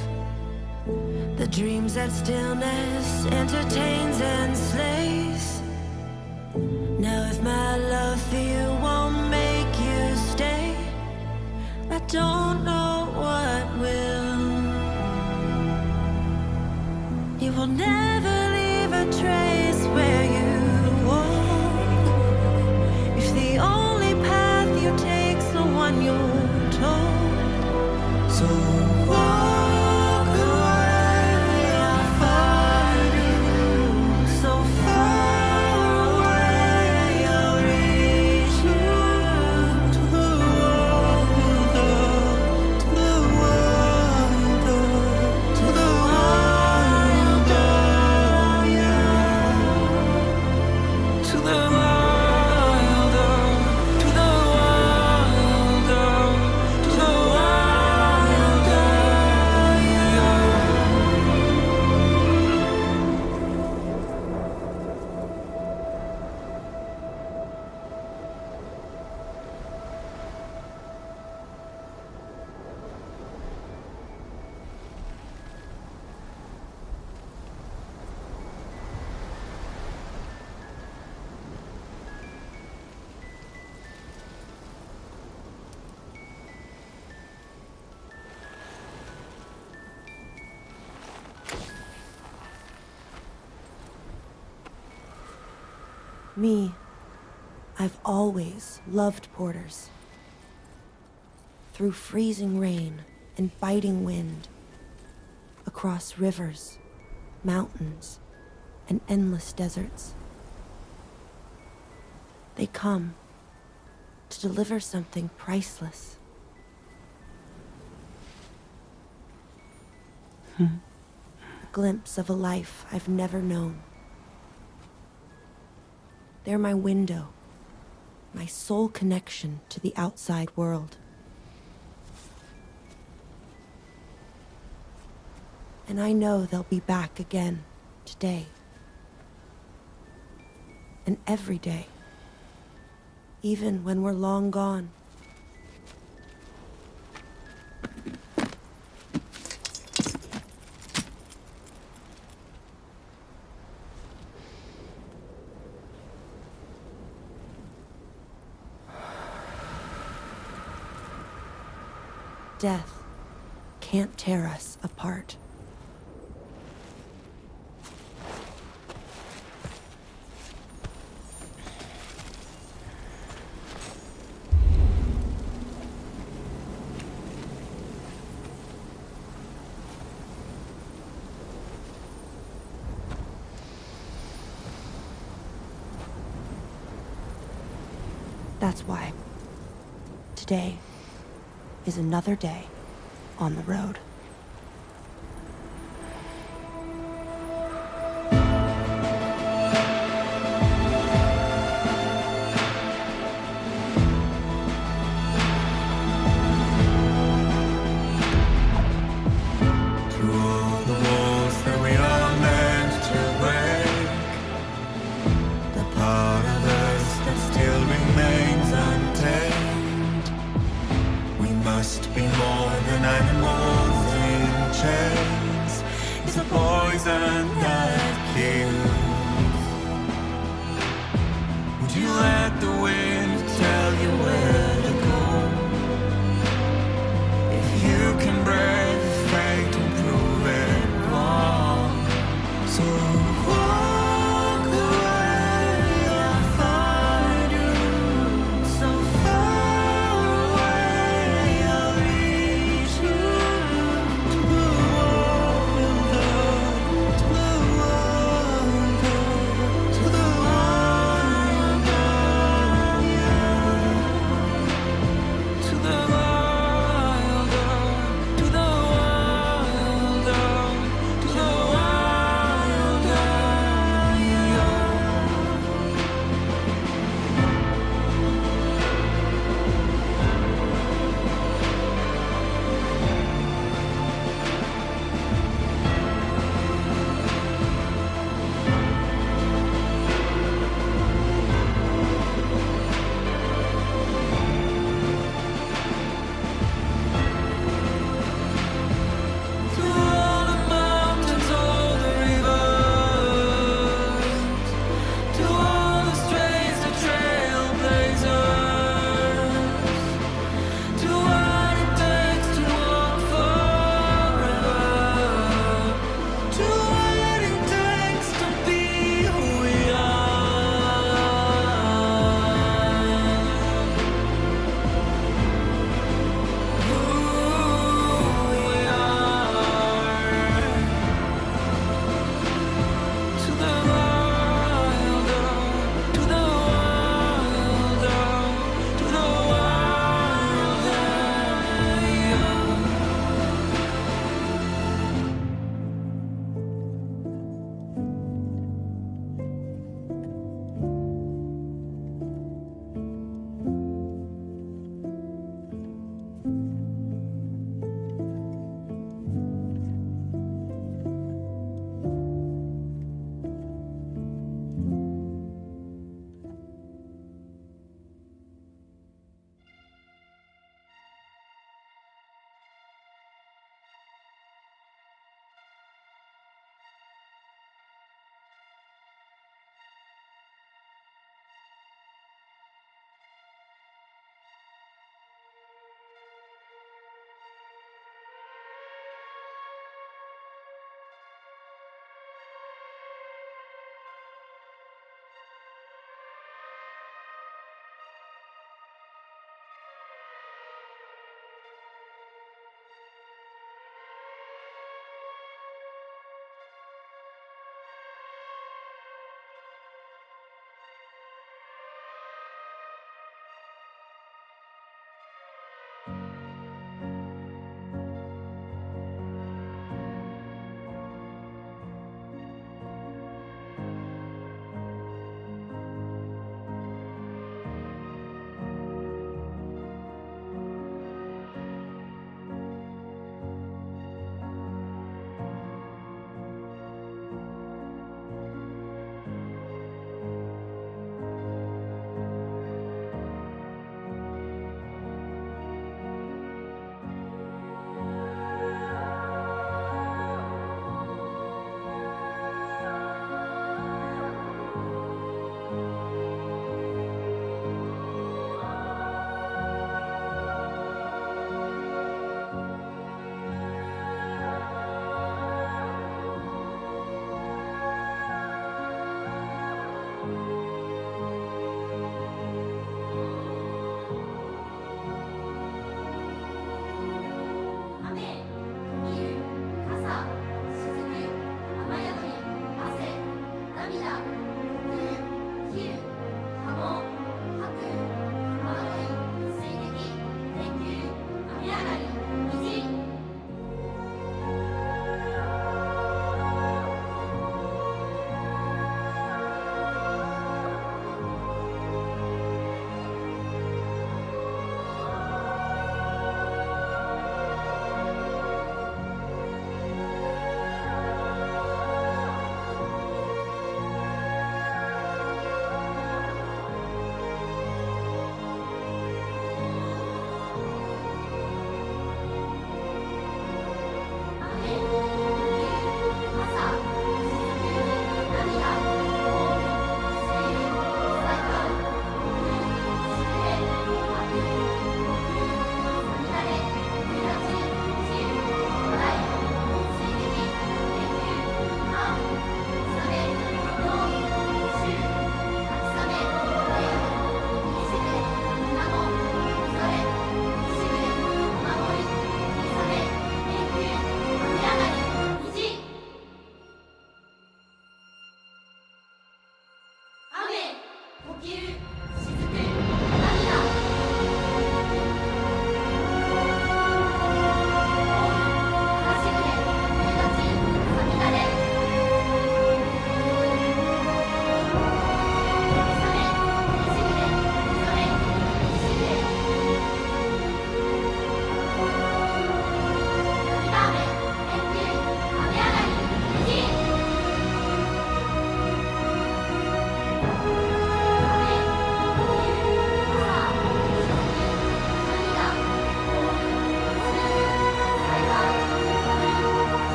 the dreams that stillness entertains and slays. Now if my love for you won't make you stay, I don't know what will. You will never leave a trace where you walk. If the only path you take's the one you're told, so walk away, I'll find you. So far away, I'll reach you. To the world, to the world, to the wild, yeah. To the wild, to the wild, to the wild, yeah. Me, I've always loved porters. Through freezing rain and biting wind, across rivers, mountains, and endless deserts. They come to deliver something priceless. A glimpse of a life I've never known. They're my window, my sole connection to the outside world. And I know they'll be back again today. And every day, even when we're long gone. Death can't tear us apart. That's why today is another day on the road. Through all the walls that we are meant to break, the part of us that still remains untamed. We must be more than animals.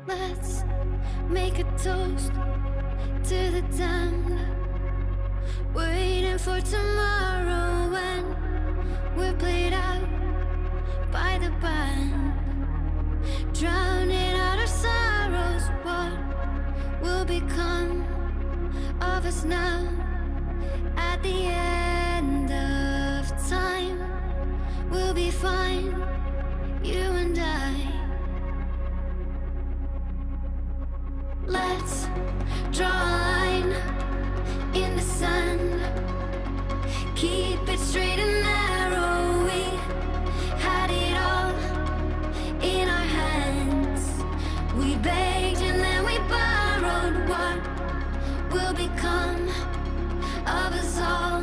Let's make a toast to the damned, waiting for tomorrow when we're played out by the band, drowning out our sorrows. What will become of us now at the end of time? We'll be fine, you and I. Let's draw a line in the sand, keep it straight and narrow. We had it all in our hands. We begged and then we borrowed. What will become of us all?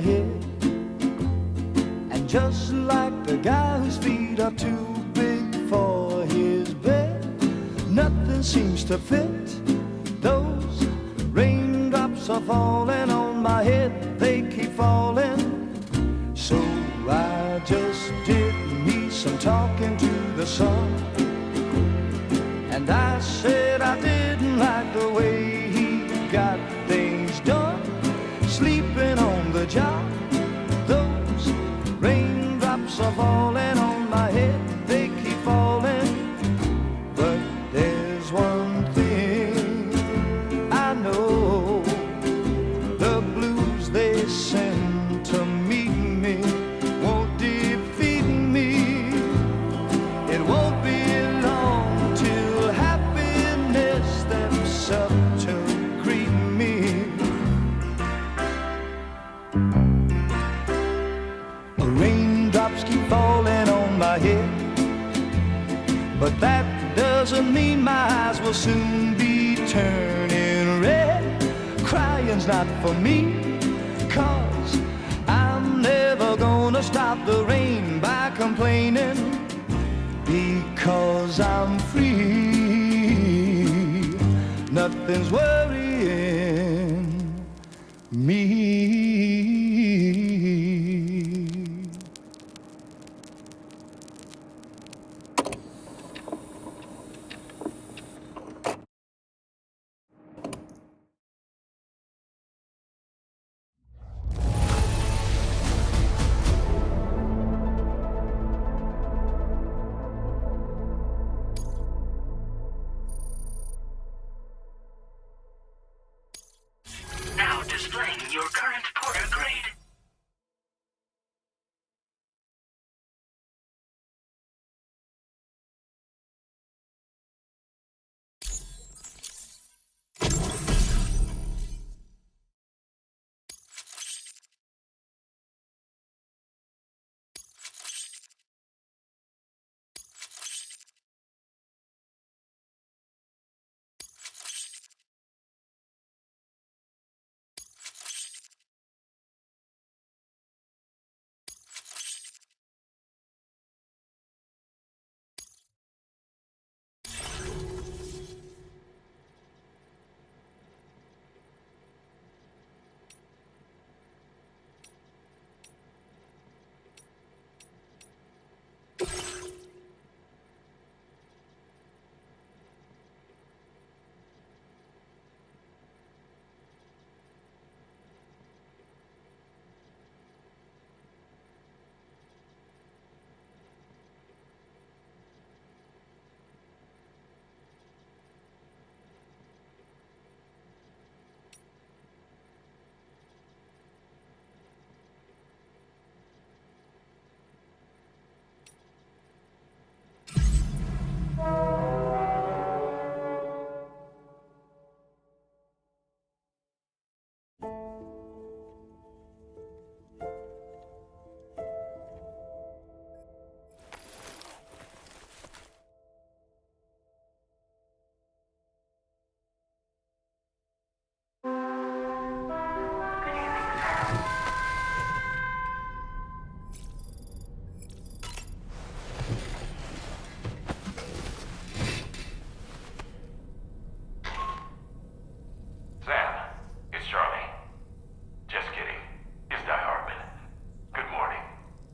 head. And just like the guy whose feet are too big for his bed, nothing seems to fit. Those raindrops are falling on my head, they keep falling. So I just did me some talking to the sun. And I said I didn't like the way he got things done, sleeping on the job. Those raindrops are falling on my head, they keep falling. But there's one thing I know, the blues they send to meet me won't defeat me. It won't be long till happiness steps up to greet me. Raindrops keep falling on my head, but that doesn't mean my eyes will soon be turning red. Crying's not for me, 'cause I'm never gonna stop the rain by complaining, because I'm free. Nothing's worrying me. Now displaying your current Porter grade.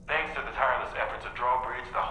Thanks to the tireless efforts of Drawbridge, the